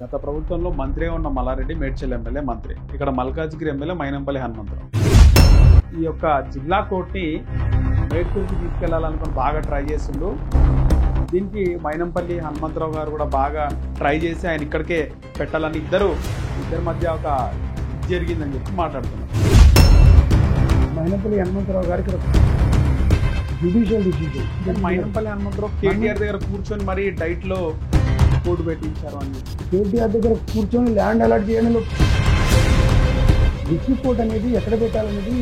గత ప్రభుత్వంలో మంత్రిగా ఉన్న మల్లారెడ్డి మేడ్చల్ ఎమ్మెల్యే మంత్రి, ఇక్కడ మల్కాజ్గిరి ఎమ్మెల్యే మైనంపల్లి హనుమంతరావు. ఈ యొక్క జిల్లా కోర్టుని మేడ్చల్కి తీసుకెళ్లాలనుకుని బాగా ట్రై చేసిండు. దీనికి మైనంపల్లి హనుమంతరావు గారు కూడా బాగా ట్రై చేసి ఆయన ఇక్కడికే పెట్టాలని ఇద్దరి మధ్య ఒక జరిగిందని చెప్పి మాట్లాడుతున్నారు. మైనంపల్లి హనుమంతరావు గారికి జ్యుడిషియల్ డిసిజన్. మైనంపల్లి హనుమంతరావు కేటీఆర్ దగ్గర కూర్చొని మరీ డైట్లో కోర్టు పెట్టించారు అని కేటీఆర్ దగ్గర కూర్చొని ల్యాండ్ అలాట్ చేయడంలో డిస్ట్రిక్ట్ కోర్ట్ అనేది ఎక్కడ పెట్టాలనేది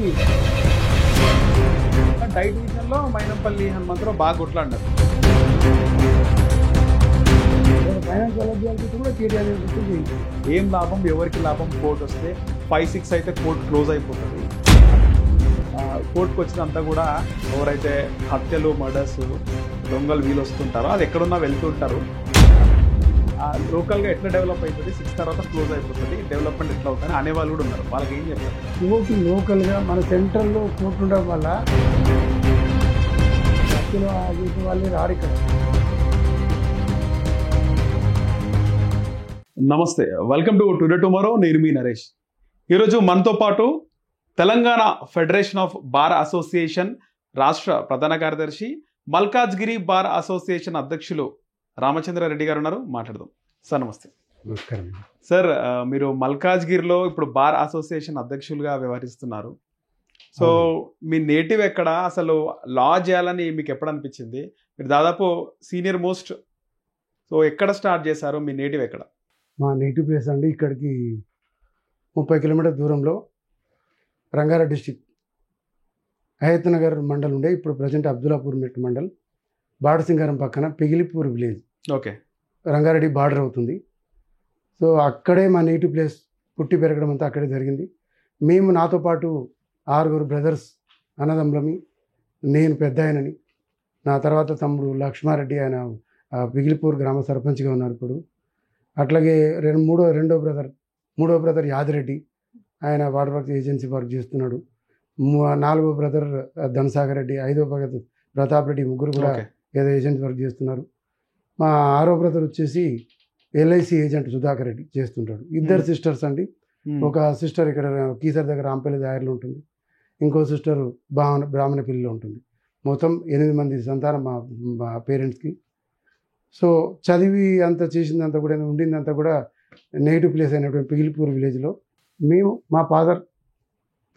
డైట్ విషయంలో మైనంపల్లి హనుమంతరావు బాగా కొట్లాడినారు. ఫైనాన్స్ అలాట్ చేయాల్సి కూడా కేటీఆర్ కూర్చొని ఏం లాభం, ఎవరికి లాభం? కోర్టు వస్తే 5-6 అయితే కోర్టు క్లోజ్ అయిపోతుంది. కోర్టుకు వచ్చినంతా కూడా ఎవరైతే హత్యలు, మర్డర్స్, దొంగలు వీలు వస్తుంటారో అది ఎక్కడున్నా వెళ్తుంటారు. లోకల్గా ఎట్లా డెవలప్ అవుతుంది, 6 తర్వాత క్లోజ్ అయిపోతుంది, డెవలప్మెంట్ ఎట్లా అవుతుంది అనేవాళ్ళు కూడా ఉన్నారు. వాళ్ళకి ఏం చెప్తారు? కోర్టు లోకల్గా మన సెంట్రల్లో కోర్టు ఉండడం వల్ల వాళ్ళే రారు ఇక్కడ. నమస్తే, వెల్కమ్ టు టుడే టుమారో. నేను మీ నరేష్. ఈరోజు మనతో పాటు Telangana federation of bar association రాష్ట్ర ప్రధాన కార్యదర్శి, మల్కాజ్గిరి బార్ అసోసియేషన్ అధ్యక్షులు రామచంద్రారెడ్డి గారు ఉన్నారు. మాట్లాడదాం. సార్ నమస్తే. నమస్కారం సార్, మీరు మల్కాజ్గిరిలో ఇప్పుడు బార్ అసోసియేషన్ అధ్యక్షులుగా వ్యవహరిస్తున్నారు. సో మీ నేటివ్ ఎక్కడ? అసలు లా చేయాలని మీకు ఎప్పుడు అనిపించింది? మీరు దాదాపు సీనియర్ మోస్ట్. సో ఎక్కడ స్టార్ట్ చేశారు? మీ నేటివ్ ఎక్కడ? మా నేటివ్ ప్లేస్ అండి ఇక్కడికి 30 కిలోమీటర్ దూరంలో రంగారెడ్డి డిస్టిక్ హయత్ నగర్ మండల్ ఉండే, ఇప్పుడు ప్రజెంట్ అబ్దుల్లాపూర్ మెట్ మండల్, బాడసింగారం పక్కన పిగిలిపూర్ విలేజ్. ఓకే. రంగారెడ్డి బార్డర్ అవుతుంది. సో అక్కడే మా నేటివ్ ప్లేస్, పుట్టి పెరగడం అంతా అక్కడే జరిగింది. మేము నాతో పాటు 6 బ్రదర్స్, అన్నదమ్ములమి. నేను పెద్ద ఆయనని, నా తర్వాత తమ్ముడు లక్ష్మారెడ్డి, ఆయన పిగిలిపూర్ గ్రామ సర్పంచ్గా ఉన్నారు ఇప్పుడు. అట్లాగే రెండో బ్రదర్ యాదిరెడ్డి, ఆయన వాటర్ వర్క్ ఏజెన్సీ వర్క్ చేస్తున్నాడు. 4వ బ్రదర్ ధనసాగర్ రెడ్డి, 5వ బ్రదర్ ప్రతాప్ రెడ్డి, ముగ్గురు కూడా ఏదో ఏజెంట్ వర్క్ చేస్తున్నారు. మా 6వ బ్రదర్ వచ్చేసి ఎల్ఐసి ఏజెంట్ సుధాకర్ రెడ్డి చేస్తుంటాడు. ఇద్దరు సిస్టర్స్ అండి. ఒక సిస్టర్ ఇక్కడ కీసర్ దగ్గర రాంపల్లి దారిలో ఉంటుంది, ఇంకో సిస్టర్ బ్రాహ్మణపల్లిలో ఉంటుంది. మొత్తం 8 మంది సంతానం మా పేరెంట్స్కి. సో చదివి అంతా చేసిందంతా కూడా, ఉండిందంతా కూడా నేటివ్ ప్లేస్ అయినటువంటి పిగిలిపూర్ విలేజ్లో. మేము, మా ఫాదర్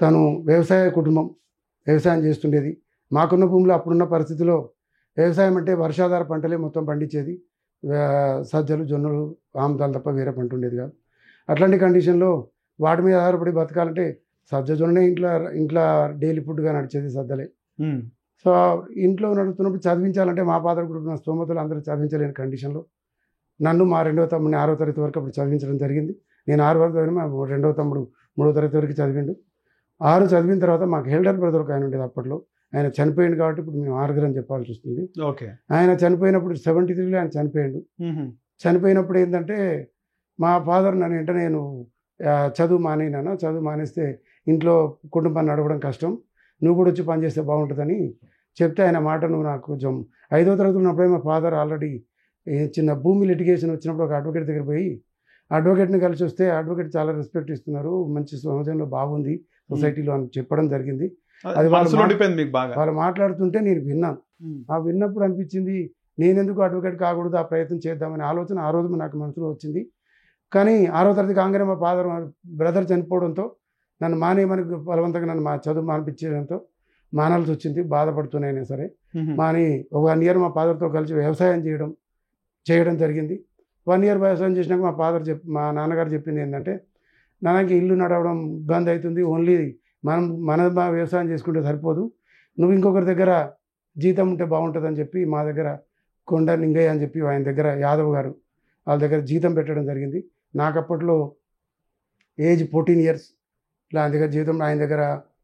తను వ్యవసాయ కుటుంబం, వ్యవసాయం చేస్తుండేది. మాకున్న భూమిలో అప్పుడున్న పరిస్థితిలో వ్యవసాయం అంటే వర్షాధార పంటలే మొత్తం పండించేది. సజ్జలు, జొన్నలు, ఆముదాలు తప్ప వేరే పంట ఉండేది కాదు. అట్లాంటి కండిషన్లో వాటి మీద ఆధారపడి బతకాలంటే సజ్జ జొన్ననే ఇంట్లో డైలీ ఫుడ్గా నడిచేది, సజ్జలే. సో ఇంట్లో నడుస్తున్నప్పుడు చదివించాలంటే మా ఫాదర్ కూడా స్తోమతలు అందరూ చదివించలేని కండిషన్లో నన్ను, మా 2వ తమ్ముడిని 6వ తరగతి వరకు అప్పుడు చదివించడం జరిగింది. నేను 6 వరకు చదివిన, మా 2వ తమ్ముడు 3వ తరగతి వరకు చదివిండు. 6 చదివిన తర్వాత మాకు హెల్డర్ బ్రదర్ ఒక ఆయన ఉండేది అప్పట్లో. ఆయన చనిపోయింది కాబట్టి ఇప్పుడు మేము 6 అని చెప్పాల్సి వస్తుంది. ఓకే. ఆయన చనిపోయినప్పుడు 73లో ఆయన చనిపోయాడు. చనిపోయినప్పుడు ఏంటంటే మా ఫాదర్ నన్ను వెంటనే, నేను చదువు మానేస్తే ఇంట్లో కుటుంబాన్ని నడవడం కష్టం, నువ్వు కూడా వచ్చి పనిచేస్తే బాగుంటుందని చెప్తే, ఆయన మాట నువ్వు నాకు కొంచెం 5వ తరగతి ఉన్నప్పుడే మా ఫాదర్ ఆల్రెడీ చిన్న భూమి లిటిగేషన్ వచ్చినప్పుడు ఒక అడ్వకేట్ దగ్గర పోయి అడ్వకేట్ని కలిసి వస్తే, అడ్వకేట్ చాలా రెస్పెక్ట్ ఇస్తున్నారు, మంచి సమాజంలో బాగుంది సొసైటీలో అని చెప్పడం జరిగింది. అది వాళ్ళు మాట్లాడుతుంటే నేను విన్నాను. విన్నప్పుడు అనిపించింది, నేనెందుకు అడ్వకేట్ కాకూడదు, ఆ ప్రయత్నం చేద్దామనే ఆలోచన ఆ రోజు నాకు మనసులో వచ్చింది. కానీ 6వ తరగతి కాగానే మా ఫాదర్ బ్రదర్ చనిపోవడంతో నన్ను మానేయమని బలవంతంగా నన్ను చదువు మానిపించడంతో మానాల్సి వచ్చింది. బాధపడుతున్నాయినా సరే మాని ఒక 1 ఇయర్ మా ఫాదర్తో కలిసి వ్యవసాయం చేయడం జరిగింది. 1 ఇయర్ వ్యవసాయం చేసినాక మా నాన్నగారు చెప్పింది ఏంటంటే, నాన్నకి ఇల్లు నడవడం ఇబ్బంది అవుతుంది, ఓన్లీ మన వ్యవసాయం చేసుకుంటే సరిపోదు, నువ్వు ఇంకొకరి దగ్గర జీతం ఉంటే బాగుంటుందని చెప్పి మా దగ్గర కొండ నింగయ్య అని చెప్పి ఆయన దగ్గర యాదవ్ గారు వాళ్ళ దగ్గర జీతం పెట్టడం జరిగింది. నాకు అప్పట్లో ఏజ్ 14 ఇయర్స్. ఇట్లా ఆయన దగ్గర జీతం, ఆయన దగ్గర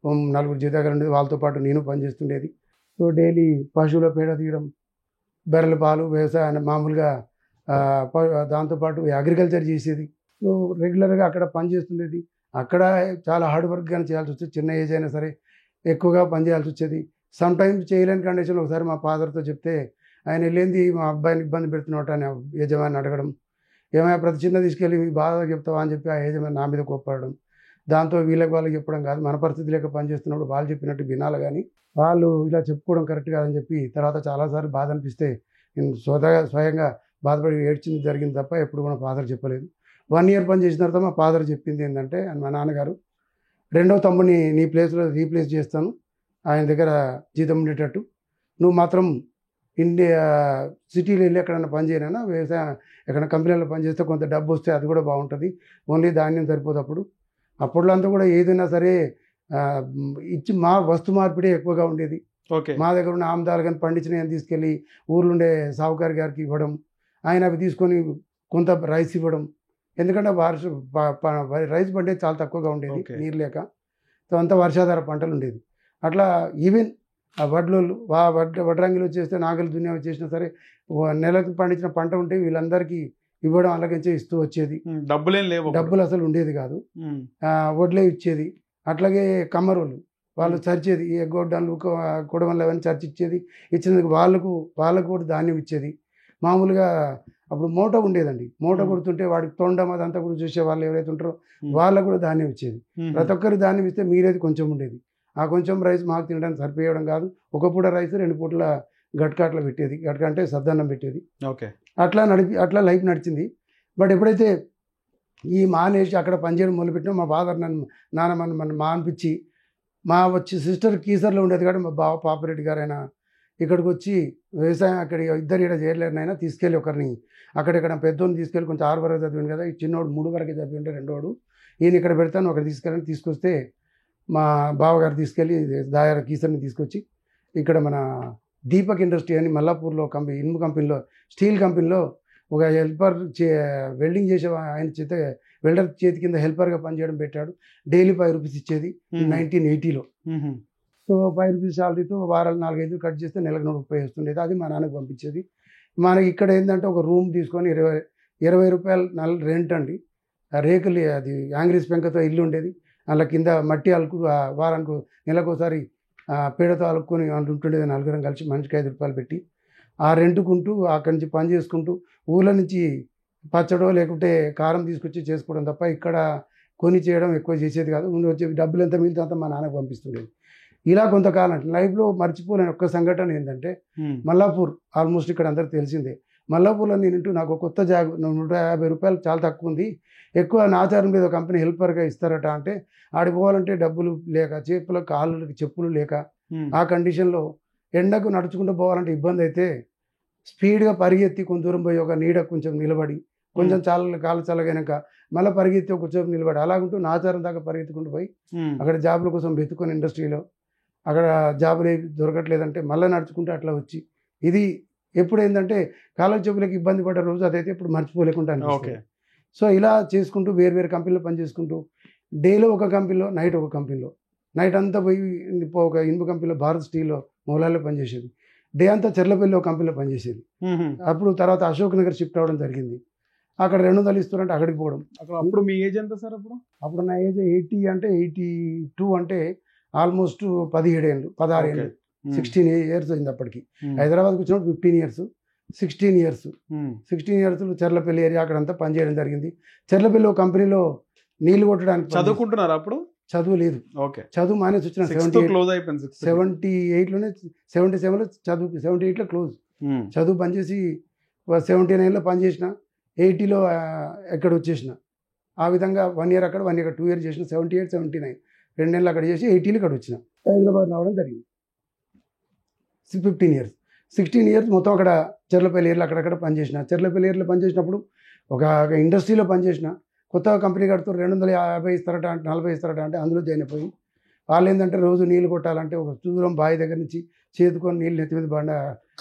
4 జీతాలు ఉండేది, వాళ్ళతో పాటు నేను పనిచేస్తుండేది. సో డైలీ పశువుల పేడ తీయడం, బర్రెల పాలు, వ్యవసాయం మామూలుగా దాంతోపాటు అగ్రికల్చర్ చేసేది. సో రెగ్యులర్గా అక్కడ పనిచేస్తుండేది. అక్కడ చాలా హార్డ్ వర్క్ కానీ చేయాల్సి వచ్చేది. చిన్న ఏజ్ అయినా సరే ఎక్కువగా పని చేయాల్సి వచ్చేది. సమ్ టైమ్స్ చేయలేని కండిషన్లో ఒకసారి మా ఫాదర్తో చెప్తే, ఆయన వెళ్ళింది మా అబ్బాయిని ఇబ్బంది పెడుతున్నట్టు అని యజమాని అడగడం, ఏమైనా ప్రతి చిన్న తీసుకెళ్ళి బాధ చెప్తావా అని చెప్పి ఆ యజమాని నా మీద కోప్పడడం, దాంతో వాళ్ళకి చెప్పడం కాదు, మన పరిస్థితి లేక పనిచేస్తున్నప్పుడు వాళ్ళు చెప్పినట్టు వినాలి కానీ వాళ్ళు ఇలా చెప్పుకోవడం కరెక్ట్ కాదని చెప్పి తర్వాత చాలాసార్లు బాధ అనిపిస్తే నేను స్వయంగా బాధపడి ఏడ్చింది జరిగింది తప్ప ఎప్పుడు మా ఫాదర్ చెప్పలేదు. 1 year పని చేసిన తర్వాత మా ఫాదర్ చెప్పింది ఏంటంటే, మా నాన్నగారు, రెండవ తమ్ముడిని నీ ప్లేస్లో రీప్లేస్ చేస్తాను, ఆయన దగ్గర జీతం ఉండేటట్టు, నువ్వు మాత్రం ఇండియా సిటీలో వెళ్ళి ఎక్కడైనా పని చేయనైనా వ్యవసాయం ఎక్కడ కంపెనీలో పనిచేస్తే కొంత డబ్బు వస్తే అది కూడా బాగుంటుంది, ఓన్లీ ధాన్యం సరిపోదు. అప్పట్లో అంతా కూడా ఏదైనా సరే ఇచ్చి వస్తు మార్పిడే ఎక్కువగా ఉండేది. ఓకే. మా దగ్గర ఉన్న ఆమ్దాలు కానీ పండించిన తీసుకెళ్ళి ఊర్లుండే సావుకారి గారికి ఇవ్వడం, ఆయన అవి తీసుకొని కొంత రైస్ ఇవ్వడం. ఎందుకంటే రైస్ పండే చాలా తక్కువగా ఉండేది, నీరు లేక. సో అంతా వర్షాధార పంటలు ఉండేది. అట్లా ఈవెన్ ఆ వడ్రంగిలు వచ్చేస్తే నాగలి దున్యం వచ్చేసినా సరే నెలకు పండించిన పంట ఉంటే వీళ్ళందరికీ ఇవ్వడం, అలాగే ఇస్తూ వచ్చేది. డబ్బులు అసలు ఉండేది కాదు, వడ్లే ఇచ్చేది. అట్లాగే కమ్మరోళ్ళు వాళ్ళు చర్చేది, ఈ గొడ్డలు కొడవలు అవన్నీ చర్చిచ్చేది, ఇచ్చినందుకు వాళ్ళకు కూడా ధాన్యం ఇచ్చేది. మామూలుగా అప్పుడు మూట ఉండేదండి, మూట కొడుతుంటే వాడికి తొండం అదంతా కూడా చూసే వాళ్ళు ఎవరైతే ఉంటారో వాళ్ళకు కూడా ధాన్యం ఇచ్చేది. ప్రతి ఒక్కరు ధాన్యం ఇస్తే మీరేది కొంచెం ఉండేది. ఆ కొంచెం రైస్ మాకు తినడానికి సరిపోయడం కాదు, ఒక పూట రైస్ 2 పూటల గట్క అట్లా పెట్టేది. గట్క అంటే సద్దన్నం పెట్టేది. ఓకే. అట్లా లైఫ్ నడిచింది. బట్ ఎప్పుడైతే ఈ మానేసి అక్కడ పనిచేయడం మొదలుపెట్టినా మా ఫాదర్ నాన్న మానిపించి వచ్చి సిస్టర్ కీసర్లో ఉండేది కాబట్టి మా బావ పాపిరెడ్డి గారు ఆయన ఇక్కడికి వచ్చి వ్యవసాయం అక్కడ ఇద్దరు ఇక్కడ చేయలేరునైనా తీసుకెళ్ళి ఒకరిని అక్కడెక్కడ పెద్దోని తీసుకెళ్ళి కొంచెం 6 వరకు చదివింది కదా, ఈ చిన్నోడు 3 వరకే చదివింటే రెండోడు ఈయన ఇక్కడ పెడతాను ఒకటి తీసుకొస్తే మా బావగారు తీసుకెళ్ళి దాయర కీసర్ని తీసుకొచ్చి ఇక్కడ మన దీపక్ ఇండస్ట్రీ అని మల్లాపూర్లో ఇనుము కంపెనీలో స్టీల్ కంపెనీలో ఒక హెల్పర్ వెల్డింగ్ చేసే ఆయన చేత వెల్డర్ చేతి కింద హెల్పర్గా పనిచేయడం పెట్టాడు. డైలీ 5 రూపీస్ ఇచ్చేది 1980లో. సో 5 రూపీస్ శాలరీతో వారాలు 4-5 కట్ చేస్తే నెలకు 30 వస్తుండేది. అది మా నాన్నకు పంపించేది. మనకి ఇక్కడ ఏంటంటే ఒక రూమ్ తీసుకొని 20 రూపాయలు రెంట్ అండి. రేకులు అది యాంగ్రీస్ పెంకతో ఇల్లు ఉండేది. అలా కింద మట్టి అలుకు వారానికి నెలకోసారి పేడతో అలుక్కొని ఉంటుండేది. 4 కలిసి మనిషికి 5 రూపాయలు పెట్టి ఆ రెంట్కుంటూ అక్కడి నుంచి పని చేసుకుంటూ ఊళ్ళో నుంచి పచ్చడో లేకుంటే కారం తీసుకొచ్చి చేసుకోవడం తప్ప ఇక్కడ కొని చేయడం ఎక్కువ చేసేది కాదు. ముందు వచ్చే డబ్బులు ఎంత మిగిలితే అంతా మా నాన్నకు పంపిస్తుండేది. ఇలా కొంతకాలం లైఫ్లో మర్చిపోలేని ఒక్క సంఘటన ఏంటంటే మల్లాపూర్, ఆల్మోస్ట్ ఇక్కడ అందరికి తెలిసిందే. మల్లాపూర్లో నేను నాకు కొత్త జాబ్ 150 రూపాయలు చాలా తక్కువ ఉంది, ఎక్కువ నాచారం మీద కంపెనీ హెల్పర్గా ఇస్తారట. అంటే ఆడిపోవాలంటే డబ్బులు లేక, చేతులకు కాళ్ళకి చెప్పులు లేక, ఆ కండిషన్లో ఎండకు నడుచుకుంటూ పోవాలంటే ఇబ్బంది అయితే స్పీడ్గా పరిగెత్తి కొంత దూరం పోయి ఒక నీడ కొంచెం నిలబడి కొంచెం కాళ్ళు చల్లగైనాక మళ్ళీ పరిగెత్తి కొంచెం నిలబడి అలాగుంటూ నాచారం దాకా పరిగెత్తుకుంటూ పోయి అక్కడ జాబుల కోసం వెతుకొని ఇండస్ట్రీలో అక్కడ జాబులు దొరకట్లేదంటే మళ్ళీ నడుచుకుంటూ అట్లా వచ్చి ఇది ఎప్పుడు ఏంటంటే కాళ్ళ చెప్పులకి ఇబ్బంది పడ్డ రోజు అదైతే ఇప్పుడు మర్చిపోలేకుండా అనిపిస్తుంది. సో ఇలా చేసుకుంటూ వేరు కంపెనీలో పనిచేసుకుంటూ డేలో ఒక కంపెనీలో, నైట్ ఒక కంపెనీలో, నైట్ అంతా పోయి ఒక ఇనుప కంపెనీలో భారత్ స్టీల్లో మూలాల్లో పనిచేసేది. డే అంతా చెర్లపల్లి ఒక కంపెనీలో పనిచేసేది. అప్పుడు తర్వాత అశోక్ నగర్ షిఫ్ట్ అవ్వడం జరిగింది. అక్కడ 200 ఇస్తారంటే అక్కడికి పోవడం. అప్పుడు మీ ఏజ్ ఎంత సార్? అప్పుడు నా ఏజ్ 80 అంటే 82 అంటే ఆల్మోస్ట్ 17 ఏళ్ళు 16 ఏళ్ళు 16 ఇయర్స్ అయింది అప్పటికి. హైదరాబాద్కి వచ్చినప్పుడు 15 ఇయర్స్ 16 ఇయర్స్ చెర్లపల్లి ఏరియా అక్కడంతా పనిచేయడం జరిగింది. చెర్లపల్లి ఒక కంపెనీలో నీళ్లు కొట్టడానికి. చదువుకుంటున్నారు అప్పుడు? చదువు లేదు. చదువు మానేసి వచ్చిన 78లోనే 77లో చదువు 78లో క్లోజ్. చదువు పనిచేసి 79లో పనిచేసిన, 80లో ఎక్కడ వచ్చేసిన. ఆ విధంగా 1 year అక్కడ 1 year 2 years చేసిన. 78, 79 2 నెలలు అక్కడ చేసి 80లో ఇక్కడ వచ్చిన. హైదరాబాద్ రావడం జరిగింది. 15 years 16 years మొత్తం అక్కడ చెర్లపల్లి ఏరియాలో అక్కడక్కడ పనిచేసిన. చెర్లపల్లి ఏరియాలో పనిచేసినప్పుడు ఒక ఇండస్ట్రీలో పనిచేసిన. కొత్తగా కంపెనీ కడుతూ 250 ఇస్తారట అంటే 40 ఇస్తారట అంటే అందులో జాయిన్ అయిపోయి వాళ్ళు ఏంటంటే రోజు నీళ్ళు కొట్టాలంటే ఒక దూరం బావి దగ్గర నుంచి చేతుకొని నీళ్ళు నెత్తి మీద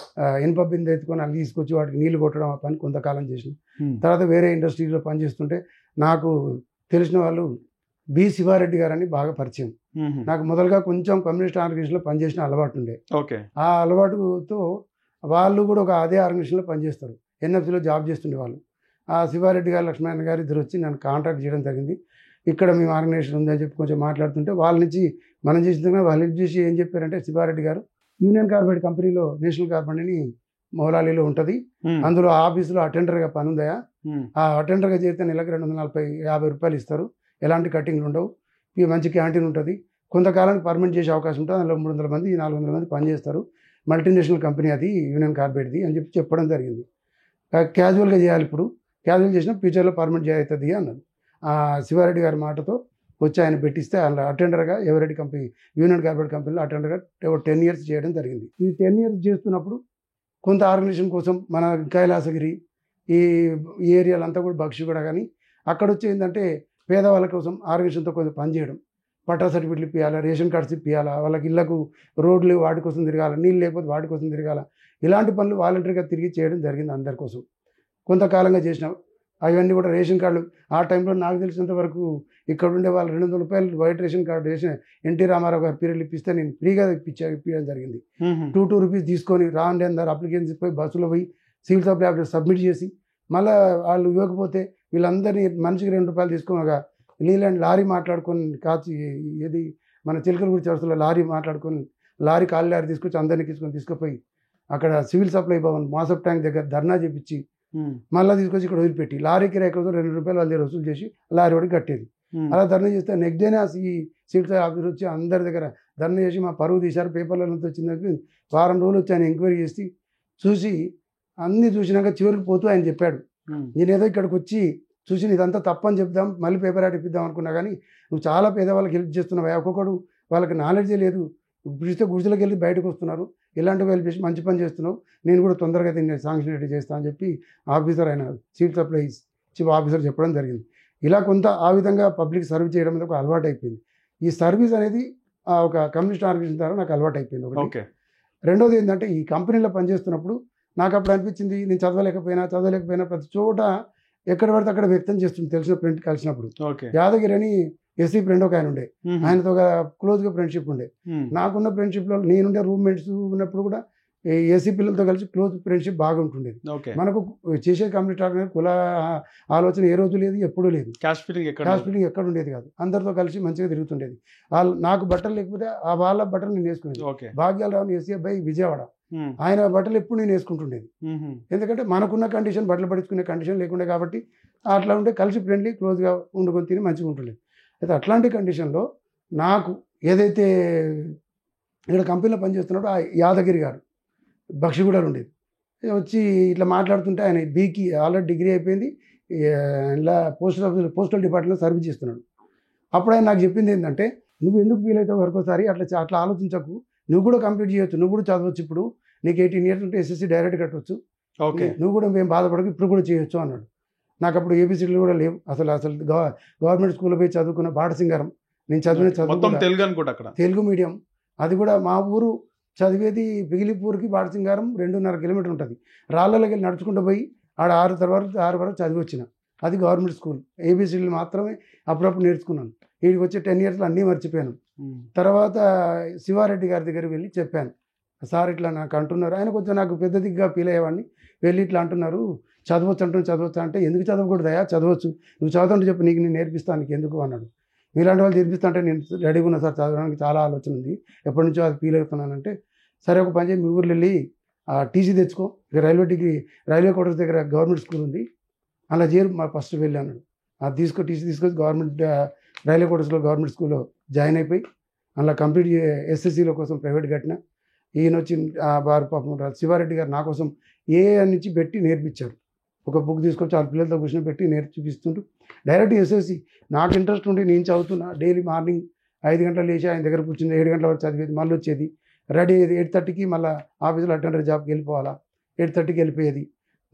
ఇనుప బిందె ఎత్తుకొని అవి తీసుకొచ్చి వాటికి నీళ్ళు కొట్టడం ఆ పని కొంతకాలం చేసిన. తర్వాత వేరే ఇండస్ట్రీలో పనిచేస్తుంటే నాకు తెలిసిన వాళ్ళు బి శివారెడ్డి గారని బాగా పరిచయం. నాకు మొదలుగా కొంచెం కమ్యూనిస్ట్ ఆర్గనైజేషన్లో పనిచేసిన అలవాటు ఉండే. ఆ అలవాటుతో వాళ్ళు కూడా ఒక అదే ఆర్గనైజేషన్లో పనిచేస్తారు. ఎన్ఎఫ్సిలో జాబ్ చేస్తుండే వాళ్ళు. ఆ శివారెడ్డి గారు, లక్ష్మణ్ గారు ఇద్దరు వచ్చి నన్ను కాంటాక్ట్ చేయడం జరిగింది. ఇక్కడ మేము ఆర్గనైజేషన్ ఉందని చెప్పి కొంచెం మాట్లాడుతుంటే వాళ్ళ నుంచి మనం చేసిన వాళ్ళు హెల్ప్ చేసి ఏం చెప్పారంటే, శివారెడ్డి గారు యూనియన్ కార్బైడ్ కంపెనీలో నేషనల్ కార్బైడ్ అని మౌలాలీలో ఉంటుంది, అందులో ఆఫీసులో అటెండర్గా పని ఉందా, ఆ అటెండర్గా చేరితే నెలకు 240-50 రూపాయలు ఇస్తారు, ఎలాంటి కటింగ్లు ఉండవు, ఇక మంచి క్యాంటీన్ ఉంటుంది, కొంతకాలానికి పర్మనెంట్ చేసే అవకాశం ఉంటుంది, అందులో 300 మంది 400 మంది పనిచేస్తారు, మల్టీనేషనల్ కంపెనీ అది, యూనియన్ కార్బైడ్ది అని చెప్పడం జరిగింది. క్యాజువల్గా చేయాలి, ఇప్పుడు క్యాజువల్ చేసినా ఫ్యూచర్లో పర్మనెంట్ అవుతుంది అన్నది. శివారెడ్డి గారి మాటతో వచ్చి ఆయన పెట్టిస్తే అందులో అటెండర్గా ఎవరెడ్డి కంపెనీ యూనియన్ కార్బైడ్ కంపెనీలో అటెండర్గా 10 years చేయడం జరిగింది. ఈ 10 years చేస్తున్నప్పుడు కొంత ఆర్గనైజేషన్ కోసం మన కైలాసగిరి ఈ ఏరియాలంతా కూడా బక్షి కూడా కానీ అక్కడ వచ్చి ఏంటంటే పేదవాళ్ళ కోసం ఆర్గనైజేషన్తో కొంచెం పనిచేయడం, పట్టా సర్టిఫికెట్లు ఇప్పించాలా, రేషన్ కార్డ్స్ ఇప్పించాలా, వాళ్ళకి ఇళ్లకు రోడ్లు వాటి కోసం తిరగాల, నీళ్ళు లేకపోతే వాటి కోసం తిరగాల, ఇలాంటి పనులు వాలంటరీగా తిరిగి చేయడం జరిగింది అందరి కోసం. కొంతకాలంగా చేసినాం. అవన్నీ కూడా రేషన్ కార్డులు ఆ టైంలో నాకు తెలిసినంత వరకు ఇక్కడ ఉండే వాళ్ళు 200 రూపాయలు white ration card ration NT Rama Rao గారి పీరియడ్ ఇప్పిస్తే నేను ఫ్రీగా ఇప్పించడం జరిగింది. 2 రూపీస్ తీసుకొని రాండి అందరు అప్లికేషన్స్ పోయి బస్సులో పోయి సివిల్ సప్లై ఆఫీస్ సబ్మిట్ చేసి మళ్ళీ వాళ్ళు ఇవ్వకపోతే వీళ్ళందరినీ మనిషికి 2 రూపాయలు తీసుకొని ఒక లీలాండ్ లారీ మాట్లాడుకొని కాచి ఏది మన చిలకలగూడి చౌరస్తాలో లారీ మాట్లాడుకొని లారీ కాలి లారీ తీసుకొచ్చి అందరినీ తీసుకుపోయి అక్కడ సివిల్ సప్లై భవన్ మాసప్ ట్యాంక్ దగ్గర ధర్నా చేపించి మళ్ళీ తీసుకొచ్చి ఇక్కడ వదిలిపెట్టి లారీ కిరాయి కోసం 2 రూపాయలు వాళ్ళ దగ్గర వసూలు చేసి లారీ వాడికి కట్టేది. అలా ధర్నా చేస్తే నెక్స్ట్ డేనే ఈ సివిల్ సప్లై ఆఫీసర్ వచ్చి అందరి దగ్గర ధర్నా చేసి మా పరువు తీశారు, పేపర్లలో వచ్చిందని వారం రోజులు వచ్చి ఆయన ఎంక్వైరీ చేసి చూసి అన్నీ చూసినాక చివరికి పోతూ ఆయన చెప్పాడు, నేనేదో ఇక్కడికి వచ్చి చూసి ఇదంతా తప్పని చెప్దాం మళ్ళీ పేపర్ యాడ్ ఇప్పిద్దాం అనుకున్నా కానీ నువ్వు చాలా పేదవాళ్ళకి హెల్ప్ చేస్తున్నావు, ఒక్కొక్కడు వాళ్ళకి నాలెడ్జే లేదు, పిలిస్తే గుడిసెలకు వెళ్ళి బయటకు వస్తున్నారు, ఇలాంటివి హెల్ప్ చేసి మంచి పని చేస్తున్నావు, నేను కూడా తొందరగా దీన్ని శాంక్షన్ రెడీ చేస్తాను అని చెప్పి ఆఫీసర్ ఆయన సివిల్ సప్లై చీఫ్ ఆఫీసర్ చెప్పడం జరిగింది. ఇలా కొంత ఆ విధంగా పబ్లిక్ సర్వ్ చేయడం అనేది ఒక అలవాటు అయిపోయింది. ఈ సర్వీస్ అనేది ఒక కమ్యూనిస్ట్ ఆర్గనైజేషన్ ద్వారా నాకు అలవాటు అయిపోయింది ఒకటి. రెండోది ఏంటంటే ఈ కంపెనీలో పనిచేస్తున్నప్పుడు నాకు అప్పుడు అనిపించింది నేను చదవలేకపోయినా ప్రతి చోట ఎక్కడ పడితే అక్కడ వ్యక్తం చేస్తుంది తెలిసిన ఫ్రెండ్ కలిసినప్పుడు. యాదగిరి అని ఎస్సీ ఫ్రెండ్ ఒక ఆయన ఉండే, ఆయనతో క్లోజ్గా ఫ్రెండ్షిప్ ఉండే. నాకున్న ఫ్రెండ్షిప్లో నేనుండే రూమ్మేట్స్ ఉన్నప్పుడు కూడా ఏసీ పిల్లలతో కలిసి క్లోజ్ ఫ్రెండ్షిప్ బాగా ఉంటుండేది. మనకు చేసే కమ్యూనిటీ ఆర్గనైజేషన్ కుల ఆలోచన ఏ రోజు లేదు, ఎప్పుడూ లేదు, క్యాస్ట్ ఫీలింగ్ ఎక్కడ ఉండేది కాదు, అందరితో కలిసి మంచిగా తిరుగుతుండేది. వాళ్ళు నాకు బట్టలు లేకపోతే ఆ వాళ్ళ బట్టలు నేను వేసుకునేది. భాగ్యాలరావు ఎస్సీ అబ్బాయి విజయవాడ, ఆయన బట్టలు ఎప్పుడు నేను వేసుకుంటుండేది, ఎందుకంటే మనకున్న కండిషన్ బట్టలు పడుచుకునే కండిషన్ లేకుండే కాబట్టి అట్లా ఉంటే కలిసి ఫ్రెండ్లీ క్లోజ్గా వండుకొని తిని మంచిగా ఉంటుండేది. అయితే అట్లాంటి కండిషన్లో నాకు ఏదైతే ఇక్కడ కంపెనీలో పనిచేస్తున్నప్పుడు ఆ యాదగిరి గారు బక్షిగూడలో ఉండేది వచ్చి ఇట్లా మాట్లాడుతుంటే ఆయన బీకి ఆల్రెడీ డిగ్రీ అయిపోయింది, ఇలా పోస్టల్ డిపార్ట్మెంట్లో సర్వీస్ చేస్తున్నాడు. అప్పుడు ఆయన నాకు చెప్పింది ఏంటంటే నువ్వు ఎందుకు వీలైతే వరకోసారి అట్లా ఆలోచించకు, నువ్వు కూడా కంప్లీట్ చేయొచ్చు, నువ్వు కూడా చదవచ్చు, ఇప్పుడు నీకు 18 years ఉంటే ఎస్ఎస్సి డైరెక్ట్ కట్టవచ్చు, నువ్వు కూడా మేము బాధపడకు, ఇప్పుడు కూడా చేయొచ్చు అన్నాడు. నాకు అప్పుడు ఏబిసిడీలు కూడా లేవు, అసలు గవర్నమెంట్ స్కూల్లో పోయి చదువుకున్న బాటసింగారం నేను చదివిన చదువు తెలుగు మీడియం, అది కూడా మా ఊరు చదివేది పిగిలిపూర్కి బాటసింగారం 2.5 kilometers ఉంటుంది. రాళ్ళకి వెళ్ళి నడుచుకుంటూ పోయి ఆడ 6 వరకు చదివి వచ్చిన, అది గవర్నమెంట్ స్కూల్. ఏబిసిడీలు మాత్రమే అప్పుడప్పుడు నేర్చుకున్నాను. వీడికి వచ్చే 10 years అన్నీ మర్చిపోయాను. తర్వాత శివారెడ్డి గారి దగ్గరికి వెళ్ళి చెప్పాను, సార్ ఇట్లా నాకు అంటున్నారు, ఆయన కొంచెం నాకు పెద్ద దిగ్గా ఫీల్ అయ్యేవాడిని, వెళ్ళి ఇట్లా అంటున్నారు చదవచ్చు అంటే ఎందుకు చదవకూడదయా, చదవచ్చు, నువ్వు చదవండి చెప్పి నీకు నేను నేర్పిస్తాను, నీకు ఎందుకు అన్నాడు. మీలాంటి వాళ్ళు నేర్పిస్తా అంటే నేను రెడీగా ఉన్నా సార్, చదవడానికి చాలా ఆలోచన ఉంది, ఎప్పటి నుంచో అది ఫీల్ అవుతున్నానంటే సరే ఒక పని చేసి మీ ఊర్లో వెళ్ళి టీసీ తెచ్చుకో, ఇక రైల్వే క్వార్టర్స్ దగ్గర గవర్నమెంట్ స్కూల్ ఉంది అలా చేరు మా ఫస్ట్ వెళ్ళి అన్నాడు. అది టీసీ తీసుకొచ్చి గవర్నమెంట్ రైల్వే క్వార్టర్స్లో గవర్నమెంట్ స్కూల్లో జాయిన్ అయిపోయి అలా కంప్లీట్ ఎస్ఎస్సీల కోసం ప్రైవేట్ కట్టిన. ఈయన వచ్చి వారు పాపం శివారెడ్డి గారు నా కోసం ఏ నుంచి పెట్టి నేర్పించారు, ఒక బుక్ తీసుకొచ్చి వాళ్ళ పిల్లలతో కూర్చొని పెట్టి నేర్పిస్తుంటూ డైరెక్ట్ ఎస్ఎస్సి నాకు ఇంట్రెస్ట్ ఉండి నేను చదువుతున్నా. డైలీ మార్నింగ్ 5 గంటలు లేచి ఆయన దగ్గర కూర్చుని 7 గంటల వరకు చదివేది, మళ్ళీ వచ్చేది రెడీ అయ్యేది 8:30కి, మళ్ళీ ఆఫీసులో అటెండర్ జాబ్కి వెళ్ళిపోవాలా, 8:30కి వెళ్ళిపోయేది,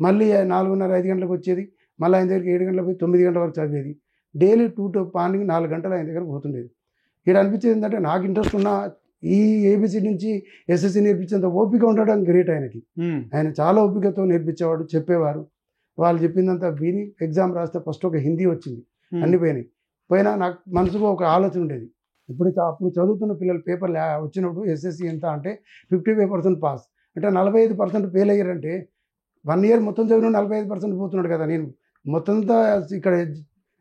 మళ్ళీ 4:30-5 గంటలకు వచ్చేది, మళ్ళీ ఆయన దగ్గరికి 7 గంటలకు పోయి 9 గంటల వరకు చదివేది. డైలీ 2 మార్నింగ్ 4 గంటలు ఆయన దగ్గర పోతుండేది. ఇక్కడ అనిపించేది ఏంటంటే నాకు ఇంట్రెస్ట్ ఉన్న ఈ ఏబిసి నుంచి ఎస్ఎస్సి నేర్పించేంత ఓపిక ఉండడం గ్రేట్ ఆయనకి. ఆయన చాలా ఓపికతో నేర్పించేవాడు, చెప్పేవారు. వాళ్ళు చెప్పిందంతా విని ఎగ్జామ్ రాస్తే ఫస్ట్ ఒక హిందీ వచ్చింది, అన్ని పోయినా నాకు మనసుకు ఒక ఆలోచన ఉండేది, అప్పుడు చదువుతున్న పిల్లలు పేపర్ వచ్చినప్పుడు ఎస్ఎస్సి ఎంత అంటే 55% పాస్ అంటే 45% ఫెయిల్ అయ్యారంటే 1 year మొత్తం చదివిన 45% పోతున్నాడు కదా. నేను మొత్తంతా ఇక్కడ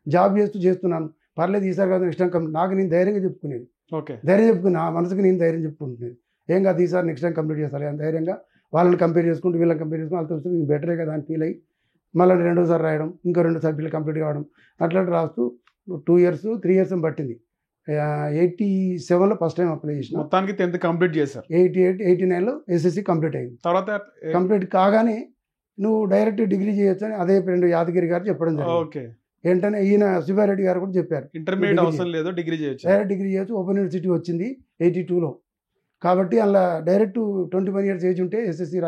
జాబ్ చేస్తున్నాను, పర్లేదు ఈసారి కాదు నెక్స్ట్ టైం నాకు నేను ధైర్యంగా చెప్పుకునేది. ధైర్యం చెప్పుకుని ఆ మనసుకు నేను ధైర్యం చెప్పుకుంటున్నాను, ఏం కాదు ఈసారి నెక్స్ట్ టైం కంప్లీట్ చేస్తాను అని ధైర్యంగా వాళ్ళని కంపేర్ చేసుకుంటూ వీళ్ళని కంపేర్ చేసుకుని వాళ్ళతో నేను బెటరే కదా అని ఫీల్ అయ్యి మళ్ళీ రెండోసారి రాయడం, ఇంకో 2 సబ్జెక్టులు కంప్లీట్ కావడం, అట్లా రాస్తూ 2 ఇయర్స్ 3 ఇయర్స్ పట్టింది. 87లో ఫస్ట్ టైం అప్లై చేసిన. మొత్తానికి 10th కంప్లీట్ చేశారు. 88, 89లో ఎస్ఎస్సి కంప్లీట్ అయింది. తర్వాత కంప్లీట్ కాగానే నువ్వు డైరెక్ట్ డిగ్రీ చేయొచ్చు అని అదే ఫ్రెండ్ యాదగిరి గారు చెప్పడం జరిగింది. ఓకే. ఏంటనే ఈయన శివారెడ్డి గారు కూడా చెప్పారు, ఇంటర్మీడియట్ అవసరం లేదు, డిగ్రీ చేయొచ్చు, డైరెక్ట్ డిగ్రీ చేయొచ్చు. ఓపెన్ యూనివర్సిటీ వచ్చింది 82లో. కాబట్టి అలా డైరెక్ట్ 21 ఇయర్స్ ఏజ్ ఉంటే ఎస్ఎస్సి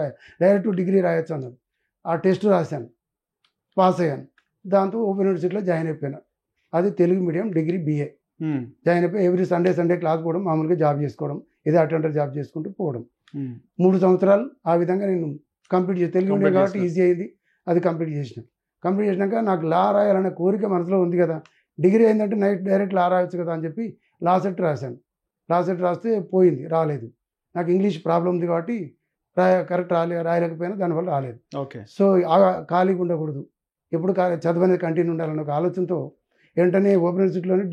డైరెక్ట్ డిగ్రీ రాయొచ్చు అన్నారు. ఆ టెస్ట్ రాశాను, పాస్ అయ్యాను. దాంతో ఓపెన్ యూనివర్సిటీలో జాయిన్ అయిపోయాను. అది Telugu medium degree BA join అయిపోయి ఎవ్రీ సండే క్లాస్ పోవడం, మామూలుగా జాబ్ చేసుకోవడం, ఇదే అటెండర్ జాబ్ చేసుకుంటూ పోవడం. 3 సంవత్సరాలు ఆ విధంగా నేను కంప్లీట్ చేసి, తెలుగు మీడియం కాబట్టి ఈజీ అయింది, అది కంప్లీట్ చేసిన. కంప్లీట్ చేసినాక నాకు లా రాయాలనే కోరిక మనసులో ఉంది కదా, డిగ్రీ అయిందంటే డైరెక్ట్ లా రాయొచ్చు కదా అని చెప్పి లా సెట్ రాశాను. లా సెట్ రాస్తే పోయింది, రాలేదు. నాకు ఇంగ్లీష్ ప్రాబ్లం ఉంది కాబట్టి కరెక్ట్ రాయలేకపోయినా, దానివల్ల రాలేదు. ఓకే. సో ఖాళీగా ఉండకూడదు, ఎప్పుడు చదువు అనేది కంటిన్యూ ఉండాలన్న ఒక ఆలోచనతో వెంటనే ఓపెన్ యూనివర్సిటీలోనే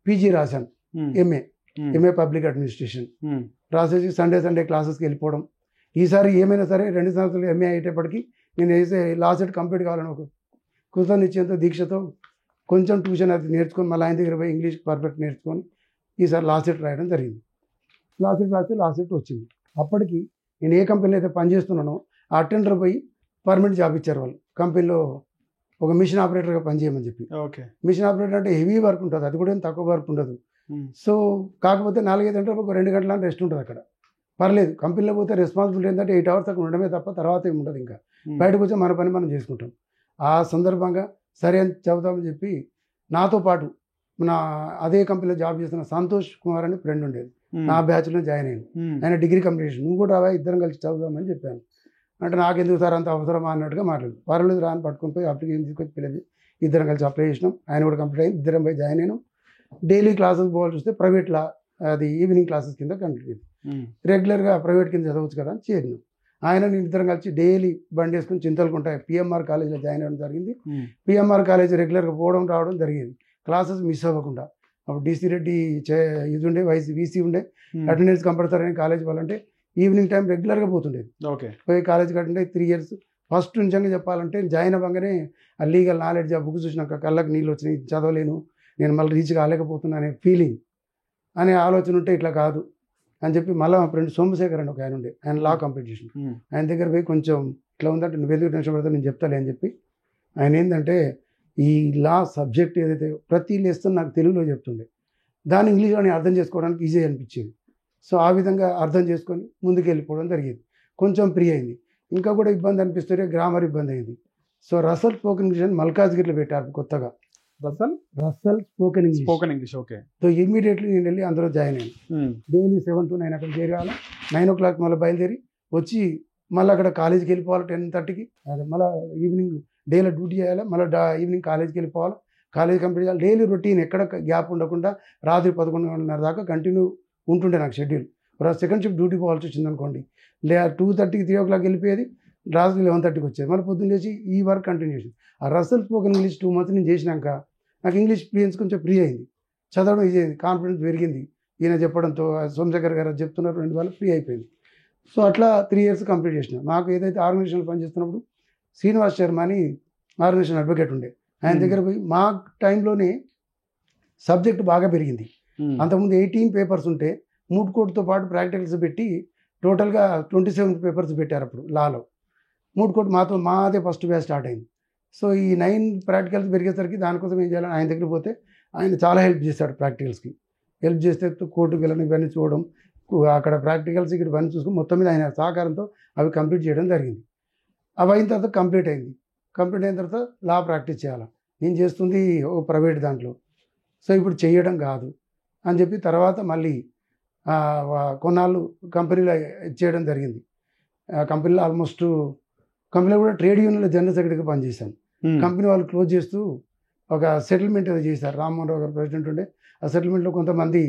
పీజీ రాశాను. ఎంఏ పబ్లిక్ అడ్మినిస్ట్రేషన్ రాసేసి సండే క్లాసెస్కి వెళ్ళిపోవడం. ఈసారి ఏమైనా సరే 2 సంవత్సరాలు ఎంఏ అయ్యేటప్పటికి నేను వేసే లా సెట్ కంప్లీట్ కావాలని ఒక కృత నిశ్చయంతో, దీక్షతో కొంచెం ట్యూషన్ అది నేర్చుకొని మళ్ళీ ఆయన దగ్గర పోయి ఇంగ్లీష్ పర్ఫెక్ట్ నేర్చుకొని ఈసారి లా సెట్ రాయడం జరిగింది. లా సెట్ రాస్తే లా సెట్ వచ్చింది. అప్పటికి నేను ఏ కంపెనీలో అయితే పనిచేస్తున్నానో ఆ అటెండర్ పోయి పర్మనెంట్ జాబ్ ఇచ్చారు వాళ్ళు. కంపెనీలో ఒక మిషన్ ఆపరేటర్గా పనిచేయమని చెప్పి. ఓకే. మిషన్ ఆపరేటర్ అంటే హెవీ వర్క్ ఉంటుంది, అది కూడా ఏం తక్కువ వర్క్ ఉండదు. సో కాకపోతే 4-5 గంటలకు ఒక 2 గంటల రెస్ట్ ఉంటుంది అక్కడ, పర్లేదు. కంపెనీలో పోతే రెస్పాన్సిబిలిటీ ఏంటంటే 8 hours అక్కడ ఉండడమే తప్ప తర్వాత ఏమి ఉండదు. ఇంకా బయటకు వచ్చి మన పని మనం చేసుకుంటాం. ఆ సందర్భంగా సరే అని చెబుతామని చెప్పి నాతో పాటు నా అదే కంపెనీలో జాబ్ చేస్తున్న సంతోష్ కుమార్ అని ఫ్రెండ్ ఉండేది, నా బ్యాచ్లో జాయిన్ అయ్యింది. ఆయన డిగ్రీ కంప్లీట్ చేసి, నువ్వు కూడా రావా, ఇద్దరం కలిసి చదువుదామని చెప్పాను. అంటే నాకెందుకు సార్ అంత అవసరమా అన్నట్టుగా మాట్లాడు. పర్లేదు రాని పట్టుకొని పోయి అప్లికేషన్ తీసుకొచ్చి పిల్లలు ఇద్దరం కలిసి అప్లై చేసినాం. ఆయన కూడా కంప్లీట్ అయ్యింది, ఇద్దరం పోయి జాయిన్ అయినాం. డైలీ క్లాసెస్ పోవాల్సి వస్తే ప్రైవేట్లో అది ఈవినింగ్ క్లాసెస్ కింద కంప్లీట్ అయింది. రెగ్యులర్గా ప్రైవేట్ కింద చదవచ్చు కదా అని చేరినాం. ఆయన నేను ఇద్దరం కలిసి డైలీ బండి వేసుకుని చింతలకుంట PMR కాలేజీలో జాయిన్ అవ్వడం జరిగింది. PMR కాలేజీ రెగ్యులర్గా పోవడం రావడం జరిగేది, క్లాసెస్ మిస్ అవ్వకుండా. అప్పుడు DC రెడ్డి ఇది ఉండే, VC ఉండే, అటెండెన్స్ కంపల్సరీ అని కాలేజ్ వాళ్ళంటే ఈవినింగ్ టైం రెగ్యులర్గా పోతుండేది. ఓకే. పోయి కాలేజీకి అటెండ్ 3 years. ఫస్ట్ నిజంగా చెప్పాలంటే జాయిన్ అవ్వగానే ఆ లీగల్ నాలెడ్జ్ ఆ బుక్ చూసినాక కళ్ళకి నీళ్ళు వచ్చినాయి, చదవలేను నేను, మళ్ళీ రీచ్ కాలేకపోతున్నా అనే ఫీలింగ్, అనే ఆలోచన ఉంటే ఇట్లా కాదు అని చెప్పి మళ్ళీ మా ఫ్రెండ్ సోమశేఖర్ అని ఒక ఆయన ఉండే, ఆయన లా కంప్లీట్ చేసిన. ఆయన దగ్గర పోయి కొంచెం ఇట్లా ఉందంటే నువ్వు ఎందుకు టెన్షన్ పడతా, నేను చెప్తాలే అని చెప్పి ఆయన ఏంటంటే ఈ లా సబ్జెక్ట్ ఏదైతే ప్రతి లెసన్ నాకు తెలుగులో చెప్తుండే, దాన్ని ఇంగ్లీష్లో నేను అర్థం చేసుకోవడానికి ఈజీ అనిపించేది. సో ఆ విధంగా అర్థం చేసుకొని ముందుకు వెళ్ళిపోవడం జరిగేది. కొంచెం ఫ్రీ అయింది. ఇంకా కూడా ఇబ్బంది అనిపిస్తుంటే గ్రామర్ ఇబ్బంది అయింది. సో రసల్ స్పోకెన్ ఇంగ్లీష్ అని మల్కాజ్గిరిలో పెట్టారు కొత్తగా. Russell spoken English. Okay. So immediately నేను వెళ్ళి అందులో జాయిన్ అయ్యాను. డైలీ 7 to 9 అక్కడ చేరాలి. 9 o'clock మళ్ళీ బయలుదేరి వచ్చి మళ్ళీ అక్కడ కాలేజీకి వెళ్ళిపోవాలి 10:30కి. అదే మళ్ళీ ఈవినింగ్ డైలీ డ్యూటీ చేయాలి, మళ్ళీ ఈవినింగ్ కాలేజీకి వెళ్ళిపోవాలి, కాలేజ్ కంప్లీట్ చేయాలి. డైలీ రొటీన్ ఎక్కడ గ్యాప్ ఉండకుండా రాత్రి 11:30 దాకా కంటిన్యూ ఉంటుండే నాకు షెడ్యూల్. సెకండ్ షిఫ్ట్ డ్యూటీ పోవాల్సి వచ్చింది అనుకోండి, 2:30కి 3 o'clock వెళ్ళిపోయేది, రాత్రి 11:30కి వచ్చేది. మళ్ళీ పొద్దున్న చేసి ఈ వర్క్ కంటిన్యూషన్. ఆ రసల్ స్పోకెన్ ఇంగ్లీష్ 2 months నేను చేసినాక నాకు ఇంగ్లీష్ ఫ్లూయెన్స్ కొంచెం ఫ్రీ అయింది, చదవడం ఈజీ అయింది, కాన్ఫిడెన్స్ పెరిగింది. ఈయన చెప్పడంతో సోమశేఖర్ గారు చెప్తున్నారు, 2 వల్ల ఫ్రీ అయిపోయింది. సో అట్లా 3 years కంప్లీట్ చేసిన. నాకు ఏదైతే ఆర్గనైజేషన్లో పనిచేస్తున్నప్పుడు శ్రీనివాస్ శర్మ అని ఆర్గనైజేషన్ అడ్వకేట్ ఉండే, ఆయన దగ్గర పోయి మా టైంలోనే సబ్జెక్ట్ బాగా పెరిగింది. అంతకుముందు 18 papers ఉంటే మూడ్ కోర్టుతో పాటు ప్రాక్టికల్స్ పెట్టి టోటల్గా 27 papers పెట్టారు అప్పుడు లాలో. మూడ్ కోర్టు మాదే ఫస్ట్ బ్యాచ్ స్టార్ట్ అయింది. సో ఈ 9 ప్రాక్టికల్స్ పెరిగేసరికి దానికోసం ఏం చేయాలని ఆయన దగ్గర పోతే ఆయన చాలా హెల్ప్ చేశాడు. ప్రాక్టికల్స్కి హెల్ప్ చేస్తే కోర్టుకు వెళ్ళడం, ఇవన్నీ చూడడం, అక్కడ ప్రాక్టికల్స్ ఇక్కడ ఇవన్నీ చూసుకుని మొత్తం మీద ఆయన సహకారంతో అవి కంప్లీట్ చేయడం జరిగింది. అవి అయిన తర్వాత కంప్లీట్ అయింది. కంప్లీట్ అయిన తర్వాత లా ప్రాక్టీస్ చేయాలి. నేను చేస్తుంది ఓ ప్రైవేట్ దాంట్లో, సో ఇప్పుడు చేయడం కాదు అని చెప్పి తర్వాత మళ్ళీ కొన్నాళ్ళు కంపెనీలో చేయడం జరిగింది. కంపెనీలో ఆల్మోస్ట్ కంపెనీలో కూడా ట్రేడ్ యూనియన్లో జనరల్ సెక్రటరీగా పనిచేశాను. కంపెనీ వాళ్ళు క్లోజ్ చేస్తూ ఒక సెటిల్మెంట్ ఏదో చేశారు. రామ్మోహన్ రావు గారు ప్రెసిడెంట్ ఉండే. ఆ సెటిల్మెంట్లో కొంతమంది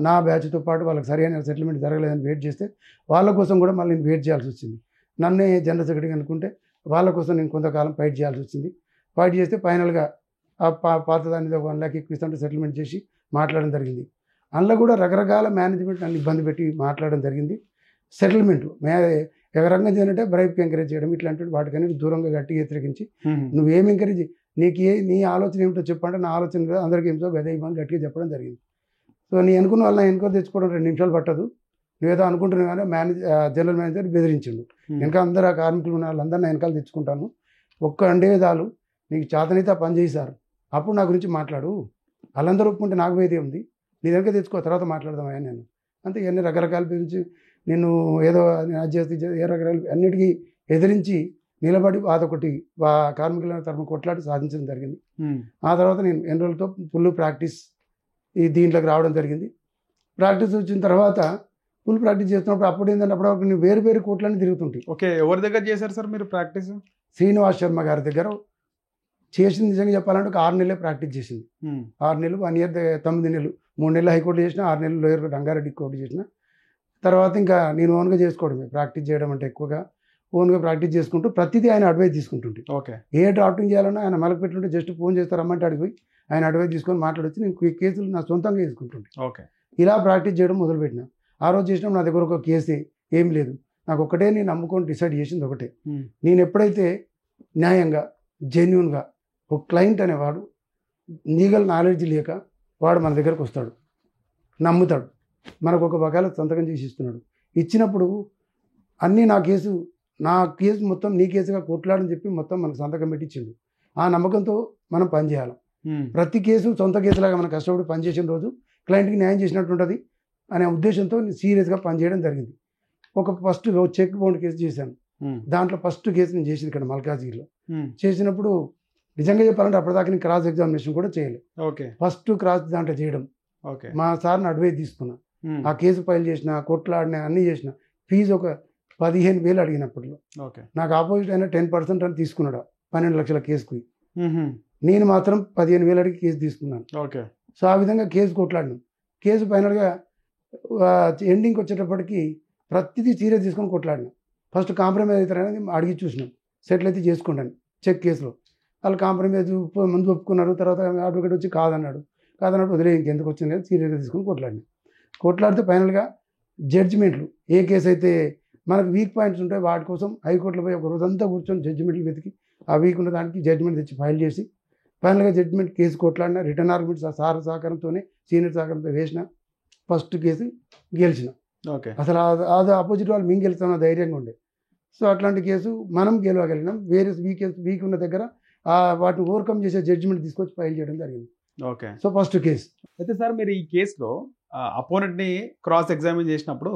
నా బ్యాచ్తో పాటు వాళ్ళకి సరైన సెటిల్మెంట్ జరగలేదని వెయిట్ చేస్తే వాళ్ళ కోసం కూడా మళ్ళీ నేను వెయిట్ చేయాల్సి వచ్చింది. నన్నే జనరల్ సెక్రటరీ అనుకుంటే వాళ్ళ కోసం నేను కొంతకాలం ఫైట్ చేయాల్సి వచ్చింది. ఫైట్ చేస్తే ఫైనల్గా పాత దాని 1 lakh ఇప్పిస్తుంటే సెటిల్మెంట్ చేసి మాట్లాడడం జరిగింది. అందులో కూడా రకరకాల మేనేజ్మెంట్ నన్ను ఇబ్బంది పెట్టి మాట్లాడడం జరిగింది. సెటిల్మెంట్ ఎగరంగా చేయాలంటే బ్రైబ్కి ఎంకరేజ్ చేయడం ఇట్లాంటి వాటికన్నీ దూరంగా గట్టిగా వ్యతిరేకించి నువ్వేం ఎంకరేజ్ నీ ఆలోచన ఏమిటో చెప్పంటే నా ఆలోచన అందరికీ ఏమిటో గదే ఇవ్వని గట్టిగా చెప్పడం జరిగింది. సో నీ అనుకున్న వాళ్ళ ఎన్కో తెచ్చుకోవడం 2 నిమిషాలు పట్టదు, నువ్వేదో అనుకుంటున్నావు కానీ జనరల్ మేనేజర్ బెదిరించిండు, వెనక అందరూ ఆ కార్మికులు ఉన్న వాళ్ళందరూ నా వెనకాల తెచ్చుకుంటాను, ఒక్క అండే చాలు, నీకు చేతనైతే ఆ పని చేశారు, అప్పుడు నా గురించి మాట్లాడు, వాళ్ళందరూ ఒప్పుకుంటే నాకు వేదే ఉంది, నీ వెనక తెచ్చుకో తర్వాత మాట్లాడదామయ్యా నేను అంతే. ఇవన్నీ రకరకాల గురించి నేను ఏదో అది చేస్తే ఏ రకరకాల అన్నిటికీ ఎదిరించి నిలబడి అదొకటి కార్మికుల తరఫున కొట్లాడి సాధించడం జరిగింది. ఆ తర్వాత నేను ఎన్ని రోజులతో ఫుల్ ప్రాక్టీస్ దీంట్లోకి రావడం జరిగింది. ప్రాక్టీస్ వచ్చిన తర్వాత ఫుల్ ప్రాక్టీస్ చేస్తున్నప్పుడు అప్పుడు ఏంటంటే అప్పుడు నేను వేరు వేరు కోట్లన్నీ తిరుగుతుంటాయి. ఓకే, ఎవరి దగ్గర చేశారు సార్ మీరు ప్రాక్టీస్? శ్రీనివాస్ శర్మ గారి దగ్గర చేసింది. నిజంగా చెప్పాలంటే ఒక 6 నెలలే ప్రాక్టీస్ చేసింది. 6 నెలలు, 1 ఇయర్ 9 నెలలు, 3 నెలలు హైకోర్టు చేసిన, 6 నెలలు లోయర్ రంగారెడ్డి కోర్టు చేసిన. తర్వాత ఇంకా నేను ఓన్గా చేసుకోవడమే, ప్రాక్టీస్ చేయడం అంటే ఎక్కువగా ఓన్గా ప్రాక్టీస్ చేసుకుంటూ ప్రతిదీ ఆయన అడ్వైస్ తీసుకుంటుంటే. ఓకే, ఏ డ్రాఫ్టింగ్ చేయాలన్నా ఆయన మలక పెట్టుంటే జస్ట్ ఫోన్ చేస్తారమ్మంటే అడిగిపోయి ఆయన అడ్వైస్ తీసుకొని మాట్లాడొచ్చి నేను కేసులు నా సొంతంగా తీసుకుంటుంటే. ఓకే, ఇలా ప్రాక్టీస్ చేయడం మొదలుపెట్టిన. ఆ రోజు చేసినప్పుడు నా దగ్గర ఒక కేసే ఏం లేదు, నాకు ఒకటే నేను నమ్ముకొని డిసైడ్ చేసింది ఒకటే, నేను ఎప్పుడైతే న్యాయంగా జెన్యున్గా ఒక క్లయింట్ అనేవాడు లీగల్ నాలెడ్జ్ లేక వాడు మన దగ్గరకు వస్తాడు, నమ్ముతాడు, మనకు ఒక బకాయిల సంతకం చేసి ఇస్తున్నాడు, ఇచ్చినప్పుడు అన్నీ నా కేసు మొత్తం నీ కేసుగా కొట్లాడని చెప్పి మొత్తం మనకు సంతకం పెట్టించిండు. ఆ నమ్మకంతో మనం పనిచేయాలి. ప్రతి కేసు సొంత కేసులాగా మనం కష్టపడి పనిచేసిన రోజు క్లయింట్కి న్యాయం చేసినట్టు ఉంటుంది అనే ఉద్దేశంతో సీరియస్గా పనిచేయడం జరిగింది. ఫస్ట్ చెక్ బౌండ్ కేసు చేశాను. దాంట్లో ఫస్ట్ కేసు నేను చేసింది ఇక్కడ మల్కాజ్గిరిలో. చేసినప్పుడు నిజంగా చెప్పాలంటే అప్పటిదాకా నేను క్రాస్ ఎగ్జామినేషన్ కూడా చేయలేదు. ఓకే, ఫస్ట్ క్రాస్ దాంట్లో చేయడం. ఓకే, మా సార్ని అడ్వైస్ తీసుకున్నా, ఆ కేసు ఫైల్ చేసిన, కొట్లాడిన, అన్నీ చేసిన. ఫీజు ఒక 15,000 అడిగినప్పట్లో నాకు ఆపోజిట్ అయినా 10% అని తీసుకున్నాడు 12 లక్షల కేసుకు. నేను మాత్రం 15,000 అడిగి కేసు తీసుకున్నాను. ఓకే, సో ఆ విధంగా కేసు కొట్లాడినాం. కేసు ఫైనల్గా ఎండింగ్కి వచ్చేటప్పటికి ప్రతిదీ సీరియస్ తీసుకొని కొట్లాడినాం. ఫస్ట్ కాంప్రమైజ్ అవుతారనేది అడిగి చూసినాం, సెటిల్ అయితే చేసుకుంటాను చెక్ కేసులో. వాళ్ళు కాంప్రమైజ్ ముందు ఒప్పుకున్నారు. తర్వాత అడ్వకేట్ వచ్చి కాదన్నాడు వదిలే ఇంకెందుకు వచ్చింది లేదు, సీరియస్గా తీసుకొని కొట్లాడితే ఫైనల్గా జడ్జిమెంట్లు ఏ కేసు అయితే మనకు వీక్ పాయింట్స్ ఉంటాయి వాటి కోసం హైకోర్టులో పోయి ఒక రోజంతా కూర్చొని జడ్జిమెంట్లు వెతికి ఆ వీక్ ఉన్న దానికి జడ్జిమెంట్ తెచ్చి ఫైల్ చేసి ఫైనల్గా జడ్జిమెంట్ కేసు కొట్లాడిన, రిటర్న్ ఆర్గ్యుమెంట్స్ సార్ సహకారంతోనే సీనియర్ సహకారంతో వేసిన, ఫస్ట్ కేసు గెలిచిన. ఓకే, అసలు అది ఆపోజిట్ వాళ్ళు మేము గెలుస్తామన్న ధైర్యంగా ఉండే. సో అట్లాంటి కేసు మనం గెలవగలిగినాం. వేరే వీక్ ఉన్న దగ్గర వాటిని ఓవర్కమ్ చేసే జడ్జిమెంట్ తీసుకొచ్చి ఫైల్ చేయడం జరిగింది. Okay, so first case. అయితే సార్ మీరు ఈ కేసులో అపోనెంట్ని క్రాస్ ఎగ్జామిన్ చేసినప్పుడు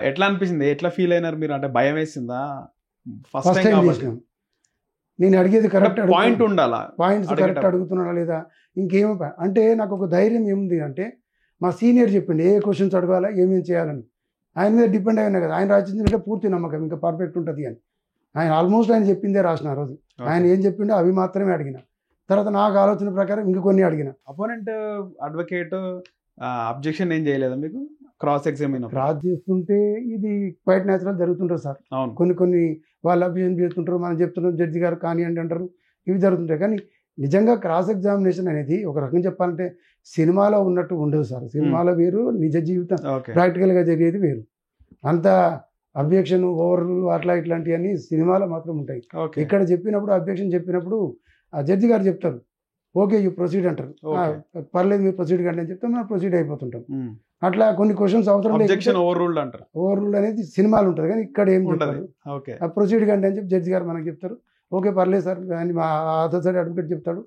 ఎట్లా అనిపించింది, ఎట్లా ఫీల్ అయినారు మీరు? అంటే భయం వేసిందా? ఫస్ట్ టైం చేసినాం. నేను అడిగేది కరెక్ట్ పాయింట్ ఉండాలా, పాయింట్స్ కరెక్ట్ అడుగుతున్నాడా లేదా, ఇంకేమో అంటే నాకు ఒక ధైర్యం ఏముంది అంటే మా సీనియర్ చెప్పిండు ఏ క్వశ్చన్స్ అడగాలా ఏమేమి చేయాలని. ఆయన మీద డిపెండ్ అయినా కదా, ఆయన రాసిందంటే పూర్తి నమ్మకం ఇంకా పర్ఫెక్ట్ ఉంటుంది అని. ఆయన ఆల్మోస్ట్ ఆయన చెప్పిందే రాసిన. ఆ రోజు ఆయన ఏం చెప్పిండో అవి మాత్రమే అడిగిన. తర్వాత నాకు ఆలోచన ప్రకారం ఇంక కొన్ని అడిగిన. అపోనెంట్ అడ్వకేట్ అబ్జెక్షన్ ఏం చేయలేదా మీకు క్రాస్ ఎగ్జామిన్? క్రాస్ చేస్తుంటే ఇది క్వైట్ న్యాచురల్ జరుగుతుంటారు సార్. కొన్ని వాళ్ళు అబ్జెక్షన్ చేస్తుంటారు, మనం చెప్తున్నాం జడ్జి గారు కానివ్వండి అంటారు, ఇవి జరుగుతుంటాయి. కానీ నిజంగా క్రాస్ ఎగ్జామినేషన్ అనేది ఒక రకంగా చెప్పాలంటే సినిమాలో ఉన్నట్టు ఉండదు సార్. సినిమాలో వేరు, నిజ జీవితం ప్రాక్టికల్గా జరిగేది వేరు. అంత అబ్జెక్షన్ ఓవర్లు అట్లా ఇట్లాంటివన్నీ సినిమాలో మాత్రం ఉంటాయి. ఇక్కడ చెప్పినప్పుడు అబ్జెక్షన్ చెప్పినప్పుడు ఆ జడ్జి గారు చెప్తారు, ఓకే యూ ప్రొసీడ్ అంటారు, పర్లేదు మీరు ప్రొసీడ్ కండి అని చెప్తే మనం ప్రొసీడ్ అయిపోతుంటాం. అట్లా కొన్ని క్వశ్చన్స్ అవసరం లేదు, ఓవర్ రూల్డ్ అనేది సినిమాలు ఉంటుంది. కానీ ఇక్కడ ఏం చెప్తారు, ప్రొసీడ్ కండి అని చెప్పి జడ్జి గారు మనకు చెప్తారు, ఓకే పర్లేదు సార్ అని మా అదర్ సైడ్ అడ్వకేట్ చెప్తాడు,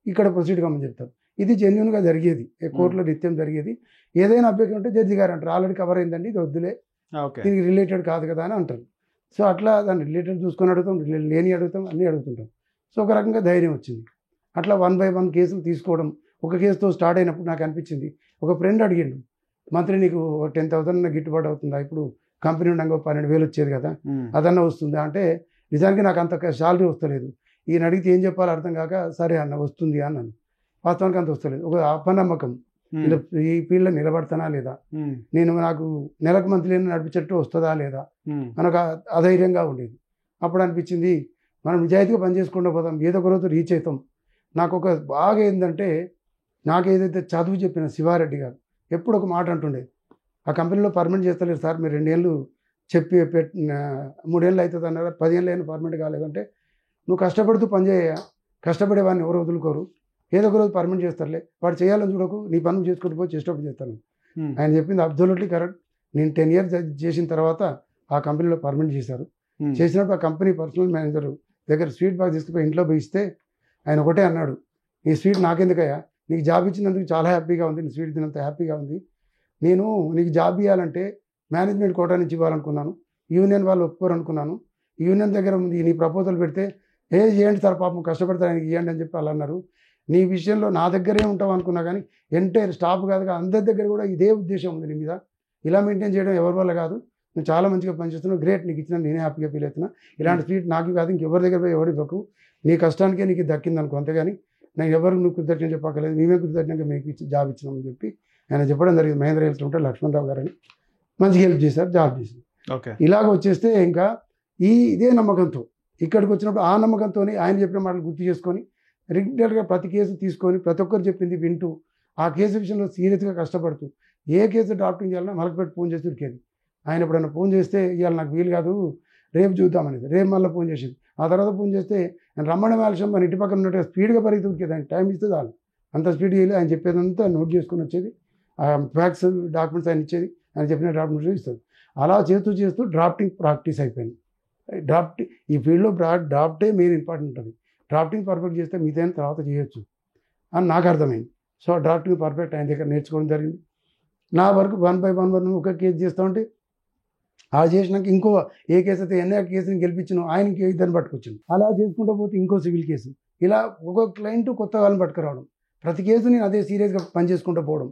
ఇక్కడ ప్రొసీడ్ కమ్మని చెప్తారు. ఇది జెన్యున్గా జరిగేది, కోర్టులో నిత్యం జరిగేది. ఏదైనా అబ్జెక్షన్ ఉంటే జడ్జి గారు అంటారు ఆల్రెడీ కవర్ అయిందండి, ఇది వద్దులే, దీనికి రిలేటెడ్ కాదు కదా అని అంటారు. సో అట్లా దాన్ని రిలేటెడ్ చూసుకొని అడుగుతాం, లేని అడుగుతాం, అన్నీ అడుగుతుంటాం. సో ఒక రకంగా ధైర్యం వచ్చింది. అట్లా 1 by 1 కేసులు తీసుకోవడం. ఒక కేసుతో స్టార్ట్ అయినప్పుడు నాకు అనిపించింది, ఒక ఫ్రెండ్ అడిగిండు, మంత్రి నీకు 10,000 గిట్టుబాటు అవుతుందా, ఇప్పుడు కంపెనీ ఉండగా 12,000 వచ్చేది కదా అదన్నా వస్తుందా అంటే, నిజానికి నాకు అంత శాలరీ వస్తలేదు, ఈయన అడిగితే ఏం చెప్పాలో అర్థం కాక సరే అన్న వస్తుంది అన్నాను. వాస్తవానికి అంత వస్తలేదు. ఒక అపనమ్మకం, ఈ ఫీల్డ్లో నిలబడతానా లేదా, నాకు నెలకు మంత్లీ నడిపించేట్టు వస్తుందా లేదా మనకు అధైర్యంగా ఉండేది. అప్పుడు అనిపించింది మనం నిజాయితీగా పనిచేసుకుంటూ పోతాం, ఏదో ఒక రోజు రీచ్ అవుతాం. నాకు ఒక బాగా ఏంటంటే, నాకు ఏదైతే చదువు చెప్పిన శివారెడ్డి గారు ఎప్పుడు ఒక మాట అంటుండే, ఆ కంపెనీలో పర్మనెంట్ చేస్తలేరు సార్, మీరు 2 ఏళ్ళు చెప్పి 3 ఏళ్ళు అవుతుంది అన్నారు, 10 ఏళ్ళు అయినా పర్మనెంట్ కాలేదంటే నువ్వు కష్టపడుతూ పనిచేయ, కష్టపడే వాడిని ఎవరు వదులుకోరు, ఏదో ఒక రోజు పర్మనెంట్ చేస్తారులే, వాడు చేయాలని చూడకు, నీ పనులు చేసుకుంటూ పోయి చేసేటప్పుడు చేస్తాను. ఆయన చెప్పింది అబ్సల్యూట్లీ కరెక్ట్. నేను 10 ఇయర్స్ చేసిన తర్వాత ఆ కంపెనీలో పర్మనెంట్ చేశారు. చేసినప్పుడు ఆ కంపెనీ పర్సనల్ మేనేజర్ దగ్గర స్వీట్ బాక్స్ తీసుకుపోయి ఇంట్లో పోయి ఇస్తే ఆయన ఒకటే అన్నాడు, నీ స్వీట్ నాకెందుకయ్యా, నీకు జాబ్ ఇచ్చినందుకు చాలా హ్యాపీగా ఉంది, నీ స్వీట్ తినంత హ్యాపీగా ఉంది, నేను నీకు జాబ్ ఇవ్వాలంటే మేనేజ్మెంట్ కోటా నుంచి ఇవ్వాలనుకున్నాను, యూనియన్ వాళ్ళు ఒప్పుకోరనుకున్నాను, యూనియన్ దగ్గర ఉంది నీ ప్రపోజల్ పెడితే చేయండి సార్ పాపం కష్టపడతారు ఆయనకి ఇవ్వండి అని చెప్పి వాళ్ళు అన్నారు. నీ విషయంలో నా దగ్గరే ఉంటావు అనుకున్నా కానీ ఎంటైర్ స్టాఫ్ కాదుగా అందరి దగ్గర కూడా ఇదే ఉద్దేశం ఉంది నీ మీద, ఇలా మెయింటైన్ చేయడం ఎవరి వల్ల కాదు, నువ్వు చాలా మంచిగా పనిచేస్తున్నావు, గ్రేట్, నీకు ఇచ్చిన నేనే హ్యాపీగా ఫీల్ అవుతున్నా, ఇలాంటి స్వీట్ నాకు కాదు ఇంకెవరి దగ్గర పోయి ఎవరు ఇవ్వకు, నీ కష్టానికే నీకు దక్కింది అనుకో, అంతేగాని నేను ఎవరు నువ్వు కృతజ్ఞత చెప్పక్కలేదు, మేమే కృతజ్ఞతగా మీకు ఇచ్చి జాబ్ ఇచ్చినామని చెప్పి ఆయన చెప్పడం జరిగింది. మహేంద్ర హెల్త్ ఉంటే లక్ష్మణరావు గారని మంచిగా హెల్ప్ చేశారు, జాబ్ చేసింది. ఇలాగ వచ్చేస్తే ఇంకా ఇదే నమ్మకంతో ఇక్కడికి వచ్చినప్పుడు ఆ నమ్మకంతో ఆయన చెప్పిన మాటలు గుర్తు చేసుకొని రెగ్యులర్గా ప్రతి కేసు తీసుకొని ప్రతి ఒక్కరు చెప్పింది వింటూ ఆ కేసు విషయంలో సీరియస్గా కష్టపడుతూ ఏ కేసు డ్రాఫ్టింగ్ చేయాలన్నా మలకపెట్టి ఫోన్ చేసి ఉరికేది. ఆయన ఎప్పుడైనా ఫోన్ చేస్తే ఇవాళ నాకు వీలు కాదు రేపు చూద్దామనేది, రేపు మళ్ళీ ఫోన్ చేసేది. ఆ తర్వాత ఫోన్ చేస్తే నేను రమ్మణ ఆలస్యం మన ఇంటి పక్కన ఉన్నట్టుగా స్పీడ్గా పరిగెత్తి ఉరికేది, ఆయన టైం ఇస్తే చాలు అంత స్పీడ్గా వెళ్ళి ఆయన చెప్పేదంతా నోట్ చేసుకుని వచ్చేది, ఆ ఫ్యాక్ట్స్ డాక్యుమెంట్స్ ఆయన ఇచ్చేది, ఆయన చెప్పిన డాక్యుమెంట్స్ ఇస్తుంది. అలా చేస్తూ చేస్తూ డ్రాఫ్టింగ్ ప్రాక్టీస్ అయిపోయింది. ఈ ఫీల్డ్లో డ్రాఫ్టే మెయిన్ ఇంపార్టెంట్ ఉంటుంది, డ్రాఫ్టింగ్ పర్ఫెక్ట్ చేస్తే మిగతా తర్వాత చేయొచ్చు అని నాకు అర్థమైంది. సో డ్రాఫ్టింగ్ పర్ఫెక్ట్ ఆయన దగ్గర నేర్చుకోవడం జరిగింది. నా వరకు 1 by 1 ఒక కేసు చేస్తూ ఉంటే ఆ చేసినాక ఇంకో ఏ కేసు అయితే ఎన్ఐ కేసుని గెలిపించిన ఆయనకి ఇద్దరిని పట్టుకొచ్చింది, అలా చేసుకుంటూ పోతే ఇంకో సివిల్ కేసు, ఇలా ఒక్కొక్క క్లయింట్ కొత్త వాళ్ళని పట్టుకురావడం, ప్రతి కేసు నేను అదే సీరియస్గా పనిచేసుకుంటూ పోవడం,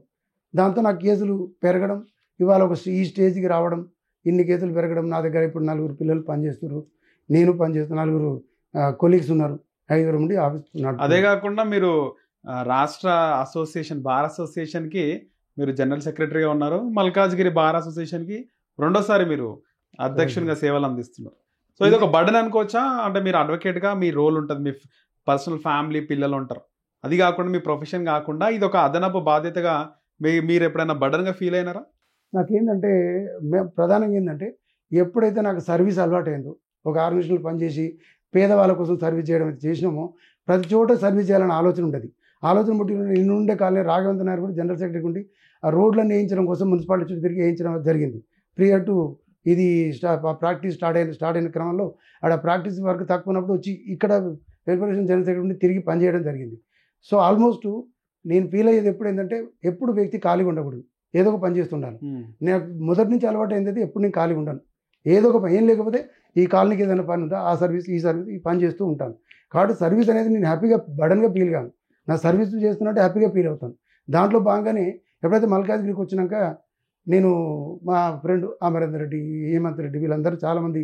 దాంతో నాకు కేసులు పెరగడం, ఇవాళ ఈ స్టేజ్కి రావడం, ఇన్ని కేసులు పెరగడం. నా దగ్గర ఇప్పుడు 4 పిల్లలు పనిచేస్తున్నారు, నేను పనిచేస్తున్నా, 4 కొలీగ్స్ ఉన్నారు, 5 నుండి ఆఫీస్ ఉన్నాడు. అదే కాకుండా మీరు రాష్ట్ర అసోసియేషన్ బార్ అసోసియేషన్కి మీరు జనరల్ సెక్రటరీగా ఉన్నారు, మల్కాజ్గిరి బార్ అసోసియేషన్కి రెండోసారి మీరు అధ్యక్షునిగా సేవలు అందిస్తున్నారు. సో ఇది ఒక బర్డెన్ అనుకోవచ్చా? అంటే మీరు అడ్వకేట్గా మీ రోల్ ఉంటుంది, మీ పర్సనల్ ఫ్యామిలీ పిల్లలు ఉంటారు, అది కాకుండా మీ ప్రొఫెషన్ కాకుండా ఇది ఒక అదనపు బాధ్యతగా మీరు ఎప్పుడైనా బర్డెన్గా ఫీల్ అయినారా? నాకేంటంటే ప్రధానంగా ఏంటంటే ఎప్పుడైతే నాకు సర్వీస్ అలవాటు అయిందో, ఒక ఆర్గనైజేషన్లో పనిచేసి పేదవాళ్ళ కోసం సర్వీస్ చేయడం చేసినామో ప్రతి చోట సర్వీస్ చేయాలని ఆలోచన ఉంటుంది. ఆలోచన బట్టి నేను ఉండే కాలనీ రాఘవేంద్ర నాయర్ కూడా జనరల్ సెక్రటరీ ఉండి ఆ రోడ్లన్నీ వేయించడం కోసం మున్సిపాలిటీ చుట్టూ తిరిగి వేయించడం జరిగింది. ప్రియర్ టు ఇది ప్రాక్టీస్ స్టార్ట్ అయిన క్రమంలో ఆడ ప్రాక్టీస్ వర్క్ తక్కువ ఉన్నప్పుడు వచ్చి ఇక్కడ వెల్ఫేర్ జనరల్ సెక్రటరీ ఉండి తిరిగి పనిచేయడం జరిగింది. సో ఆల్మోస్ట్ నేను ఫీల్ అయ్యేది ఎప్పుడు ఏంటంటే ఎప్పుడు వ్యక్తి ఖాళీగా ఉండకూడదు, ఏదో ఒక పని చేస్తుండాలి. నేను మొదటి నుంచి అలవాటు అయింది ఎప్పుడు నేను ఖాళీగా ఉంటాను, ఏదో ఒక పని, ఏం లేకపోతే ఈ కాలనీకి ఏదైనా పని ఉందా ఆ సర్వీస్ ఈ పని చేస్తూ ఉంటాను. కాబట్టి సర్వీస్ అనేది నేను హ్యాపీగా బడన్గా ఫీల్ కాను, నా సర్వీస్ చేస్తున్నట్టు హ్యాపీగా ఫీల్ అవుతాను. దాంట్లో భాగంగానే ఎప్పుడైతే మల్కాజ్గిరికి వచ్చినాక నేను మా ఫ్రెండ్ అమరేందర్ రెడ్డి, హేమంత్ రెడ్డి వీళ్ళందరూ చాలామంది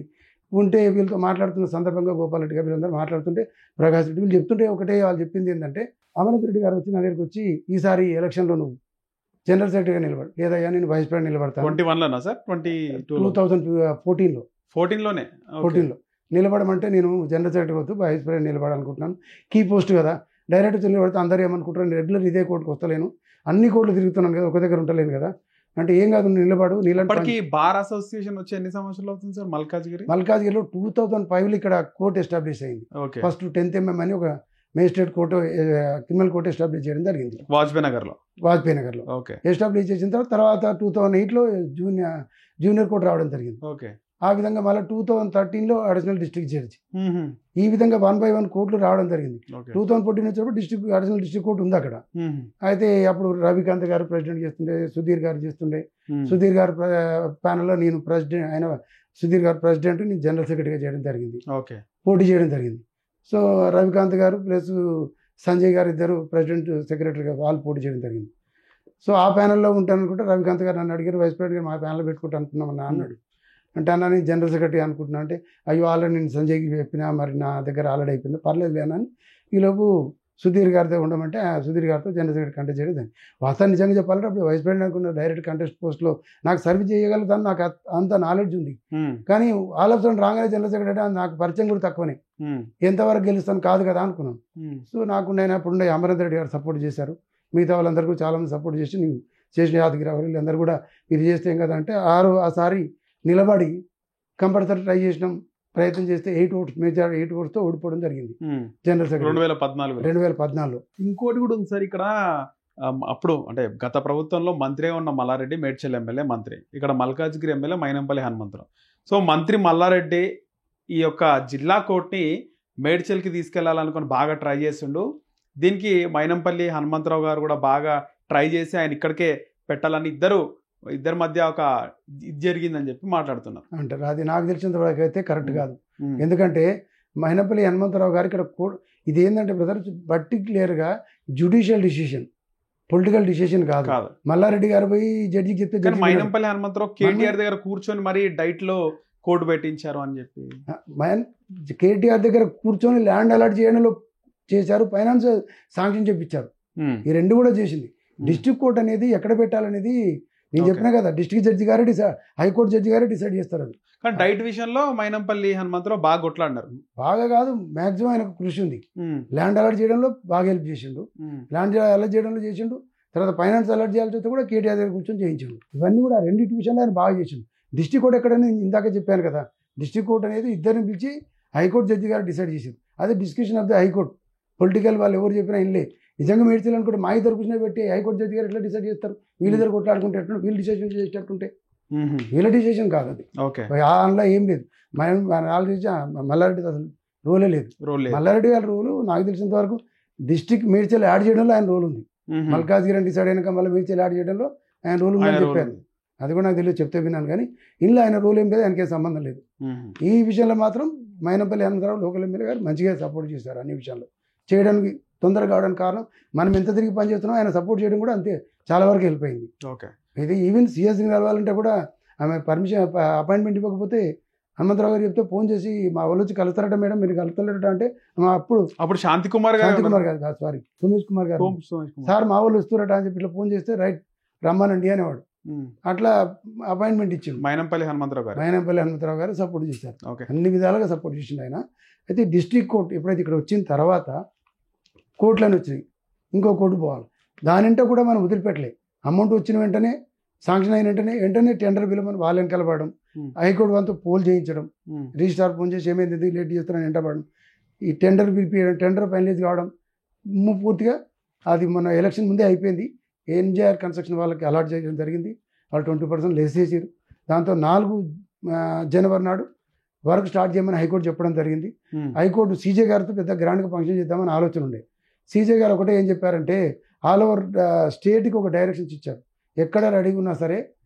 ఉంటే వీళ్ళతో మాట్లాడుతున్న సందర్భంగా గోపాల్ రెడ్డి గారు వీళ్ళందరూ మాట్లాడుతుంటే ప్రకాష్ రెడ్డి వీళ్ళు చెప్తుంటే ఒకటే వాళ్ళు చెప్పింది ఏంటంటే అమరేందర్ రెడ్డి గారు వచ్చి నా దగ్గరికి వచ్చి ఈసారి ఎలక్షన్లో నువ్వు జనరల్ సెక్రటరీగా నిలబడు, లేదయ్యా నేను వైస్ ప్రెసిడెంట్ నిలబడతాను. 21లోనా సార్? 2014లో నిలబడమంటే నేను జనరల్ సెక్రటరీ వద్దు వైస్ ప్రెసిడెంట్ నిలబడాలనుకుంటున్నాను, కీ పోస్ట్ కదా, డైరెక్ట్ నిలబడితే అందరూ ఏమనుకుంటారు రెగ్యులర్ ఇదే కోర్టుకు వస్తలేను, అన్ని కోర్టులు తిరుగుతున్నాను కదా, ఒక దగ్గర ఉండలేను కదా అంటే ఏం కాదు నిలబడు. నీళ్ళకి బార్ అసోసియేషన్ వచ్చి ఎన్ని సంవత్సరాలు అవుతుంది సార్? మల్కాజ్గిరిలో 2005లో ఇక్కడ కోర్టు ఎస్టాబ్లిష్ అయింది. ఫస్ట్ 10th MM అని ఒక magistrate court criminal court establish చేయడం జరిగింది వాజ్పేయి నగర్లో. ఎస్టాబ్లిష్ చేసిన తర్వాత 2008లో జూనియర్ కోర్టు రావడం జరిగింది. ఆ విధంగా మళ్ళీ 2013లో అడిషనల్ డిస్ట్రిక్ట్ జడ్జి, ఈ విధంగా 1 by 1 కోర్టులు రావడం జరిగింది. 2014 వచ్చినప్పుడు అడిషనల్ డిస్ట్రిక్ట్ కోర్టు ఉంది అక్కడ. అయితే అప్పుడు రవికాంత్ గారు ప్రెసిడెంట్ చేస్తుండే, సుధీర్ గారు చేస్తుండే. సుధీర్ గారు ప్యానల్లో నేను ప్రెసిడెంట్, ఆయన సుధీర్ గారు ప్రెసిడెంట్, నేను జనరల్ సెక్రటరీగా చేయడం జరిగింది, పోటీ చేయడం జరిగింది. సో రవికాంత్ గారు ప్లస్ సంజయ్ గారు ఇద్దరు ప్రెసిడెంట్ సెక్రటరీగా వాళ్ళు పోటీ చేయడం జరిగింది. సో ఆ ప్యానల్లో ఉంటాను అనుకుంటే రవికాంత్ గారు నన్ను అడిగారు, వైస్ ప్రెసిడెంట్ గారు మా ప్యానల్లో పెట్టుకుంటా అనుకున్నామన్నా అన్నాడు. అంటే అన్న నేను జనరల్ సెక్రటరీ అనుకుంటున్నా అంటే అయ్యో ఆల్రెడీ నేను సంజయ్కి చెప్పినా, మరి నా దగ్గర ఆల్రెడీ అయిపోయింది, పర్లేదు లేనని ఈలోపు సుధీర్ గారితో ఉండమంటే సుధీర్ గారితో జనరల్ సెక్రటరీ కంటెస్ట్ చేయడం. వాస్తవం నిజంగా చెప్పాలంటే అప్పుడు వైస్ ప్రెసిడెంట్ అనుకున్న డైరెక్ట్ కంటెస్ట్ పోస్ట్లో నాకు సర్వీస్ చేయగలుగుతాను, నాకు అంత నాలెడ్జ్ ఉంది. కానీ ఆల్ ఆఫ్ సడన్ రాగానే జనరల్ సెక్రటరీ నాకు పరిచయం కూడా తక్కువనే, ఎంతవరకు గెలుస్తాను కాదు కదా అనుకున్నాను. సో నాకు నేను అప్పుడు అమరేందర్ రెడ్డి గారు సపోర్ట్ చేశారు, మిగతా వాళ్ళందరూ కూడా చాలామంది సపోర్ట్ చేసి నువ్వు చేసిన యాదగిరి వీళ్ళందరూ కూడా మీరు చేస్తే ఏం కదా అంటే ఆసారి నిలబడి కంపల్సరీ ట్రై చేసినాం, ప్రయత్నం చేస్తే 8 ఓట్స్ మేజర్ 8 ఓట్స్తో ఓడిపోవడం జరిగింది జనరల్ సెక్రటరీ 2014. ఇంకోటి కూడా ఉంది సార్ ఇక్కడ. అప్పుడు అంటే గత ప్రభుత్వంలో మంత్రిగా ఉన్న మల్లారెడ్డి మేడ్చల్ ఎమ్మెల్యే మంత్రి, ఇక్కడ మల్కాజ్గిరి ఎమ్మెల్యే మైనంపల్లి హనుమంతరావు. సో మంత్రి మల్లారెడ్డి ఈ యొక్క జిల్లా కోర్టుని మేడ్చల్కి తీసుకెళ్లాలనుకుని బాగా ట్రై చేసిండు. దీనికి మైనంపల్లి హనుమంతరావు గారు కూడా బాగా ట్రై చేసి ఆయన ఇక్కడికే పెట్టాలని ఇద్దరి మధ్య ఒక ఇది జరిగిందని చెప్పి మాట్లాడుతున్నారు. అంటారు. అది నాకు తెలిసినంత వరకు అయితే కరెక్ట్ కాదు. ఎందుకంటే మైనంపల్లి హనుమంతరావు గారు ఇక్కడ ఇది ఏంటంటే బ్రదర్ పర్టిక్యులర్గా జ్యుడిషియల్ డిసిషన్, పొలిటికల్ డిసిషన్ కాదు. మల్లారెడ్డి గారు పోయి జడ్జికి చెప్తే మైనంపల్లి హనుమంతరావు కేటీఆర్ దగ్గర కూర్చొని మరి డైట్ లో కోర్టు పెట్టించారు అని చెప్పి కేటీఆర్ దగ్గర కూర్చొని ల్యాండ్ అలాట్ చేయడంలో చేశారు, ఫైనాన్స్ శాంక్షన్ చేపించారు. ఈ రెండు కూడా చేసింది. డిస్ట్రిక్ట్ కోర్ట్ అనేది ఎక్కడ పెట్టాలనేది నేను చెప్పినా కదా, డిస్ట్రిక్ట్ జడ్జి గారే హైకోర్టు జడ్జి గారే డిసైడ్ చేస్తారు. అది కానీ డైట్ విషయంలో మైనంపల్లి హనుమంతరావు బాగా కొట్లాడినారు. బాగా కాదు, మాక్సిమం ఆయనకు కృషి ఉంది. ల్యాండ్ అలాట్ చేయడంలో బాగా హెల్ప్ చేసిండు, ల్యాండ్ అలాట్ చేయడంలో చేసిండు. తర్వాత ఫైనాన్స్ అలాట్ చేయాల్సి వస్తే కూడా కేటీఆర్ దగ్గర కూర్చొని చేయించిండు. ఇవన్నీ కూడా రెండింటి విషయంలో ఆయన బాగా చేసిండు. డిస్ట్రిక్ట్ కోర్ట్ ఎక్కడైనా ఇందాక చెప్పాను కదా, డిస్ట్రిక్ట్ కోర్ట్ అనేది ఇద్దరిని పిలిచి హైకోర్టు జడ్జి గారు డిసైడ్ చేసింది. అదే discussion of the high court. Political వాళ్ళు ఎవరు చెప్పినా ఇల్లే. నిజంగా మేడ్చల్ అనుకుంటే మా ఇద్దరు కూర్చొని పెట్టి హైకోర్టు జడ్జి గారు ఎట్లా డిసైడ్ చేస్తారు? వీళ్ళిద్దరు కొట్లాడుకుంటే ఎట్లా, వీళ్ళు డిసిషన్ చేసేటట్టుంటే వీళ్ళ డిసిషన్ కాదు అది. అందులో ఏం లేదు. మనం ఆల్రెడీ మల్లారెడ్డి అసలు రోలే లేదు. మల్లారెడ్డి గారి రోలు నాకు తెలిసినంత వరకు డిస్ట్రిక్ట్ మేడ్చల్ యాడ్ చేయడంలో ఆయన రోల్ ఉంది. మల్కాజ్గిరి డిసైడ్ అయినాక మళ్ళీ మేడ్చల్ యాడ్ చేయడంలో ఆయన రోల్ ఉందని చెప్పాను. అది కూడా నాకు తెలియదు, చెప్తే విన్నాను. కానీ ఇందులో ఆయన రోల్ ఏం లేదు, ఆయనకే సంబంధం లేదు. ఈ విషయంలో మాత్రం మైనంపల్లి హనుమంతరావు లోకల్ ఎమ్మెల్యే గారు మంచిగా సపోర్ట్ చేశారు. అన్ని విషయాల్లో చేయడానికి తొందరగా కావడానికి కారణం మనం ఎంత తిరిగి పనిచేస్తున్నాం, ఆయన సపోర్ట్ చేయడం కూడా అంతే చాలా వరకు హెల్ప్ అయింది. ఇది ఈవెన్ సిఎస్ని కలవాలంటే కూడా ఆమె పర్మిషన్ అపాయింట్మెంట్ ఇవ్వకపోతే హనుమంతరావు గారు చెప్తే ఫోన్ చేసి మా వాళ్ళు వచ్చి కలుస్తారట మేడం, మీరు కలుస్తారట అంటే అప్పుడు శాంతికుమార్ గారు సారీ సుమేష్ కుమార్ గారు సార్ మా వాళ్ళు వస్తారట అని చెప్పి ఇట్లా ఫోన్ చేస్తే రైట్ రమ్మానండి అనేవాడు. అట్లా అపాయింట్మెంట్ ఇచ్చిండు మైనంపల్లి హనుమంతరావు గారు సపోర్ట్ చేశారు. అన్ని విధాలుగా సపోర్ట్ చేసిండు ఆయన. అయితే డిస్ట్రిక్ట్ కోర్టు ఎప్పుడైతే ఇక్కడ వచ్చిన తర్వాత కోర్టులని వచ్చినాయి, ఇంకో కోర్టు పోవాలి. దానింటే కూడా మనం వదిలిపెట్టలే. అమౌంట్ వచ్చిన వెంటనే శాంక్షన్ అయిన వెంటనే టెండర్ పిలవని వాళ్ళు వెనకాలపడడం, హైకోర్టు వాళ్ళతో పోల్ చేయించడం, రిజిస్ట్రార్ ఫోన్ చేసి ఏమైంది ఎందుకు లేట్ చేస్తారని వెంటపడడం, ఈ టెండర్ పిలిపియడం, టెండర్ ఫైనలైజ్ కావడం పూర్తిగా అది మన ఎలక్షన్ ముందే అయిపోయింది. ఎన్జేఆర్ కన్స్ట్రక్షన్ వాళ్ళకి అలాట్ చేయడం జరిగింది. వాళ్ళు 20% లెస్ చేసారు. దాంతో 4 జనవరి నాడు వర్క్ స్టార్ట్ చేయమని హైకోర్టు చెప్పడం జరిగింది. హైకోర్టు సీజే గారితో పెద్ద గ్రాండ్గా ఫంక్షన్ చేద్దామని ఆలోచన ఉండే. సీజే గారు ఒకటే ఏం చెప్పారంటే ఆల్ ఓవర్ స్టేట్కి ఒక డైరెక్షన్స్ ఇచ్చారు. ఎక్కడ రెడీగా ఉన్నా సరే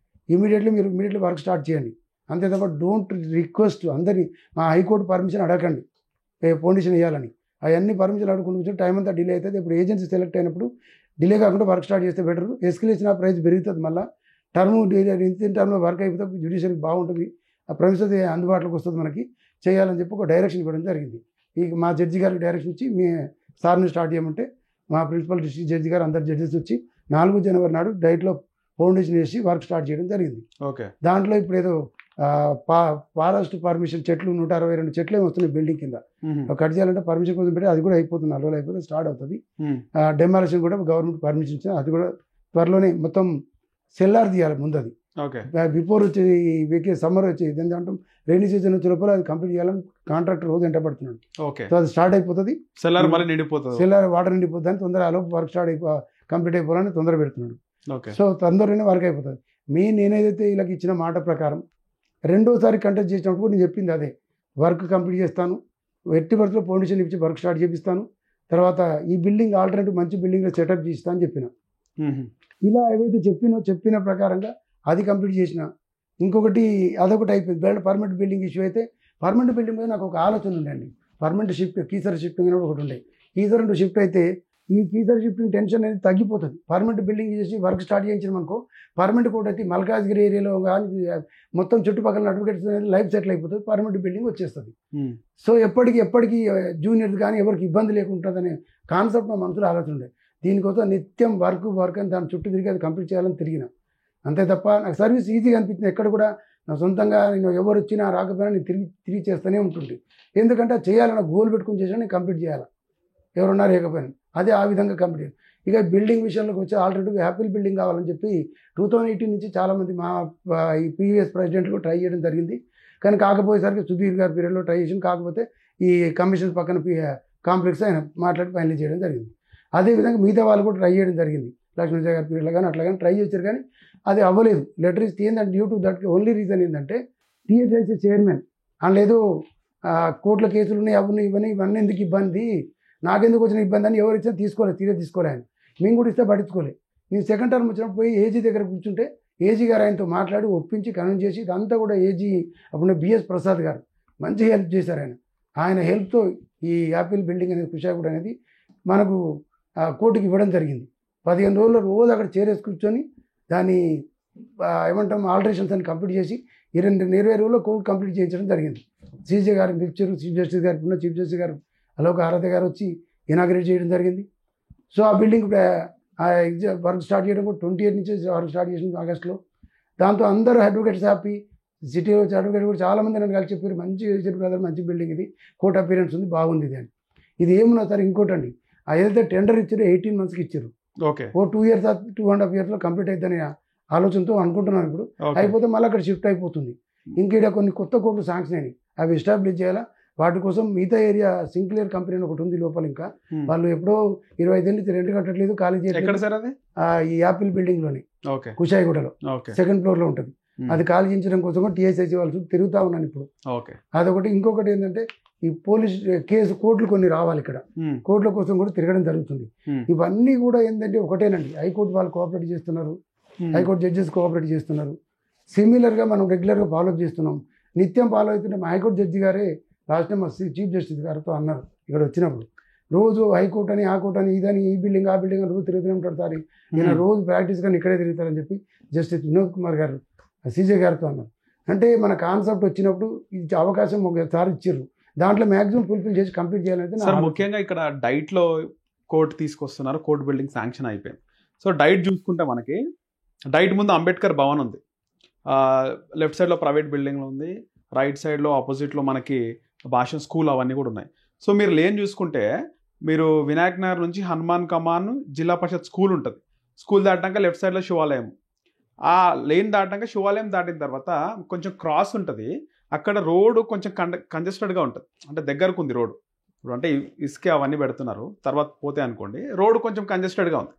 ఇమీడియట్లీ వర్క్ స్టార్ట్ చేయండి. అంతే తప్ప డోంట్ రిక్వెస్ట్ అందరినీ మా హైకోర్టు పర్మిషన్ అడగండి ఫౌండేషన్ వేయాలని. అవన్నీ పర్మిషన్ అడుగుకుంటూ కూర్చొని టైం అంతా డిలే అవుతుంది. ఇప్పుడు ఏజెన్సీ సెలెక్ట్ అయినప్పుడు డిలే కాకుండా వర్క్ స్టార్ట్ చేస్తే బెటర్. ఎస్కలేషన్ ఆ ప్రైస్ పెరుగుతుంది. మళ్ళీ ఇంత టర్మ్లో వర్క్ అయిపోతే జ్యుడిషియల్కి బాగుంటుంది, ఆ ప్రైసెస్ అందుబాటులోకి వస్తుంది, మనకి చేయాలని చెప్పి ఒక డైరెక్షన్ ఇవ్వడం జరిగింది. ఈ మా జడ్జి గారికి డైరెక్షన్ ఇచ్చి మీ సార్ని స్టార్ట్ చేయమంటే మా ప్రిన్సిపల్ డిస్ట్రిక్ట్ జడ్జి గారు అందరు జడ్జెస్ వచ్చి 4 జనవరి నాడు డైట్లో ఫౌండేషన్ వేసి వర్క్ స్టార్ట్ చేయడం జరిగింది. దాంట్లో ఇప్పుడు ఏదో ఫారెస్ట్ పర్మిషన్ చెట్లు 162 చెట్లు ఏమి వస్తున్నాయి బిల్డింగ్ కింద కట్ చేయాలంటే పర్మిషన్ కోసం పెట్టి అది కూడా అయిపోతుంది. 4 రోజులు అయిపోతే స్టార్ట్ అవుతుంది. డెమాలిషన్ కూడా గవర్నమెంట్ పర్మిషన్ ఇచ్చింది. అది కూడా త్వరలోనే మొత్తం సెల్లార్ తీయాలి ముందు. అది బిఫోర్ వచ్చి సమ్మర్ వచ్చి దాని దాంట్లో రైనీ సీజన్ వచ్చే లోపల అది కంప్లీట్ చేయాలని కాంట్రాక్టర్ రోజు ఎంట పడుతున్నాడు. సో అది స్టార్ట్ అయిపోతుంది. సెల్లార్ వాటర్ నిండిపోతుంది అని తొందరగా ఆలోపు వర్క్ కంప్లీట్ అయిపోవాలని తొందర పెడుతున్నాడు. సో తొందరగానే వర్క్ అయిపోతుంది. నేనేదైతే వీళ్ళకి ఇచ్చిన మాట ప్రకారం రెండోసారి కంటెస్ట్ చేసినప్పుడు నేను చెప్పింది అదే, వర్క్ కంప్లీట్ చేస్తాను, ఎట్టి పరిస్థితుల్లో ఫౌండేషన్ ఇచ్చి వర్క్ స్టార్ట్ చేపిస్తాను, తర్వాత ఈ బిల్డింగ్ ఆల్టర్నేటివ్ మంచి బిల్డింగ్లో సెటప్ చేస్తా అని చెప్పిన. ఇలా ఏవైతే చెప్పిన ప్రకారంగా అది కంప్లీట్ చేసిన. ఇంకొకటి అదొకటి అయిపోయింది. పర్మనెంట్ బిల్డింగ్ ఇష్యూ అయితే పర్మనెంట్ బిల్డింగ్ మీద నాకు ఒక ఆలోచన ఉండండి. పర్మనెంట్ షిఫ్ట్ కీసర్ షిఫ్టింగ్ అనేది ఒకటి ఉండే. కీసర్ అంటూ షిఫ్ట్ అయితే ఈ కీసర్ షిఫ్టింగ్ టెన్షన్ అనేది తగ్గిపోతుంది. పర్మనెంట్ బిల్డింగ్ చేసి వర్క్ స్టార్ట్ చేయించడం అనుకో, పర్మనెంట్ కోర్టు అయితే మల్కాజ్గిరి ఏరియాలో కానీ మొత్తం చుట్టుపక్కల అడ్వకేట్స్ అనేది లైఫ్ సెటిల్ అయిపోతుంది, పర్మనెంట్ బిల్డింగ్ వచ్చేస్తుంది. సో ఎప్పటికీ జూనియర్స్ కానీ ఎవరికి ఇబ్బంది లేకుంటుందనే కాన్సెప్ట్ నా మనసులో ఆలోచన ఉండే. దీనికోసం నిత్యం వర్క్ అని దాని చుట్టూ తిరిగి అది కంప్లీట్ చేయాలని తిరిగిన. అంతే తప్ప నాకు సర్వీస్ ఈజీగా అనిపించింది. ఎక్కడ కూడా నా సొంతంగా నేను ఎవరు వచ్చినా రాకపోయినా నేను తిరిగి చేస్తూనే ఉంటుంది. ఎందుకంటే చేయాలన్న గోల్ పెట్టుకుని చేసినా నేను కంప్లీట్ చేయాలి, ఎవరున్నా లేకపోయినా. అదే ఆ విధంగా కంప్లీట్. ఇక బిల్డింగ్ విషయంలోకి వచ్చి ఆల్రెడీ హ్యాపీ బిల్డింగ్ కావాలని చెప్పి 2018 నుంచి చాలామంది మా ఈ ప్రీవియస్ ప్రెసిడెంట్లు ట్రై చేయడం జరిగింది. కానీ కాకపోయేసరికి సుధీర్ గారి పీరియడ్లో ట్రై చేసి కాకపోతే ఈ కమిషన్ పక్కన కాంప్లెక్స్ ఆయన మాట్లాడి ఫైనల్ చేయడం జరిగింది. అదేవిధంగా మిగతా వాళ్ళు కూడా ట్రై చేయడం జరిగింది. లక్ష్మీజ గారి పీరియడ్లో కానీ అట్లా కానీ ట్రై చేశారు, కానీ అది అవ్వలేదు. లెటర్ ఇస్తే ఏంటంటే due to that only reason ఏంటంటే టీఎస్ఐసి చైర్మన్ అందులో ఏదో కోర్టుల కేసులు ఉన్నాయి, అవి ఇవన్నీ ఎందుకు ఇబ్బంది, నాకెందుకు వచ్చిన ఇబ్బంది అని ఎవరు ఇచ్చినా తీసుకోలే ఆయన. మేము కూడా ఇస్తే పట్టించుకోలే. నేను సెకండ్ టర్మ్ వచ్చినప్పుడు పోయి ఏజీ దగ్గర కూర్చుంటే ఏజీ గారు ఆయనతో మాట్లాడి ఒప్పించి కన్విన్స్ చేసి ఇదంతా కూడా ఏజీ అప్పుడు బిఎస్ ప్రసాద్ గారు మంచి హెల్ప్ చేశారు. ఆయన హెల్ప్తో ఈ యాపిల్ బిల్డింగ్ అనేది కుషాగూడ అనేది మనకు కోర్టుకి ఇవ్వడం జరిగింది. 15 రోజుల్లో రోజు అక్కడ చేరేసి కూర్చొని దాన్ని ఏమంటాం ఆల్టరేషన్స్ అని కంప్లీట్ చేసి 20 రోజుల్లో కోర్టు కంప్లీట్ చేయించడం జరిగింది. సీజే గారిని పిలిచారు, చీఫ్ జస్టిస్ గారు ఉన్న చీఫ్ జస్టిస్ గారు అలోక ఆరాధ గారు వచ్చి ఇనాగ్రేట్ చేయడం జరిగింది. సో ఆ బిల్డింగ్ వర్క్ స్టార్ట్ చేయడం కూడా 28 నుంచి వర్క్ స్టార్ట్ చేసింది ఆగస్టులో. దాంతో అందరూ అడ్వకేట్స్ హ్యాపీ, సిటీలో వచ్చి అడ్వకేట్ కూడా చాలామంది నన్ను కలిసి చెప్పారు, మంచి బ్రదర్ మంచి బిల్డింగ్ ఇది, కోర్ట్ అపీరెన్స్ ఉంది, బాగుంది ఇది అని. ఇది ఏమున్నా సార్ ఇంకోటి అండి, ఏదైతే టెండర్ ఇచ్చారో 18 monthsకి ఇచ్చారు. ఓకే, 2 years 2.5 yearsలో కంప్లీట్ అవుతుందని ఆలోచనతో అనుకుంటున్నాను. ఇప్పుడు అయిపోతే మళ్ళీ అక్కడ షిఫ్ట్ అయిపోతుంది. ఇంకేడా కొన్ని కొత్త కోర్టులు శాంక్షన్ అయినాయి, అవి ఎస్టాబ్లిష్ చేయాలా. వాటి కోసం మిగతా ఏరియా సింక్లేర్ కంపెనీ అని ఒకటి ఉంది లోపల, ఇంకా వాళ్ళు ఎప్పుడో 25 ఏళ్ళు రెంట్ కట్టట్లేదు, ఖాళీ చేయట్లేదు. ఈ యాపిల్ బిల్డింగ్ లోని కుషాయిగూడలో సెకండ్ ఫ్లోర్ లో ఉంటుంది. అది ఖాళీ చేయించడం కోసం టీఎస్ఐసి వాళ్ళు తిరుగుతా ఉన్నాను ఇప్పుడు. అదొకటి. ఇంకొకటి ఏంటంటే ఈ పోలీస్ కేసు కోర్టులు కొన్ని రావాలి, ఇక్కడ కోర్టుల కోసం కూడా తిరగడం జరుగుతుంది. ఇవన్నీ కూడా ఏంటంటే ఒకటేనండి, హైకోర్టు వాళ్ళు కోఆపరేట్ చేస్తున్నారు, హైకోర్టు జడ్జెస్ కోఆపరేట్ చేస్తున్నారు. సిమిలర్గా మనం రెగ్యులర్గా ఫాలోఅప్ చేస్తున్నాం, నిత్యం ఫాలో అవుతుంటే మా హైకోర్టు జడ్జి గారే లాస్ట్ టైం మా చీఫ్ జస్టిస్ గారితో అన్నారు ఇక్కడ వచ్చినప్పుడు, రోజు హైకోర్టు అని ఆ కోర్టు అని ఇదని ఈ బిల్డింగ్ ఆ బిల్డింగ్ అని రోజు తిరుగుతూనే ఉంటారు సార్, ఈయన రోజు ప్రాక్టీస్ కానీ ఇక్కడే తిరుగుతారని చెప్పి జస్టిస్ వినోద్ కుమార్ గారు సీజే గారితో అన్నారు. అంటే మన కాన్సెప్ట్ వచ్చినప్పుడు ఇది అవకాశం ఒకసారి ఇచ్చారు, దాంట్లో మ్యాక్సిమం ఫుల్ఫిల్ చేసి కంప్లీట్ చేయాలంటే. సార్ ముఖ్యంగా ఇక్కడ డైట్లో కోర్టు తీసుకొస్తున్నారు, కోర్టు బిల్డింగ్ శాంక్షన్ అయిపోయింది. సో డైట్ చూసుకుంటే మనకి డైట్ ముందు అంబేద్కర్ భవన్ ఉంది, లెఫ్ట్ సైడ్లో ప్రైవేట్ బిల్డింగ్లో ఉంది, రైట్ సైడ్లో ఆపోజిట్లో మనకి భాష స్కూల్ అవన్నీ కూడా ఉన్నాయి. సో మీరు లేన్ చూసుకుంటే మీరు వినాయక్ నగర్ నుంచి హనుమాన్ కమాన్ జిల్లా పరిషత్ స్కూల్ ఉంటుంది, స్కూల్ దాటాక లెఫ్ట్ సైడ్లో శివాలయం, ఆ లేన్ దాటాక శివాలయం దాటిన తర్వాత కొంచెం క్రాస్ ఉంటుంది, అక్కడ రోడ్డు కొంచెం కంజెస్టెడ్గా ఉంటుంది, అంటే దగ్గరకు ఉంది రోడ్డు. ఇప్పుడు అంటే ఇసుకే అవన్నీ పెడుతున్నారు, తర్వాత పోతే అనుకోండి రోడ్డు కొంచెం కంజెస్టెడ్గా ఉంది.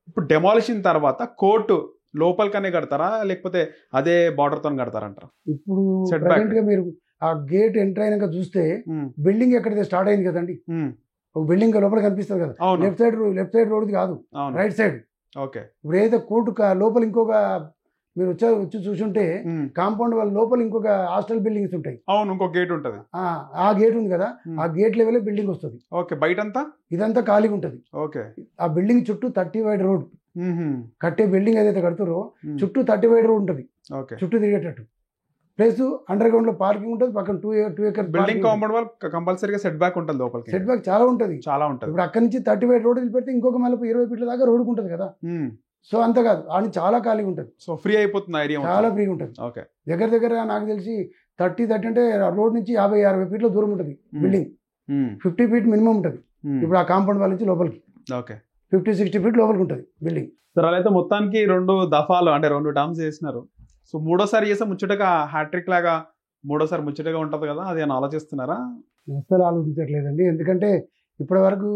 ఇప్పుడు డెమాలిషన్ తర్వాత కోర్టు లోపలికనే కడతారా లేకపోతే అదే బార్డర్తో కడతారంటారా? ఇప్పుడు మీరు ఆ గేట్ ఎంటర్ అయినాక చూస్తే బిల్డింగ్ ఎక్కడైతే స్టార్ట్ అయింది కదండి, ఒక బిల్డింగ్ లోపల కనిపిస్తుంది కదా, లెఫ్ట్ సైడ్ రోడ్ కాదు, రైట్ సైడ్. ఓకే, ఇప్పుడు ఏదైతే కోర్టు లోపల ఇంకొక మీరు వచ్చి చూసుంటే కాంపౌండ్ వాళ్ళ లోపల ఇంకొక హాస్టల్ బిల్డింగ్స్ ఉంటాయి. అవును, ఇంకో గేట్ ఉంటుంది, ఆ గేట్ ఉంది కదా, ఆ గేట్ లెవెల్ బిల్డింగ్ వస్తుంది. ఓకే, బయటంతా ఇదంతా ఖాళీగా ఉంటుంది. ఓకే, ఆ బిల్డింగ్ చుట్టూ 30 wide రోడ్ కట్టే బిల్డింగ్ ఏదైతే కడుతారో చుట్టూ 30 wide రోడ్ ఉంటుంది, చుట్టూ తిరిగేటట్టు. ప్లస్ అండర్ గ్రౌండ్ లో పార్కింగ్ ఉంటుంది, పక్కన 2 acres బిల్డింగ్ కాంపౌండ్ వాల్ కంపల్సరీగా సెట్ బ్యాక్ ఉంటుంది, లోపలికి సెట్ బ్యాక్ చాలా ఉంటుంది. ఇప్పుడు అక్కడ నుంచి 30 wide రోడ్ పెడితే ఇంకొక మళ్ళీ 20 feet దాకా రోడ్డు ఉంటుంది కదా. సో అంత కాదు, ఆడ చాలా ఖాళీగా ఉంటుంది, సో ఫ్రీ అయిపోతుంది ఏరియా, చాలా ఫ్రీగా ఉంటుంది. ఓకే, దగ్గర నాకు తెలిసి 30 అంటే రోడ్ నుంచి 50-60 feet దూరం ఉంటుంది బిల్డింగ్, 50 feet మినిమం ఉంటుంది. ఇప్పుడు ఆ కాంపౌండ్ వాళ్ళ నుంచి లోపలికి ఓకే 50-60 feet లోపలికి ఉంటుంది బిల్డింగ్. సార్ అలా అయితే మొత్తానికి 2 దఫాలు అంటే 2 టర్మ్స్ చేసినారు. సో మూడోసారి చేస్తే ముచ్చటగా హ్యాట్రిక్ లాగా మూడోసారి ముచ్చటగా ఉంటుంది కదా, అది అని ఆలోచిస్తున్నారా? అసలు ఆలోచించట్లేదండి, ఎందుకంటే ఇప్పటి వరకు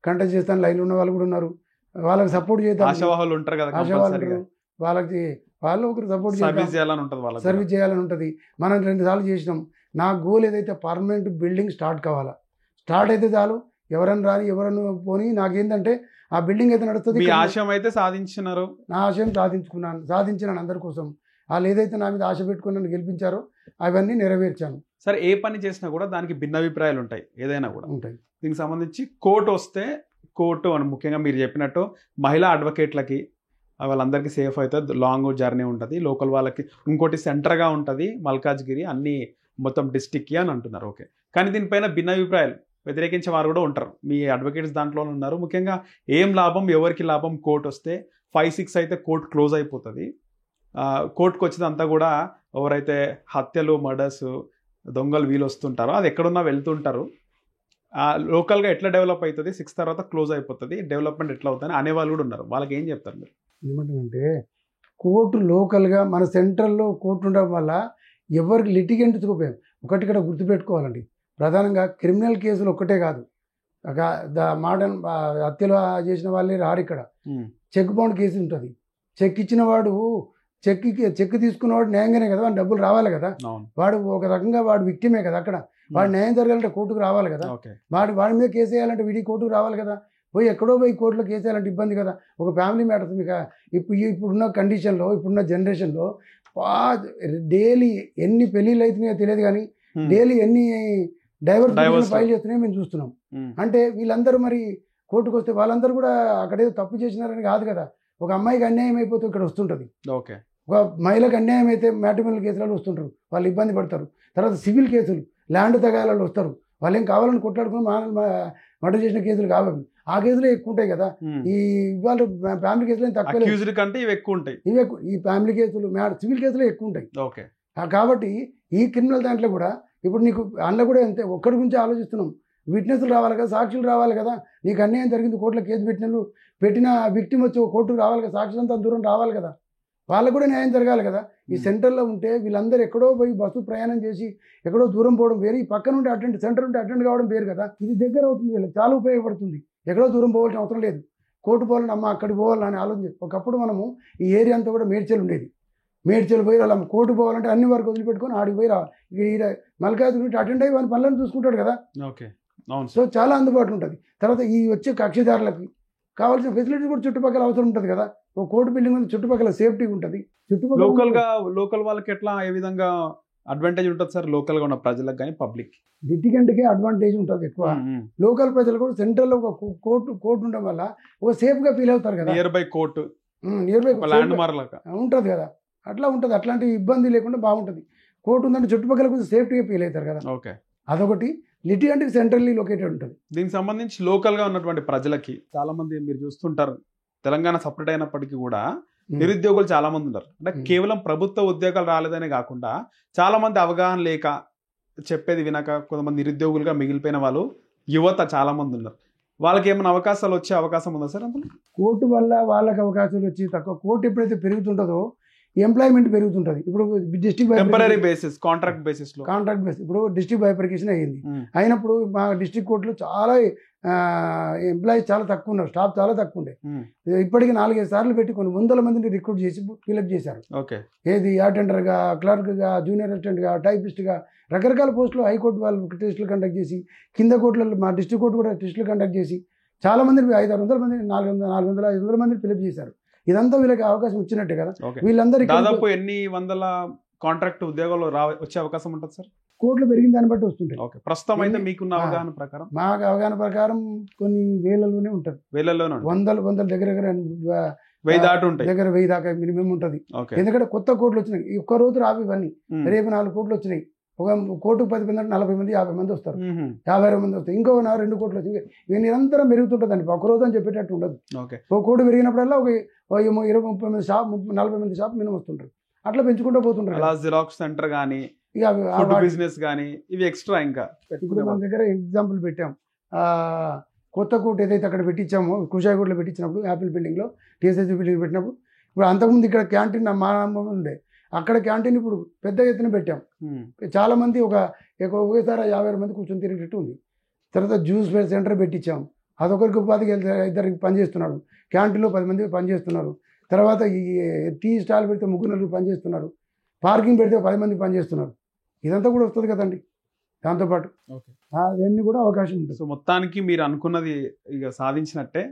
కంటెస్ట్ చేస్తాను లైన్లో ఉన్న వాళ్ళు కూడా ఉన్నారు, వాళ్ళకి సపోర్ట్ చేద్దాం, ఆశావాహులు ఉంటారు కదా, వాళ్ళకి వాళ్ళు ఒకరు సపోర్ట్ సర్వీస్ చేయాలని ఉంటుంది, సర్వీస్ చేయాలని ఉంటుంది. మనం 2 సార్లు చేసినాం. నా గోల్ ఏదైతే పర్మనెంట్ బిల్డింగ్ స్టార్ట్ కావాలా, స్టార్ట్ అయితే చాలు, ఎవరన్నా రాని ఎవరన్నా పోని, నాకేంటంటే ఆ బిల్డింగ్ అయితే నడుస్తుంది. ఆశయం అయితే సాధించినారు, నా ఆశయం సాధించినాను అందరి కోసం. వాళ్ళు ఏదైతే నా మీద ఆశ పెట్టుకుని నన్ను గెలిపించారో అవన్నీ నెరవేర్చాను. సరే, ఏ పని చేసినా కూడా దానికి భిన్నాభిప్రాయాలు ఉంటాయి, ఏదైనా కూడా ఉంటాయి. దీనికి సంబంధించి కోర్టు వస్తే కోర్టు అని ముఖ్యంగా మీరు చెప్పినట్టు మహిళా అడ్వకేట్లకి వాళ్ళందరికీ సేఫ్ అవుతుంది, లాంగ్ జర్నీ ఉంటుంది, లోకల్ వాళ్ళకి ఇంకోటి సెంటర్గా ఉంటుంది మల్కాజ్గిరి, అన్ని మొత్తం డిస్టిక్కి అని అంటున్నారు. ఓకే, కానీ దీనిపైన భిన్నాభిప్రాయాలు వ్యతిరేకించే వారు కూడా ఉంటారు, మీ అడ్వకేట్స్ దాంట్లోనే ఉన్నారు. ముఖ్యంగా ఏం లాభం, ఎవరికి లాభం, కోర్టు వస్తే 5-6 అయితే కోర్టు క్లోజ్ అయిపోతుంది. కోర్టుకు వచ్చేదంతా కూడా ఎవరైతే హత్యలు మర్డర్స్ దొంగలు వీళ్ళు వస్తుంటారో అది ఎక్కడున్నా వెళ్తుంటారు, లోకల్గా ఎట్లా డెవలప్ అవుతుంది, 6 తర్వాత క్లోజ్ అయిపోతుంది, డెవలప్మెంట్ ఎట్లా అవుతుంది అనేవాళ్ళు కూడా ఉన్నారు. వాళ్ళకి ఏం చెప్తారు మీరు? ఏమంటుందంటే కోర్టు లోకల్గా మన సెంట్రల్లో కోర్టు ఉండడం వల్ల ఎవరికి లిటిగెంట్స్ ఉపయోగం. ఒకటి ఇక్కడ గుర్తుపెట్టుకోవాలండి, ప్రధానంగా క్రిమినల్ కేసులు ఒక్కటే కాదు, మోడర్న్ హత్యలు చేసిన వాళ్ళే రారు ఇక్కడ. చెక్ బౌండ్ కేసు ఉంటుంది. చెక్ ఇచ్చిన వాడు చెక్ తీసుకున్నవాడు న్యాయంగానే కదా, వాడు డబ్బులు రావాలి కదా, వాడు ఒక రకంగా వాడు విక్టిమే కదా, అక్కడ వాడు న్యాయం జరగాలంటే కోర్టుకు రావాలి కదా, వాడి మీద కేసు వేయాలంటే వీడి కోర్టుకు రావాలి కదా, పోయి ఎక్కడో పోయి కోర్టులో కేసు వేయాలంటే ఇబ్బంది కదా. ఒక ఫ్యామిలీ మ్యాటర్స్ మీకు ఇప్పుడున్న కండిషన్లో, ఇప్పుడున్న జనరేషన్లో డైలీ ఎన్ని పెళ్ళిళ్ళు అవుతున్నాయో తెలియదు కానీ డైలీ ఎన్ని డైవర్స్ ఫైల్ చేస్తున్నాయో మేము చూస్తున్నాం. అంటే వీళ్ళందరూ మరి కోర్టుకు వస్తే వాళ్ళందరూ కూడా అక్కడేదో తప్పు చేసినారని కాదు కదా. ఒక అమ్మాయికి అన్యాయం అయిపోతే ఇక్కడ వస్తుంటుంది, ఒక మహిళకు అన్యాయం అయితే మ్యాట్రిమోనియల్ కేసులలో వస్తుంటారు, వాళ్ళు ఇబ్బంది పడతారు. తర్వాత సివిల్ కేసులు, ల్యాండ్ తగాదాలు వస్తారు, వాళ్ళు ఏం కావాలని కొట్లాడుకుని మర్డర్ చేసిన కేసులు కావాలి, ఆ కేసులే ఎక్కువ ఉంటాయి కదా. ఈ ఇవాళ ఫ్యామిలీ కేసులు తక్కువ కంటే ఇవి ఎక్కువ ఉంటాయి, ఈ ఫ్యామిలీ కేసులు సివిల్ కేసులే ఎక్కువ ఉంటాయి. కాబట్టి ఈ క్రిమినల్ దాంట్లో కూడా ఇప్పుడు నీకు అందులో కూడా అంతే, ఒక్కడి గురించి ఆలోచిస్తున్నాం, విట్నెస్లు రావాలి కదా, సాక్షులు రావాలి కదా, నీకు అన్యాయం జరిగింది కోర్టులో కేసు పెట్టిన విక్టిమ్ వచ్చి కోర్టుకు రావాలి కదా, సాక్షులంతా దూరం రావాలి కదా, వాళ్ళకు కూడా న్యాయం జరగాలి కదా. ఈ సెంటర్లో ఉంటే వీళ్ళందరూ ఎక్కడో పోయి బస్సు ప్రయాణం చేసి ఎక్కడో దూరం పోవడం వేరు, ఈ పక్క నుండి సెంటర్ నుండి అటెండ్ కావడం వేరు కదా. ఇది దగ్గర అవుతుంది, వీళ్ళకి చాలా ఉపయోగపడుతుంది, ఎక్కడో దూరం పోవాల్సిన అవసరం లేదు. కోర్టు పోవాలని అమ్మ అక్కడికి పోవాలని ఆలోచన. ఒకప్పుడు మనము ఈ ఏరియా అంతా కూడా మేడ్చల్ ఉండేది, మేడ్చల్ పోయి వాళ్ళ కోర్టు పోవాలంటే అన్ని వరకు వదిలిపెట్టుకొని ఆడికి పోయి రావాలి. ఇక మల్కాజ్ గురించి అటెండ్ అయ్యి వాళ్ళ పనులను చూసుకుంటాడు కదా. సో చాలా అందుబాటులో ఉంటుంది. తర్వాత ఈ వచ్చే కక్షిదారులకి కావాల్సిన ఫెసిలిటీస్ కూడా చుట్టుపక్కల అవసరం ఉంటుంది కదా. ఒక కోర్టు బిల్డింగ్ ఉంది, చుట్టుపక్కల సేఫ్టీ ఉంటుంది. లోకల్ వాళ్ళకి ఎట్లా ఏ విధంగా అడ్వాంటేజ్ ఉంటుంది సార్? లోకల్గా ఉన్న ప్రజలకు కానీ పబ్లిక్ లిటిగెంట్కే అడ్వాంటేజ్ ఉంటుంది ఎక్కువ. లోకల్ ప్రజలు కూడా సెంట్రల్లో ఒక కోర్టు ఉండడం వల్ల ఒక సేఫ్గా ఫీల్ అవుతారు కదా. నియర్ బై ల్యాండ్ మార్క్ ఉంటుంది కదా, అట్లా ఉంటుంది. అట్లాంటి ఇబ్బంది లేకుండా బాగుంటుంది. కోర్టు ఉందంటే చుట్టుపక్కల కొంచెం సేఫ్టీగా ఫీల్ అవుతారు కదా. అదొకటి. లిటిగెంట్కి సెంట్రల్లీ లొకేటెడ్ ఉంటుంది. దీనికి సంబంధించి లోకల్గా ఉన్నటువంటి ప్రజలకి చాలా మంది మీరు చూస్తుంటారు, తెలంగాణ సపరేట్ అయినప్పటికీ కూడా నిరుద్యోగులు చాలా మంది ఉన్నారు. అంటే కేవలం ప్రభుత్వ ఉద్యోగాలు రాలేదనే కాకుండా చాలా మంది అవగాహన లేక చెప్పేది వినక కొంతమంది నిరుద్యోగులుగా మిగిలిపోయిన వాళ్ళు యువత చాలా మంది ఉన్నారు. వాళ్ళకి ఏమైనా అవకాశాలు వచ్చే అవకాశం ఉందా సార్? అందులో కోర్టు వల్ల వాళ్ళకి అవకాశాలు వచ్చి తక్కువ. కోర్టు ఎప్పుడైతే పెరుగుతుంటుందో ఎంప్లాయ్మెంట్ పెరుగుతుంటుంది. ఇప్పుడు district temporary basis, contract basis. ఇప్పుడు డిస్ట్రిక్ట్ బైఫర్కేషన్ అయ్యింది. అయినప్పుడు మా డిస్ట్రిక్ట్ కోర్టులో చాలా ఎంప్లాయీస్ చాలా తక్కువ ఉన్నారు, స్టాఫ్ చాలా తక్కువ ఉండే. ఇప్పటికీ 4-5 సార్లు పెట్టి కొన్ని 100 మందిని రిక్రూట్ చేసి ఫిల్అప్ చేశారు. ఏది అటెండర్గా, క్లర్క్గా, జూనియర్ అసిస్టెంట్గా, టైపిస్ట్గా, రకరకాల పోస్టులు హైకోర్టు వాళ్ళు టెస్టులు కండక్ట్ చేసి, కింద కోర్టులలో మా డిస్ట్రిక్ట్ కోర్టు కూడా టెస్టులు కండక్ట్ చేసి చాలా మందిని 500-600 మందిని 400-500 మందిని ఫిల్అప్ చేశారు. ఇదంతా వీళ్ళకి అవకాశం వచ్చినట్టే కదా. వీళ్ళందరికీ దాదాపు ఎన్ని వందల కాంట్రాక్ట్ ఉద్యోగాలు వచ్చే అవకాశం ఉంటుంది సార్? కోట్లు పెరిగిన దాన్ని బట్టి వస్తుంటాయి. ప్రస్తుతం అయితే మీకున్న అవగాహన ప్రకారం? మాకు అవగాహన ప్రకారం కొన్ని వేలలోనే ఉంటుంది, వందల దగ్గర 1000 దాటి ఉంటాయి, దగ్గర 1000 దాకా మినిమం ఉంటుంది. ఎందుకంటే కొత్త కోట్లు వచ్చినాయి, ఒక్క రోజు రావు ఇవన్నీ. రేపు 4 కోట్లు వచ్చినాయి, ఒక కోర్టుకు 10 మంది 40 మంది 50 మంది వస్తారు, 50 మంది వస్తారు, ఇంకో 2 కోట్లు వచ్చింది. ఇవి నిరంతరం పెరుగుతుంటుందండి, ఒక రోజు అని చెప్పేటట్టు ఉండదు. ఒక కోర్టు పెరిగినప్పుడల్లా ఒక 20-30 మంది షాప్, 40 మంది షాప్ మినిమం వస్తుంటారు. అట్లా పెంచుకుంటూ పోతుంటారు. జిరాక్స్ సెంటర్ కానీ, బిజినెస్ కానీ, ఇవి ఎక్స్ట్రా. ఇంకా ఇప్పుడు మన దగ్గర ఎగ్జాంపుల్ పెట్టాం, కొత్త కోర్టు ఏదైతే అక్కడ పెట్టించామో కుషాయిగూడలో పెట్టించినప్పుడు, యాపిల్ బిల్డింగ్లో టీఎస్ఎస్ బిల్డింగ్ పెట్టినప్పుడు, ఇప్పుడు అంతకుముందు ఇక్కడ క్యాంటీన్ మా ఉండే, అక్కడ క్యాంటీన్ ఇప్పుడు పెద్ద ఎత్తున పెట్టాం. చాలా మంది ఒకేసారి 50 మంది కూర్చొని తిరిగేటట్టు ఉంది. తర్వాత జ్యూస్ సెంటర్ పెట్టించాం, అదొకరికి ఉపాధికి 2 పనిచేస్తున్నాడు. క్యాంటీన్లో 10 మంది పనిచేస్తున్నారు. తర్వాత ఈ టీ స్టాల్ పెడితే 3-4 పనిచేస్తున్నారు. పార్కింగ్ పెడితే 10 మంది పనిచేస్తున్నారు. ఇదంతా కూడా వస్తుంది కదండి దాంతోపాటు. అవన్నీ కూడా అవకాశం ఉంటుంది. సో మొత్తానికి మీరు అనుకున్నది ఇక సాధించినట్టే.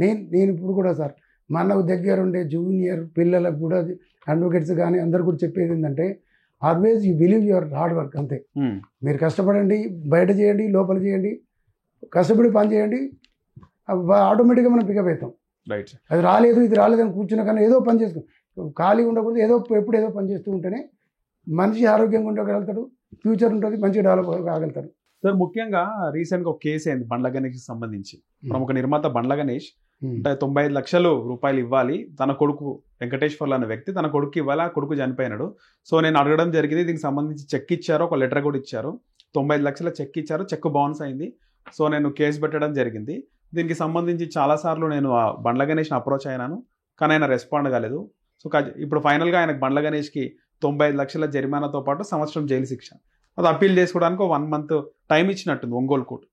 నేను ఇప్పుడు కూడా సార్ మనకు దగ్గర ఉండే జూనియర్ పిల్లలకు కూడా అడ్వకేట్స్ కానీ అందరు కూడా చెప్పేది ఏంటంటే, always you believe your hard work. అంతే, మీరు కష్టపడండి, బయట చేయండి, లోపల చేయండి, కష్టపడి పని చేయండి, ఆటోమేటిక్గా మనం పికప్ అవుతాం. అది రాలేదు ఇది రాలేదని కూర్చున్నా కానీ ఏదో పని చేసుకో, ఖాళీ ఉండకూడదు. ఎప్పుడు ఏదో పని చేస్తూ ఉంటేనే మనిషి ఆరోగ్యంగా ఉండగలుగుతాడు, ఫ్యూచర్ ఉంటుంది, మంచిగా డెవలప్ కాగలుగుతాడు. సార్ ముఖ్యంగా రీసెంట్గా ఒక కేసు అయింది బండ్ల గణేష్కి సంబంధించి. ప్రముఖ నిర్మాత బండ్ల గణేష్ అంటే 95 లక్షలు రూపాయలు ఇవ్వాలి, తన కొడుకు వెంకటేశ్వర్లు అనే వ్యక్తి తన కొడుకు ఇవ్వాలి, ఆ కొడుకు చనిపోయినాడు. సో నేను అడగడం జరిగింది, దీనికి సంబంధించి చెక్ ఇచ్చారు, ఒక లెటర్ కూడా ఇచ్చారు, 95 లక్షల చెక్ ఇచ్చారు, చెక్ బౌన్స్ అయింది. సో నేను కేసు పెట్టడం జరిగింది. దీనికి సంబంధించి చాలాసార్లు నేను బండ్ల గణేష్ని అప్రోచ్ అయినాను, కానీ ఆయన రెస్పాండ్ కాలేదు. సో ఇప్పుడు ఫైనల్గా ఆయనకు బండ్ల గణేష్కి 95 లక్షల జరిమానాతో పాటు సంవత్సరం జైలు శిక్ష. అది అప్పీల్ చేసుకోవడానికి 1 మంత్ టైం ఇచ్చినట్టుంది ఒంగోలు కోర్టు.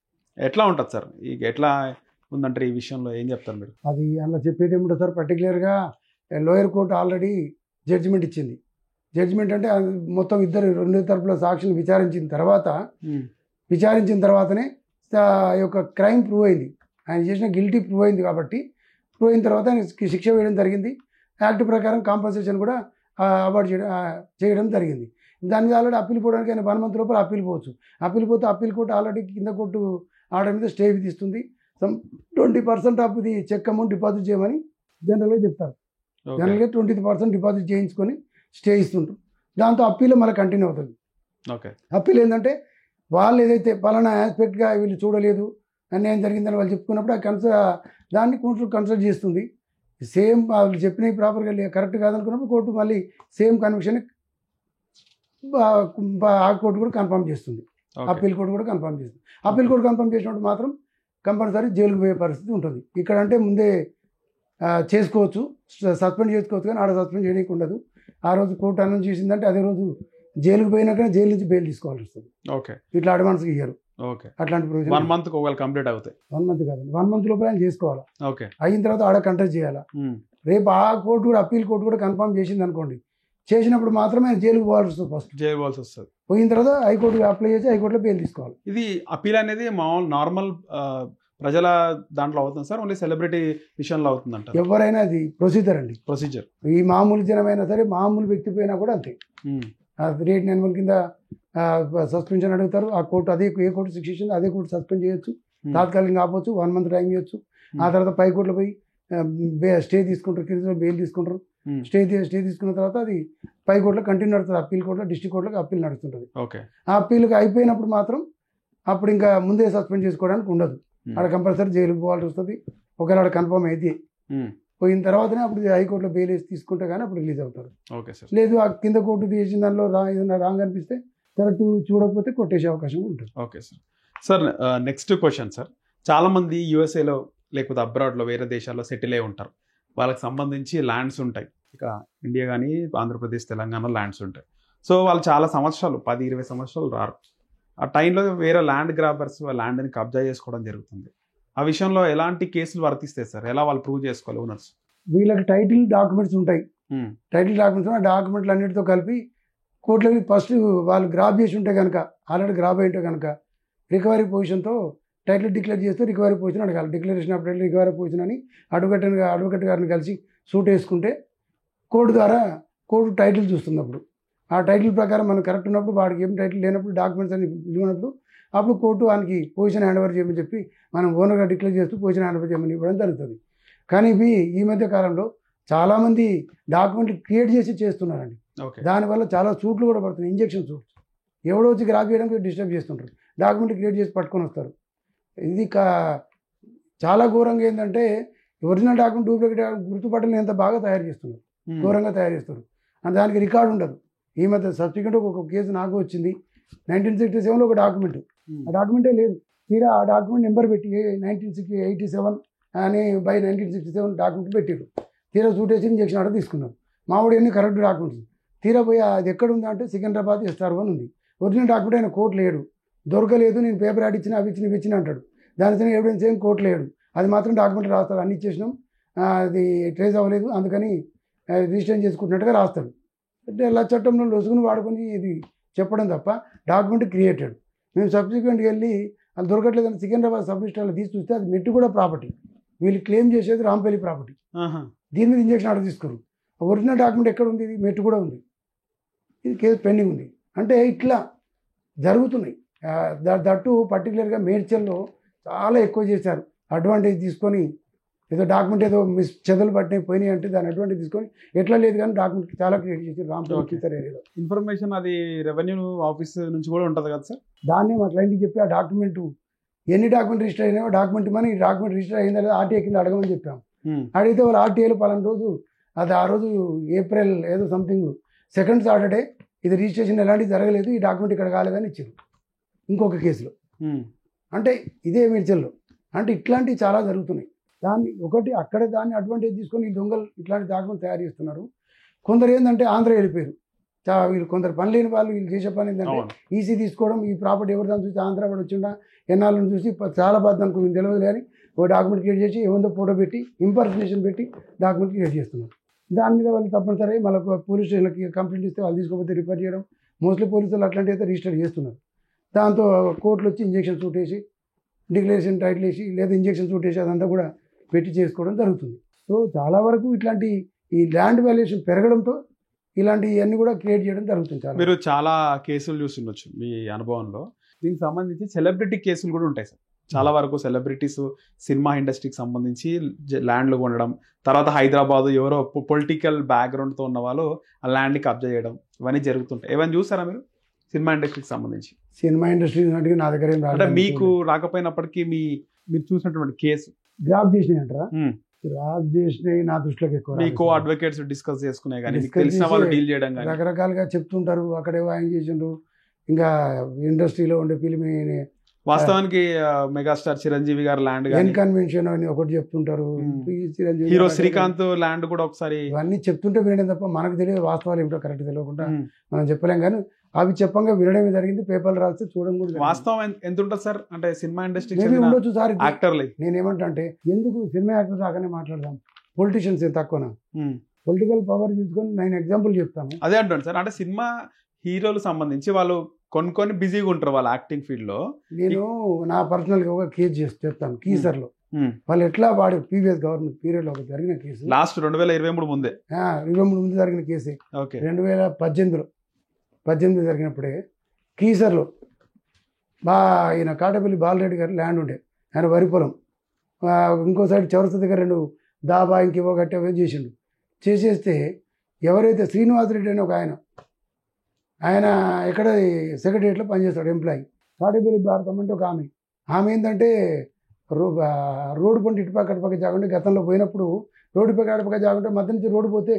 ఎట్లా ఉంటుంది సార్, ఇక ఎట్లా ఉందంటారు ఈ విషయంలో, ఏం చెప్తారు మీరు? అది అలా చెప్పేది ఏముంటుంది సార్, పర్టికులర్గా లోయర్ కోర్టు ఆల్రెడీ జడ్జిమెంట్ ఇచ్చింది. జడ్జిమెంట్ అంటే మొత్తం రెండు తరపుల సాక్షులు విచారించిన తర్వాతనే యొక్క క్రైమ్ ప్రూవ్ అయింది, ఆయన చేసిన గిల్టీ ప్రూవ్ అయింది. కాబట్టి ప్రూవ్ అయిన తర్వాత ఆయనకి శిక్ష వేయడం జరిగింది. యాక్ట్ ప్రకారం కాంపన్సేషన్ కూడా అవార్డు చేయడం జరిగింది. దాని మీద ఆల్రెడీ అప్పీల్ పోవడానికి ఆయన 1 మంత్ లోపల అప్పీల్ పోవచ్చు. అప్పీల్ పోతే అప్పీల్ కోర్టు ఆల్రెడీ కింద కోర్టు ఆర్డర్ మీద స్టే విధిస్తుంది. 20% of the check amount deposit చేయమని జనరల్గా చెప్తారు. జనరల్గా 20% డిపాజిట్ చేయించుకొని స్టే ఇస్తుంటారు. దాంతో అప్పీల్ మళ్ళీ కంటిన్యూ అవుతుంది. అప్పీల్ ఏంటంటే వాళ్ళు ఏదైతే పలానా ఆస్పెక్ట్గా వీళ్ళు చూడలేదు, అన్యాయం జరిగిందని వాళ్ళు చెప్పుకున్నప్పుడు దాన్ని కోర్టు కన్సిడర్ చేస్తుంది. సేమ్ వాళ్ళు చెప్పినవి ప్రాపర్గా కరెక్ట్ కాదనుకున్నప్పుడు కోర్టు మళ్ళీ సేమ్ కన్విక్షన్ ఆ కోర్టు కూడా కన్ఫర్మ్ చేస్తుంది. అప్పీల్ కోర్టు కూడా కన్ఫర్మ్ చేస్తుంది. అప్పీల్ కోర్టు కన్ఫర్మ్ చేసినప్పుడు మాత్రం కంపల్సరీ జైలుకు పోయే పరిస్థితి ఉంటుంది. ఇక్కడ అంటే ముందే చేసుకోవచ్చు, సస్పెండ్ చేసుకోవచ్చు, కానీ ఆడ సస్పెండ్ చేయడానికి ఉండదు. ఆ రోజు కోర్టు అనౌన్స్ చేసిందంటే అదే రోజు జైలుకు పోయినాక జైలు నుంచి బెయిల్ తీసుకోవాల్సి వస్తుంది. ఇట్లా అడ్వాన్స్ ఇయ్యారు. అట్లాంటి 1 మంత్ కంప్లీట్ అవుతాయి. 1 మంత్ కాదండి, 1 మంత్ లోపల ఆయన చేసుకోవాలి. అయిన తర్వాత ఆడ కంటెస్ట్ చేయాలా. రేపు ఆ కోర్టు కూడా అప్పీల్ కోర్టు కూడా కన్ఫర్మ్ చేసింది అనుకోండి, చేసినప్పుడు మాత్రమే ఆయన జైలుకు పోవాల్సి వస్తుంది. ఫస్ట్ జైలు పోవాల్సి వస్తుంది. పోయిన తర్వాత హైకోర్టు అప్లై చేసి హైకోర్టులో బెయిల్ తీసుకోవాలి. ఇది అప్పీల్ అనేది నార్మల్ ప్రజల దాంట్లో అవుతుంది సార్, ఓన్లీ సెలబ్రిటీ విషయంలో అవుతుందంట? ఎవరైనా అది ప్రొసీజర్ అండి, ప్రొసీజర్. ఈ మామూలు జనమైనా సరే, మామూలు వ్యక్తి పోయినా కూడా అంతే. రేట్ యాన్యువల్ కింద సస్పెన్షన్ అడుగుతారు. ఆ కోర్టు ఏ కోర్టు శిక్షించిందో అదే కోర్టు సస్పెండ్ చేయొచ్చు, తాత్కాలికంగా ఆపొచ్చు, 1 మంత్ టైం ఇవ్వచ్చు. ఆ తర్వాత పై కోర్టులో పోయి స్టే తీసుకుంటారు, కింద బెయిల్ తీసుకుంటారు. స్టే తీసుకున్న తర్వాత అది పై కోర్టులో కంటిన్యూ నడుస్తుంది. అప్పీల్ కోర్టులో, డిస్ట్రిక్ట్ కోర్టులో అప్పీల్ నడుస్తుంటుంది. ఆ అప్పీల్కి అయిపోయినప్పుడు మాత్రం అప్పుడు ఇంకా ముందే సస్పెండ్ చేసుకోవడానికి ఉండదు. ఆడ కంపల్సరీ జైలుకు పోవాల్సి వస్తుంది. ఒకవేళ ఆడ కన్ఫర్మ్ అయితే పోయిన తర్వాతనే అప్పుడు హైకోర్టులో బెయిల్ వేసి తీసుకుంటే కానీ అప్పుడు రిలీజ్ అవుతారు. లేదు ఆ కింద కోర్టు చేసిన దానిలో ఏదైనా రాంగ్ అనిపిస్తే కరెక్ట్ చూడకపోతే కొట్టేసే అవకాశం ఉంటుంది. Okay sir. Sir next question sir, చాలామంది యూఎస్ఏలో లేకపోతే అబ్రాడ్లో వేరే దేశాల్లో సెటిల్ అయి ఉంటారు. వాళ్ళకి సంబంధించి ల్యాండ్స్ ఉంటాయి. ఇక ఇండియా కానీ ఆంధ్రప్రదేశ్, తెలంగాణ ల్యాండ్స్ ఉంటాయి. సో వాళ్ళు చాలా సంవత్సరాలు 10-20 సంవత్సరాలు రారు. ఆ టైంలో వేరే ల్యాండ్ గ్రాబర్స్ ల్యాండ్ని కబ్జా చేసుకోవడం జరుగుతుంది. ఆ విషయంలో ఎలాంటి కేసులు వర్తిస్తాయి సార్? ఎలా వాళ్ళు ప్రూవ్ చేసుకోవాలి ఓనర్స్? వీళ్ళకి టైటిల్ డాక్యుమెంట్స్ ఉంటాయి. టైటిల్ డాక్యుమెంట్స్ ఆ డాక్యుమెంట్లు అన్నిటితో కలిపి కోర్టులకి ఫస్ట్ వాళ్ళు గ్రాబ్ చేసి ఉంటే కనుక, ఆల్రెడీ గ్రాబ్ అయింటే కనుక రికవరీ పొజిషన్తో టైటిల్ డిక్లేర్ చేస్తూ రికవరీ పొజిషన్ అడగాలి. Declaration of title recovery position అని అడ్వకేట్ గారిని కలిసి సూట్ వేసుకుంటే కోర్టు ద్వారా కోర్టు టైటిల్ చూస్తుంది. అప్పుడు ఆ టైటిల్ ప్రకారం మనం కరెక్ట్ ఉన్నప్పుడు, వాడికి ఏం టైటిల్ లేనప్పుడు, డాక్యుమెంట్స్ అన్ని ఇవ్వనప్పుడు అప్పుడు కోర్టు వానికి పొజిషన్ హ్యాండ్ ఓవర్ చేయమని చెప్పి మనం ఓనర్గా డిక్లేర్ చేస్తూ పొజిషన్ హ్యాండ్ ఓవర్ చేయమని ఇవ్వడం జరుగుతుంది. కానీ ఈ మధ్య కాలంలో చాలామంది డాక్యుమెంట్లు క్రియేట్ చేసి చేస్తున్నారండి. దానివల్ల చాలా సూట్లు కూడా పడుతున్నాయి, ఇంజెక్షన్ సూట్స్. ఎవడో వచ్చి గ్రాప్ చేయడానికి డిస్టర్బ్ చేస్తుంటారు, డాక్యుమెంట్ క్రియేట్ చేసి పట్టుకొని వస్తారు. ఇది చాలా ఘోరంగా ఏంటంటే ఒరిజినల్ డాక్యుమెంట్ డూప్లికేట్ గుర్తుపట్టని ఎంత బాగా తయారు చేస్తున్నారు, ఘోరంగా తయారు చేస్తారు. అండ్ దానికి రికార్డు ఉండదు. ఈ మధ్య సబ్సిక్వెంట్ ఒక కేసు నాకు వచ్చింది. 1967లో ఒక డాక్యుమెంట్, ఆ డాక్యుమెంటే లేదు. తీరా ఆ డాక్యుమెంట్ నెంబర్ పెట్టి 1987 అని బై 1967 డాక్యుమెంట్ పెట్టారు. తీరా సూట్ వేసి ఇంజక్షన్ ఆర్డర్ తీసుకున్నారు. మామిడి అన్ని కరెక్ట్ డాక్యుమెంట్స్. తీరా పోయి అది ఎక్కడ ఉందా అంటే సికింద్రాబాద్ SR1 ఉంది. ఒరిజినల్ డాక్యుమెంట్ ఆయన కోర్టు లేడు, దొరకలేదు. నేను పేపర్ యాడ్ ఇచ్చిన, అవి ఇచ్చిన అంటాడు. దానితో ఎవిడెన్స్ ఏం కోర్టు లేడు. అది మాత్రం డాక్యుమెంట్ రాస్తాడు, అన్ని ఇచ్చేసినాం, అది ట్రేస్ అవ్వలేదు, అందుకని రిజిస్టర్ చేసుకుంటున్నట్టుగా రాస్తాడు. అంటే ఇలా చట్టంలో లొసుగుని వాడుకొని ఇది చెప్పడం తప్ప డాక్యుమెంట్ క్రియేటెడ్. మేము సబ్సిక్వెంట్కి వెళ్ళి అది దొరకట్లేదని సికింద్రాబాద్ సబ్ రిజిస్టర్లో తీసి చూస్తే అది మెట్టు కూడా ప్రాపర్టీ. వీళ్ళు క్లెయిమ్ చేసేది రాంపల్లి ప్రాపర్టీ. దీని మీద ఇంజక్షన్ ఆర్డర్ తీసుకోరు. ఒరిజినల్ డాక్యుమెంట్ ఎక్కడ ఉంది? ఇది మెట్టు కూడా ఉంది. ఇది కేసు పెండింగ్ ఉంది. అంటే ఇట్లా జరుగుతున్నాయి. దట్టు పర్టికులర్గా మేడ్చల్లో చాలా ఎక్కువ చేశారు. అడ్వాంటేజ్ తీసుకొని ఏదో డాక్యుమెంట్ ఏదో చెదలు పట్టినాయి పోయినాయి అంటే దాని అడ్వాంటేజ్ తీసుకొని ఎట్లా లేదు కానీ డాక్యుమెంట్ చాలా క్రియేట్ చేశారు రాంపల్లి ఏరియాలో. ఇన్ఫర్మేషన్ అది రెవెన్యూ ఆఫీస్ నుంచి కూడా ఉంటుంది కదా సార్? దాన్ని మా క్లయింట్కి చెప్పి ఆ డాక్యుమెంట్ ఎన్ని డాక్యుమెంట్ రిజిస్టర్ అయినాయో డాక్యుమెంట్ ఇవ్వమని, ఈ డాక్యుమెంట్ రిజిస్టర్ అయిందా లేదా RTA కింద అడగమని చెప్పాము. అడిగితే వాళ్ళు RTAలో పలానా రోజు అది ఆ రోజు ఏప్రిల్ ఏదో సంథింగ్ సెకండ్ సాటర్డే ఇది రిజిస్ట్రేషన్ ఎలాంటివి జరగలేదు, ఈ డాక్యుమెంట్ ఇక్కడ కాలేదని ఇచ్చారు ఇంకొక కేసులో. అంటే ఇదే మేడ్చల్లో అంటే ఇట్లాంటివి చాలా జరుగుతున్నాయి. దాన్ని ఒకటి దాన్ని అడ్వాంటేజ్ తీసుకొని ఈ దొంగలు ఇట్లాంటి డాక్యుమెంట్ తయారు చేస్తున్నారు. కొందరు ఏంటంటే ఆంధ్ర వెళ్ళిపోయారు, వీళ్ళు కొందరు పని లేని వాళ్ళు వీళ్ళు చేసే పని ఏంటంటే ఈసీ తీసుకోవడం, ఈ ప్రాపర్టీ ఎవరు దాన్ని చూసి ఆంధ్రాపడి వచ్చిండా ఎన్నాళ్ళని చూసి చాలా బాధ అనుకో వీళ్ళు తెలియదు కానీ ఒక డాక్యుమెంట్ క్రియేట్ చేసి ఏముందో ఫోటో పెట్టి ఇంపర్సనేషన్ పెట్టి డాక్యుమెంట్ క్రియేట్ చేస్తున్నారు. దాని మీద వాళ్ళు తప్పనిసరి మళ్ళీ పోలీస్ స్టేషన్లకి కంప్లైంట్ ఇస్తే వాళ్ళు తీసుకోకపోతే రిఫర్ చేయడం, మోస్ట్లీ పోలీసులు అట్లాంటివి అయితే రిజిస్టర్ చేస్తున్నారు. దాంతో కోర్టులు వచ్చి ఇంజక్షన్ సూట్ వేసి డిక్లరేషన్ టైటిల్ వేసి లేదా ఇంజక్షన్ సూట్ వేసి అదంతా కూడా పెట్టి చేసుకోవడం జరుగుతుంది. సో చాలా వరకు ఇట్లాంటి ఈ ల్యాండ్ వాల్యుయేషన్ పెరగడంతో ఇలాంటివన్నీ కూడా క్రియేట్ చేయడం జరుగుతుంది. మీరు చాలా కేసులు చూస్తుండొచ్చు మీ అనుభవంలో. దీనికి సంబంధించి సెలబ్రిటీ కేసులు కూడా ఉంటాయి సార్. చాలా వరకు సెలబ్రిటీస్ సినిమా ఇండస్ట్రీకి సంబంధించి ల్యాండ్లు కొనడం, తర్వాత హైదరాబాద్ ఎవరో పొలిటికల్ బ్యాక్గ్రౌండ్తో ఉన్న వాళ్ళు ఆ ల్యాండ్ని కబ్జా చేయడం ఇవన్నీ జరుగుతుంటాయి. ఏమైనా చూసారా మీరు సినిమా ఇండస్ట్రీకి సంబంధించి? సినిమా ఇండస్ట్రీ నా దగ్గర అంటే మీకు రాకపోయినప్పటికీ మీరు చూసినటువంటి కేసు గ్రాప్ చేసినాయి అంటారా? గ్రాప్ చేసినాయి నా దృష్టిలోకి ఎక్కువ. మీకు అడ్వకేట్స్ డిస్కస్ చేసుకునే కానీ తెలిసిన వాళ్ళు డీల్ చేయడం కానీ రకరకాలుగా చెప్తుంటారు. అక్కడే ఆయన చేసిండ్రు, ఇంకా ఇండస్ట్రీలో ఉండే ఫిలిం వాస్తవానికి మెగాస్టార్ చిరంజీవి గారు ల్యాండ్ కన్వెన్షన్ అని ఒకటి చెప్తుంటారు. హీరో శ్రీకాంత్ ల్యాండ్ కూడా ఒకసారి ఇవన్నీ చెప్తుంటే వినడం తప్ప మనకు తెలియదు వాస్తవాలు ఏమిటో కరెక్ట్ తెలియకుండా మనం చెప్పలేం. కానీ అవి చెప్పంగా వినడమే జరిగింది. పేపర్లు రాస్తే చూడడం కూడా. వాస్తవం ఎంత ఉంటుంది సార్? అంటే సినిమా ఇండస్ట్రీ ఉండొచ్చు సార్. యాక్టర్లు నేనేమంటా అంటే ఎందుకు సినిమా యాక్టర్ దాకానే మాట్లాడదాం, పొలిటీషియన్స్ తక్కువనా? పొలిటికల్ పవర్ చూసుకొని నేను ఎగ్జాంపుల్ చెప్తాను. అదే అంటాను సార్. అంటే సినిమా హీరోలు సంబంధించి వాళ్ళు కొన్ని బిజీగా ఉంటారు వాళ్ళ యాక్టింగ్ ఫీల్డ్ లో. నేను నా పర్సనల్ గా ఒక కేసు చెప్తాను. కీసర్లో వాళ్ళు ఎట్లా వాడు ప్రీవియస్ గవర్నమెంట్ పీరియడ్ లో జరిగిన కేసు, లాస్ట్ 2023 ముందే 23 ముందు జరిగిన కేసే. 2018 జరిగినప్పుడే కీసర్లో ఈయన కాటపల్లి బాలరెడ్డి గారు ల్యాండ్ ఉండే, ఆయన వరి పొలం, ఇంకో సైడ్ చౌరస్తా దగ్గర 2 దాబా ఇంకేవో గట్టేవో చేసిండు. చేసేస్తే ఎవరైతే శ్రీనివాసరెడ్డి అని ఒక ఆయన ఎక్కడ సెక్రటరియట్లో పనిచేస్తాడు ఎంప్లాయీ. కాటపల్లి భారతం అంటే ఒక ఆమె ఏంటంటే రోడ్డు పంట ఇటుపక్క జాగుంటే గతంలో పోయినప్పుడు రోడ్డు పక్క అటుపక్క జాగుంటే మధ్య నుంచి రోడ్డు పోతే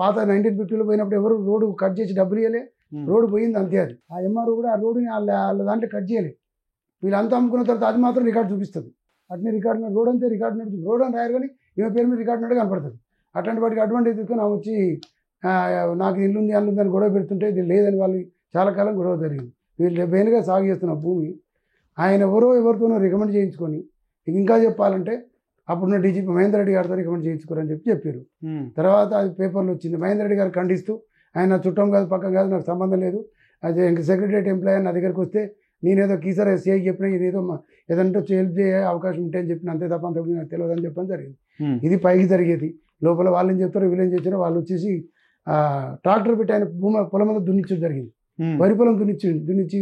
పాత 1950లో పోయినప్పుడు ఎవరు రోడ్డు కట్ చేసి డబ్బులు ఇవ్వలే, రోడ్డు పోయింది అంతే. అది ఆ ఎంఆర్ఓ కూడా ఆ రోడ్డుని వాళ్ళ దాంట్లో కట్ చేయలే. వీళ్ళంతా అమ్ముకున్న తర్వాత అది మాత్రం రికార్డు చూపిస్తుంది. అట్నే రికార్డు రోడ్ అంతే రికార్డు నడుస్తుంది. రోడ్ అని రాయారు కానీ ఈమె పేరు మీద రికార్డు నట్టు కనపడుతుంది. అట్లాంటి వాటికి అడ్వాంటేజ్ తీసుకొని ఆమె వచ్చి నాకు ఇల్లుంది అల్లుందని గొడవ పెడుతుంటే ఇది లేదని వాళ్ళు చాలా కాలం గొడవ జరిగింది. వీళ్ళు 70 ఏళ్ళుగా సాగు చేస్తున్న భూమి ఆయన ఎవరితోనో రికమెండ్ చేయించుకొని, ఇంకా చెప్పాలంటే అప్పుడున్న డీజీపీ మహేందర్ రెడ్డి గారితో రికమెండ్ చేయించుకోరని చెప్పారు. తర్వాత అది పేపర్లో వచ్చింది. మహేందర్ రెడ్డి గారు ఖండిస్తూ ఆయన చుట్టం కాదు పక్కన కాదు నాకు సంబంధం లేదు, అది ఇంక సెక్రటరియట్ ఎంప్లాయీ నా దగ్గరికి వస్తే నేనేదో కీసర్ సిఐకి చెప్పినా ఇదేదో ఏదంటే హెల్ప్ చేయ అవకాశం ఉంటే అని చెప్పిన, అంతే తప్ప అంత నాకు తెలియదు అని చెప్పడం జరిగింది. ఇది పైకి జరిగేది. లోపల వాళ్ళు ఏం చెప్తారో వీళ్ళు ఏం చేస్తారో వాళ్ళు వచ్చేసి ట్రాక్టర్ పెట్టి ఆయన పొలం అంతా దున్నించడం జరిగింది. వరి పొలం దున్నించి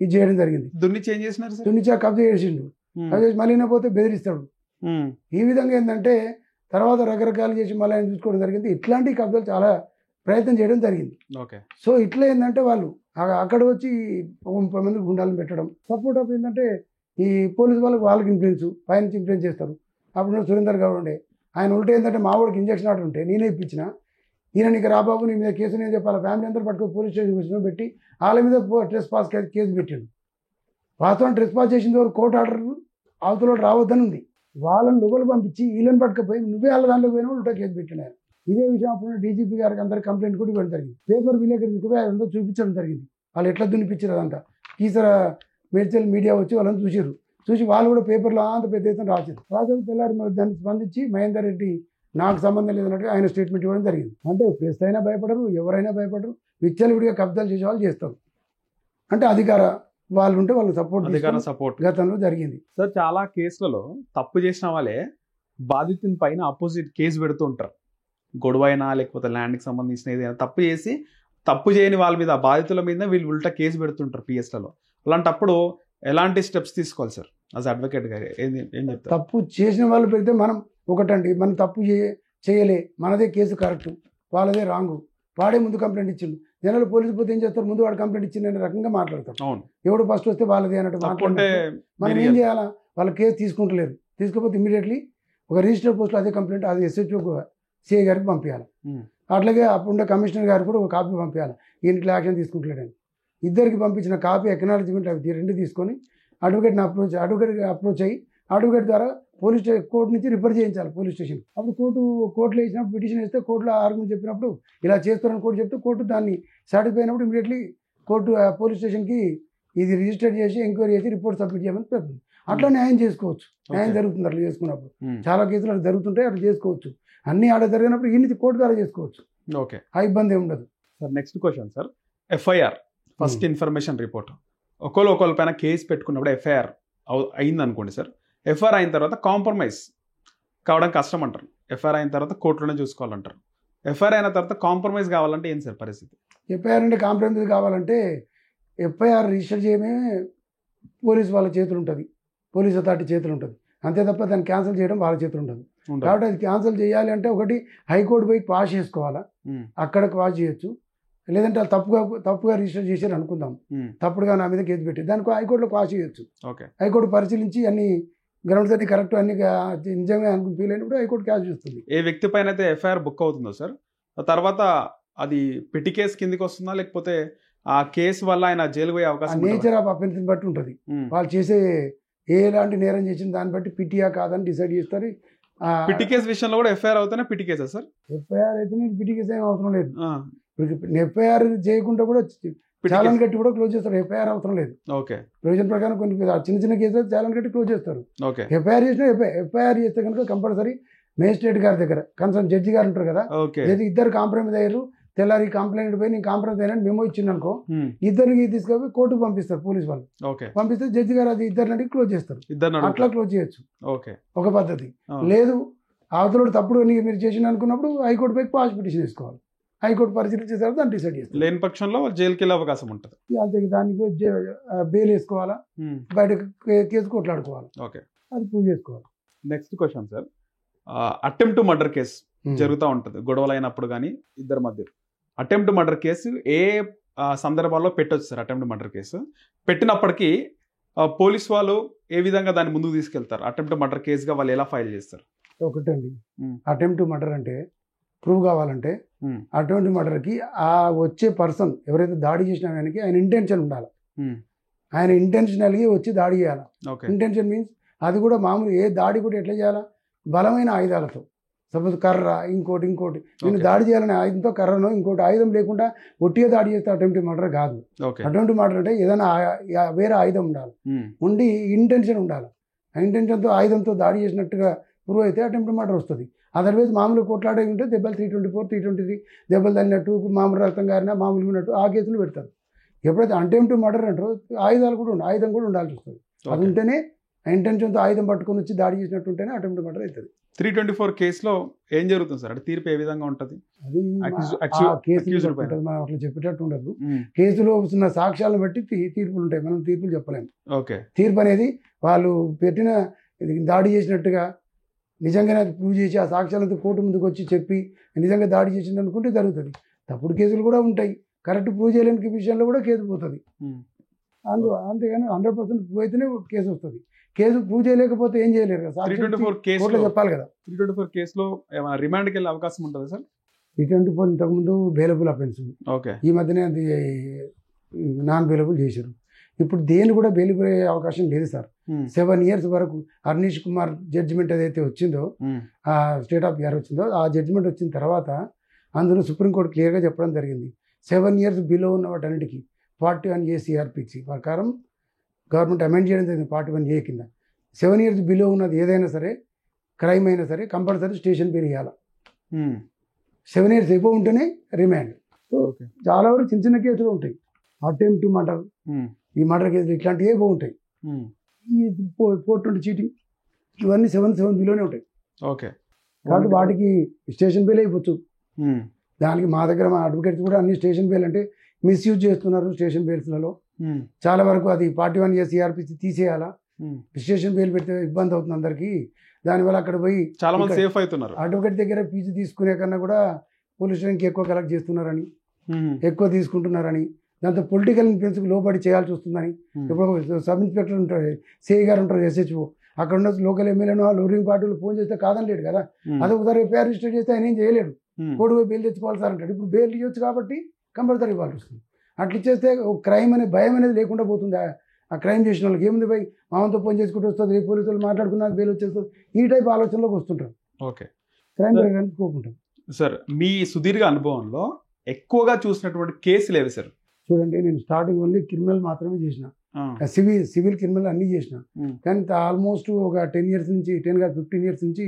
ఇది చేయడం జరిగింది. దున్నించి కబ్జా చేసిండు. కబ్జా చేసి మళ్ళీ పోతే బెదిరిస్తాడు. ఈ విధంగా ఏంటంటే తర్వాత రకరకాలు చేసి మళ్ళీ ఆయన చూసుకోవడం జరిగింది. ఇట్లాంటి కబ్జాలు చాలా ప్రయత్నం చేయడం జరిగింది. సో ఇట్లా ఏంటంటే వాళ్ళు అక్కడ వచ్చి 30 మంది గుండాలను పెట్టడం, సపోర్ట్ ఆఫ్ ఏంటంటే ఈ పోలీసు వాళ్ళకి ఇన్ఫ్లుయెన్స్ పైనుంచి ఇన్ఫ్లుయెన్స్ చేస్తారు. అప్పుడు సురేందర్ గౌడ్ ఉండే ఆయన ఉల్టా ఏంటంటే మా వాడికి ఇంజక్షన్ ఆర్డర్ ఉంటే నేనే ఇప్పించిన, ఈయన నీకు రాబాబు నీ మీద కేసు నేను చెప్పాలి, ఫ్యామిలీ అందరూ పట్టుకొని పోలీస్ స్టేషన్ పెట్టి వాళ్ళ మీద ట్రెస్ పాస్ కేసు పెట్టాడు. వాస్తవం ట్రెస్ పాస్ చేసిన వరకు కోర్టు ఆర్డర్ అవతల రావద్దని ఉంది. వాళ్ళని లోపల పంపించి వీళ్ళని పట్టుకపోయి నువ్వే వాళ్ళ దాంట్లో పోయినా ఉల్టా కేసు పెట్టినారు. ఇదే విషయం అప్పుడు డీజీపీ గారికి అందరికి కంప్లైంట్ కూడా ఇవ్వడం జరిగింది. పేపర్ విలేకరులకు అదంతా చూపించడం జరిగింది. వాళ్ళు ఎట్లా దున్నిపించారు అదంతా. కీసర మేడ్చల్ మీడియా వచ్చి వాళ్ళని చూసారు. చూసి వాళ్ళు కూడా పేపర్లో అంత పెద్ద ఎత్తున రాశారు. తెల్లారి దాన్ని స్పందించి మహేందర్ రెడ్డి నాకు సంబంధం లేదన్నట్టుగా ఆయన స్టేట్మెంట్ ఇవ్వడం జరిగింది. అంటే ప్రెస్ అయినా భయపడరు, ఎవరైనా భయపడరు, విచ్చలవిడిగా కబ్జాలు చేసే వాళ్ళు చేస్తారు. అంటే అధికార వాళ్ళు ఉంటే వాళ్ళు సపోర్ట్ గతంలో జరిగింది. సార్ చాలా కేసులలో తప్పు చేసిన వాళ్ళే బాధితుని పైన అపోజిట్ కేసు పెడుతూ ఉంటారు. గొడవ అయినా లేకపోతే ల్యాండ్కి సంబంధించిన ఏదైనా తప్పు చేసి తప్పు చేయని వాళ్ళ మీద బాధితుల మీద వీళ్ళు ఉల్టా కేసు పెడుతుంటారు పిఎస్లలో. అలాంటప్పుడు ఎలాంటి స్టెప్స్ తీసుకోవాలి సార్ యాజ్ అడ్వకేట్ గారు? ఏం చెప్తారు? తప్పు చేసిన వాళ్ళు పెడితే మనం ఒకటండి, మనం తప్పు చేయలే, మనదే కేసు కరెక్ట్, వాళ్ళదే రాంగు, వాడే ముందు కంప్లైంట్ ఇచ్చిండు. జనాలు పోలీసు పోతే ఏం చేస్తారు, ముందు వాడు కంప్లైంట్ ఇచ్చింది అనే రకంగా మాట్లాడతారు. ఎవడు ఫస్ట్ వస్తే వాళ్ళదే అన్నట్టు మాట్లాడుతుంటే మనం ఏం చేయాలా? వాళ్ళ కేసు తీసుకుంటలేరు. తీసుకోకపోతే ఇమీడియట్లీ ఒక రిజిస్టర్ పోస్ట్లో అదే కంప్లైంట్ అది SHO సిఐ గారికి పంపించాలి. అట్లాగే అప్పుడున్న కమిషనర్ గారికి కూడా ఒక కాపీ పంపించాలి, ఈయనకి యాక్షన్ తీసుకుంటలేడని. ఇద్దరికి పంపించిన కాపీ అక్నాలజ్మెంట్ అవి 2 తీసుకొని అడ్వకేట్ అప్రోచ్ అయ్యి అడ్వకేట్ ద్వారా కోర్టు నుంచి రిఫర్ చేయించాలి పోలీస్ స్టేషన్. అప్పుడు కోర్టులో వేసినప్పుడు పిటిషన్ వేస్తే కోర్టులో ఆర్గ్యుమెంట్ చెప్పినప్పుడు ఇలా చేస్తారని కోర్టు చెప్తే కోర్టు దాన్ని సాటిస్ఫై అయినప్పుడు ఇమీడియట్లీ కోర్టు పోలీస్ స్టేషన్కి ఇది రిజిస్టర్ చేసి ఎంక్వైరీ చేసి రిపోర్ట్ సబ్మిట్ చేయమని చెప్తుంది. అట్లా న్యాయం చేసుకోవచ్చు. న్యాయం జరుగుతుంది అట్లా చేసుకున్నప్పుడు. చాలా కేసులు అట్లా జరుగుతుంటాయి, అట్లా చేసుకోవచ్చు. అన్ని ఆడ జరిగినప్పుడు ఈ కోర్టు ద్వారా చేసుకోవచ్చు. ఓకే, ఆ ఇబ్బంది ఏమి ఉండదు sir. Next question sir, FIR first information report ఒకళ్ళ పైన కేసు పెట్టుకున్నప్పుడు ఎఫ్ఐఆర్ అయింది అనుకోండి సార్. ఎఫ్ఐఆర్ అయిన తర్వాత కాంప్రమైజ్ కావడం కష్టం అంటారు. ఎఫ్ఐఆర్ అయిన తర్వాత కోర్టులోనే చూసుకోవాలంటారు. ఎఫ్ఐఆర్ అయిన తర్వాత కాంప్రమైజ్ కావాలంటే ఏం సార్ పరిస్థితి? ఎఫ్ఐఆర్ అంటే కాంప్రమైజ్ కావాలంటే ఎఫ్ఐఆర్ రిజిస్టర్ చేయడమే పోలీస్ వాళ్ళ చేతులు ఉంటుంది, పోలీస్ అథారిటీ చేతులు ఉంటుంది. అంతే తప్ప దాన్ని క్యాన్సిల్ చేయడం వాళ్ళ చేతులు ఉంటుంది. కాబట్టి అది క్యాన్సిల్ చేయాలి అంటే ఒకటి హైకోర్టు పోయి క్వాష్ చేసుకోవాలా, అక్కడ క్వాష్ చేయొచ్చు. లేదంటే వాళ్ళు తప్పుగా రిజిస్టర్ చేశారు అనుకుందాం, తప్పుడుగా నా మీద కేసు పెట్టి దానికి హైకోర్టులో క్వాష్ చేయొచ్చు. హైకోర్టు పరిశీలించి అన్ని గ్రౌండ్స్ అన్ని కరెక్ట్ అన్ని నిజంగా అనుకుని ఫీల్ అయినప్పుడు హైకోర్టు క్యాష్ చేస్తుంది. ఏ వ్యక్తి పైన అయితే ఎఫ్ఐఆర్ బుక్ అవుతుందో సార్, తర్వాత అది పెట్టి కేసు కిందికి వస్తుందా, లేకపోతే ఆ కేసు వల్ల ఆయన జైలు పోయే అవకాశం? నేచర్ ఆఫ్ అఫెన్స్ బట్టి ఉంటుంది. వాళ్ళు చేసే ఎలాంటి నేరం చేసిన దాన్ని బట్టి పిటియా కాదని డిసైడ్ చేస్తారు. పిటి కేసు విషయంలో కూడా ఎఫ్ఐఆర్ అవుతానే పిటి కేసా సార్? ఎఫ్ఐఆర్ అయితే పిటి కేసు ఏం అవసరం లేదు. ఎఫ్ఐఆర్ చేయకుండా కూడా చాలాన్ కట్టి కూడా క్లోజ్ చేస్తారు. ఎఫ్ఐఆర్ అవసరం లేదు. ఓకే, ప్రొవిజన్ ప్రకారం కొన్ని చిన్న కేసులు చాలాన్ కట్టి క్లోజ్ చేస్తారు. ఎఫ్ఐఆర్ చేసినా ఎఫ్ఐఆర్ చేస్తే కనుక కంపల్సరీ మేజిస్ట్రేట్ గారి దగ్గర కన్సర్న్ జడ్జి గారు ఉంటారు కదా, ఇద్దరు కాంప్రమైజ్ అయ్యారు, తెల్లారి కంప్లైంట్ పోయి నేను కాంప్రమైజ్ అయినా మెమో ఇచ్చింది అనుకో, ఇద్దరికి తీసుకొని కోర్టుకు పంపిస్తారు పోలీస్ వాళ్ళు. పంపిస్తే జడ్జి గారు అది ఇద్దరిని క్లోజ్ చేస్తారు. అట్లా క్లోజ్ చేయొచ్చు, ఒక పద్ధతి. లేదు అవతల తప్పుడు మీరు చేసిన అనుకున్నప్పుడు హైకోర్టు పై క్వాష్ పిటిషన్ వేసుకోవాలి. హైకోర్టు పరిశీలించిన తర్వాత దాన్ని డిసైడ్ చేస్తారు. లేని పక్షంలో జైలుకి వెళ్ళే అవకాశం ఉంటుంది. అంతే, దానికి బెయిల్ వేసుకోవాలా, బయట కేసు కొట్లాడుకోవాలి, అది ప్రూవ్ చేసుకోవాలి. Next question sir, attempt to murder case జరుగుతూ ఉంటుంది గొడవలు అయినప్పుడు కానీ ఇద్దరి మధ్య. అటెంప్ట్ మర్డర్ కేసు ఏ సందర్భాల్లో పెట్టొచ్చు సార్? అటెంప్ట్ మర్డర్ కేసు పెట్టినప్పటికీ పోలీస్ వాళ్ళు ఏ విధంగా దాన్ని ముందుకు తీసుకెళ్తారు? అటెంప్ట్ మర్డర్ కేసుగా వాళ్ళు ఎలా ఫైల్ చేస్తారు? ఒకటండి, అటెంప్ట్ మర్డర్ అంటే ప్రూవ్ కావాలంటే అటువంటి మర్డర్కి ఆ వచ్చే పర్సన్ ఎవరైతే దాడి చేసిన ఆయనకి ఆయన ఇంటెన్షన్ ఉండాలి. ఆయన ఇంటెన్షనల్గా వచ్చి దాడి చేయాలి. ఇంటెన్షన్ మీన్స్ అది కూడా మామూలు ఏ దాడి కూడా ఎట్లా చేయాలా, బలమైన ఆయుధాలతో. సపోజ్ కర్ర, ఇంకోటి నేను దాడి చేయాలనే ఆయుధంతో, కర్రను ఇంకోటి ఆయుధం లేకుండా ఒట్టిగా దాడి చేస్తే అటెంప్ట్ మర్డర్ కాదు. అటెంప్ట్ మర్డర్ అంటే ఏదైనా వేరే ఆయుధం ఉండాలి, ఉండి ఇంటెన్షన్ ఉండాలి. ఆ ఇంటెన్షన్తో ఆయుధంతో దాడి చేసినట్టుగా ప్రూవ్ అయితే అటెంప్ట్ మర్డర్ వస్తుంది. అదర్వైజ్ మామూలు కొట్లాడే ఉంటే దెబ్బలు 324, 323 దెబ్బలు తగినట్టు, మామూలు రక్తం గారినా మామూలుగా ఉన్నట్టు ఆ కేసులు పెడతారు. ఎప్పుడైతే అటెంప్ట్ మర్డర్ అంటారో ఆయుధాలు కూడా ఆయుధం కూడా ఉండాల్సి వస్తుంది. అది ఉంటేనే ఇంటెన్షన్తో ఆయుధం పట్టుకొని వచ్చి దాడి చేసినట్టు ఉంటేనే అటెంప్ట్ మర్డర్ అవుతుంది. 324 కేసులో ఏం జరుగుతుంది సార్? అంటే తీర్పు ఏ విధంగా ఉంటుంది? అది కేసులు మనం అట్లా చెప్పేటట్టు ఉండదు. కేసులో ఉన్న సాక్ష్యాలను బట్టి తీర్పులు ఉంటాయి, మనం తీర్పులు చెప్పలేము. తీర్పు అనేది వాళ్ళు పెట్టిన దాడి చేసినట్టుగా నిజంగానే అది ప్రూవ్ చేసి ఆ సాక్ష్యాలతో కోర్టు ముందుకు వచ్చి చెప్పి నిజంగా దాడి చేసింది అనుకుంటే జరుగుతుంది. తప్పుడు కేసులు కూడా ఉంటాయి, కరెక్ట్ ప్రూవ్ చేయలేని విషయంలో కూడా కేసు పోతుంది. అంతేగాని 100% ప్రూవ్ అయితేనే కేసు వస్తుంది. కేసు ప్రూవ్ చేయలేకపోతే ఏం చేయలేరు కదా, చెప్పాలి కదా. 324 కేసులో రిమాండ్కి వెళ్ళే అవకాశం ఉంటుంది సార్? 324 ఇంతకుముందు బెయిలబుల్ అఫెన్స్, ఈ మధ్యనే అది నాన్ బెయిలబుల్ చేశారు. ఇప్పుడు దేని కూడా బెయిలబుల్ అయ్యే అవకాశం లేదు సార్. 7 years వరకు హర్నీష్ కుమార్ జడ్జిమెంట్ ఏదైతే వచ్చిందో, ఆ స్టేట్ ఆఫ్ బిహార్ వచ్చిందో, ఆ జడ్జిమెంట్ వచ్చిన తర్వాత అందులో సుప్రీంకోర్టు క్లియర్గా చెప్పడం జరిగింది, 7 years బిలో ఉన్న వాటన్నిటికీ 41A CRPC ప్రకారం గవర్నమెంట్ అమెండ్ చేయడం జరిగింది. 41A కింద 7 years బిలో ఉన్నది ఏదైనా సరే, క్రైమ్ అయినా సరే కంపల్సరీ స్టేషన్ పేరు ఇవ్వాలి. 7 years ఎబో ఉంటేనే రిమాండ్. చాలా వరకు చిన్న కేసులు ఉంటాయి, అటెంప్ట్ మర్డర్, ఈ మర్డర్ కేసులు ఇట్లాంటివే బాగుంటాయి. ఈ 420 చీటింగ్ ఇవన్నీ 7 బిలోనే ఉంటాయి. కాబట్టి వాటికి స్టేషన్ బెయిల్ అయిపోవచ్చు. దానికి మా దగ్గర మా అడ్వకేట్స్ కూడా అన్ని స్టేషన్ బెయిల్ అంటే మిస్యూజ్ చేస్తున్నారు. స్టేషన్ బెయిల్స్లలో చాలా వరకు అది 41A CRPC తీసేయాలా, స్టేషన్ బెయిల్ పెడితే ఇబ్బంది అవుతుంది అందరికీ. దానివల్ల అక్కడ పోయి చాలా మంది సేఫ్ అవుతున్నారు. అడ్వకేట్ దగ్గర ఫీజు తీసుకునే కన్నా కూడా పోలీస్ స్టేషన్కి ఎక్కువ కలెక్ట్ చేస్తున్నారని, ఎక్కువ తీసుకుంటున్నారని, దాంతో పొలిటికల్ ఇన్ఫ్లుయెన్స్కి లోబడి చేయాల్సి వస్తుందని. ఇప్పుడు సబ్ ఇన్స్పెక్టర్ ఉంటారు, సిఐ గారు ఉంటారు, SHO, అక్కడ ఉన్న లోకల్ ఎమ్మెల్యేనో రూలింగ్ పార్టీలు ఫోన్ చేస్తే కాదనలేడు కదా. అదే ఒకసారి ఎఫ్ఐఆర్ రిజిస్టర్ చేస్తే ఆయన ఏం చేయలేడు, కోర్టు పోయి బెయిల్ తెచ్చుకోవాలి సార్ అంటాడు. ఇప్పుడు బెయిల్ ఇవ్వచ్చు కాబట్టి కంపల్సరీ ఇవ్వాల్సి వస్తుంది. అట్లా ఇచ్చేస్తే క్రైమ్ అనే భయం అనేది లేకుండా పోతుంది ఆ క్రైమ్ చేసిన వాళ్ళకి ఏముంది పోయి మామతో ఫోన్ చేసుకుంటూ వస్తుంది, రేపు పోలీసు వాళ్ళు మాట్లాడుకున్నాక బెయిల్ వచ్చేస్తుంది, ఈ టైప్ ఆలోచనలోకి వస్తుంటారు. ఓకే క్రైమ్ జరగడానికి కోరుకుంటారు. సార్, మీ సుదీర్ఘ అనుభవంలో ఎక్కువగా చూసినటువంటి కేసులు ఏవి సార్? చూడండి, నేను స్టార్టింగ్ ఓన్లీ క్రిమినల్ మాత్రమే చేసిన, సివిల్ క్రిమినల్ అన్నీ చేసిన. కానీ ఆల్మోస్ట్ ఒక 10 years నుంచి 15 years నుంచి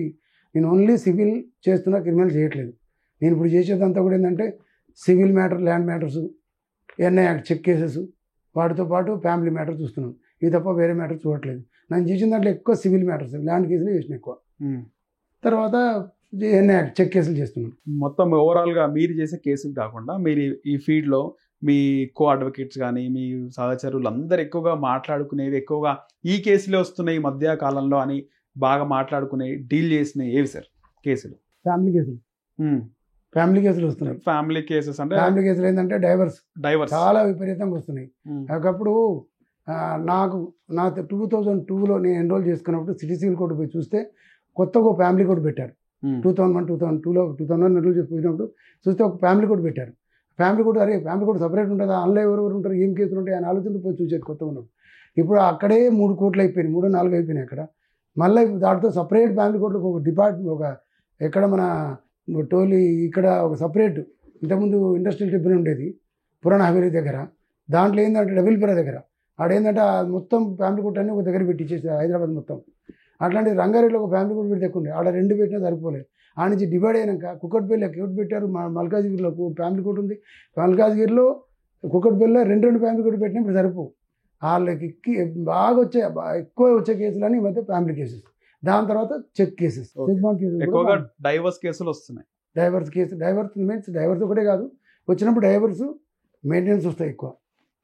నేను ఓన్లీ సివిల్ చేస్తున్నా, క్రిమినల్ చేయట్లేదు. నేను ఇప్పుడు చేసేదంతా కూడా ఏంటంటే civil matter, land matters, NI act check cases, వాటితో పాటు ఫ్యామిలీ మ్యాటర్ చూస్తున్నాను. ఇది తప్ప వేరే మ్యాటర్ చూడట్లేదు. నేను చేసిన దాంట్లో ఎక్కువ సివిల్ మ్యాటర్స్, ల్యాండ్ కేసులు చేసిన ఎక్కువ. తర్వాత ఎన్ఐ యాక్ట్ చెక్ కేసులు చేస్తున్నాను. మొత్తం ఓవరాల్గా మీరు చేసే కేసులు కాకుండా మీరు ఈ ఫీల్డ్లో మీ కో అడ్వకేట్స్ కానీ మీ సహచరులు అందరు ఎక్కువగా మాట్లాడుకునేవి, ఎక్కువగా ఈ కేసులే వస్తున్నాయి ఈ మధ్య కాలంలో అని బాగా మాట్లాడుకునే, డీల్ చేసినవి ఏవి సార్ కేసులు? ఫ్యామిలీ కేసులు. ఫ్యామిలీ కేసులు వస్తున్నాయి. ఫ్యామిలీ కేసెస్ అంటే ఫ్యామిలీ కేసులు ఏంటంటే డైవర్స్ చాలా విపరీతంగా వస్తున్నాయి. ఒకప్పుడు నా 2002లో నేను ఎన్రోల్ చేసుకున్నప్పుడు సిటీ సివిల్ కోర్టు పోయి చూస్తే కొత్తగా ఒక ఫ్యామిలీ కోర్టు పెట్టారు. 2001-2002లో ఎన్రోల్ చేసినప్పుడు చూస్తే ఒక ఫ్యామిలీ కోర్టు పెట్టారు. ఫ్యామిలీ కోర్టు, అరే ఫ్యామిలీ కోర్టు సపరేట్ ఉంటుందా, అందులో ఎవరెవరు ఉంటారు, ఏం కేసులు ఉంటాయి అని ఆలోచనతో పోయి చూసేది కొత్తగా ఉన్నప్పుడు. ఇప్పుడు అక్కడే 3 కోర్టులు అయిపోయినాయి, 3-4 అయిపోయినాయి అక్కడ. మళ్ళీ దాంట్లో సపరేట్ ఫ్యామిలీ కోర్టులకు ఒక డిపార్ట్మెంట్, ఒక ఎక్కడ మన టోలీ ఇక్కడ ఒక సపరేట్, ఇంతకుముందు ఇండస్ట్రియల్ ట్రిబ్యునల్ ఉండేది పురాణ హవేలీ దగ్గర, దాంట్లో ఏంటంటే డబుల్పుర దగ్గర, ఆడేంటంటే మొత్తం ఫ్యామిలీ కోర్టు అన్నీ ఒక దగ్గర పెట్టించేసి హైదరాబాద్ మొత్తం. అట్లాంటి రంగారెడ్డిలో ఒక ఫ్యామిలీ కోర్టు పెట్టి ఎక్కువ ఆడ 2 పెట్టినా సరిపోలేదు. ఆ నుంచి డివైడ్ అయినాక కుక్కట్పల్లి కోర్టు పెట్టారు, మల్కాజ్గిరిలో ఫ్యామిలీ కోర్టు ఉంది, మల్కాజ్గిరిలో కుక్కట్పల్లిలో 2 ఫ్యామిలీ కోర్టు పెట్టినా ఇప్పుడు సరిపో. వాళ్ళకి బాగా ఎక్కువ వచ్చే కేసులని ఈ మధ్య ఫ్యామిలీ కేసెస్, దాని తర్వాత check cases, check bond cases, divorce కేసులు వస్తున్నాయి. డైవర్స్ మీన్స్ డైవర్స్ ఒకటే కాదు, వచ్చినప్పుడు డైవర్స్ మెయింటెనెన్స్ వస్తాయి ఎక్కువ.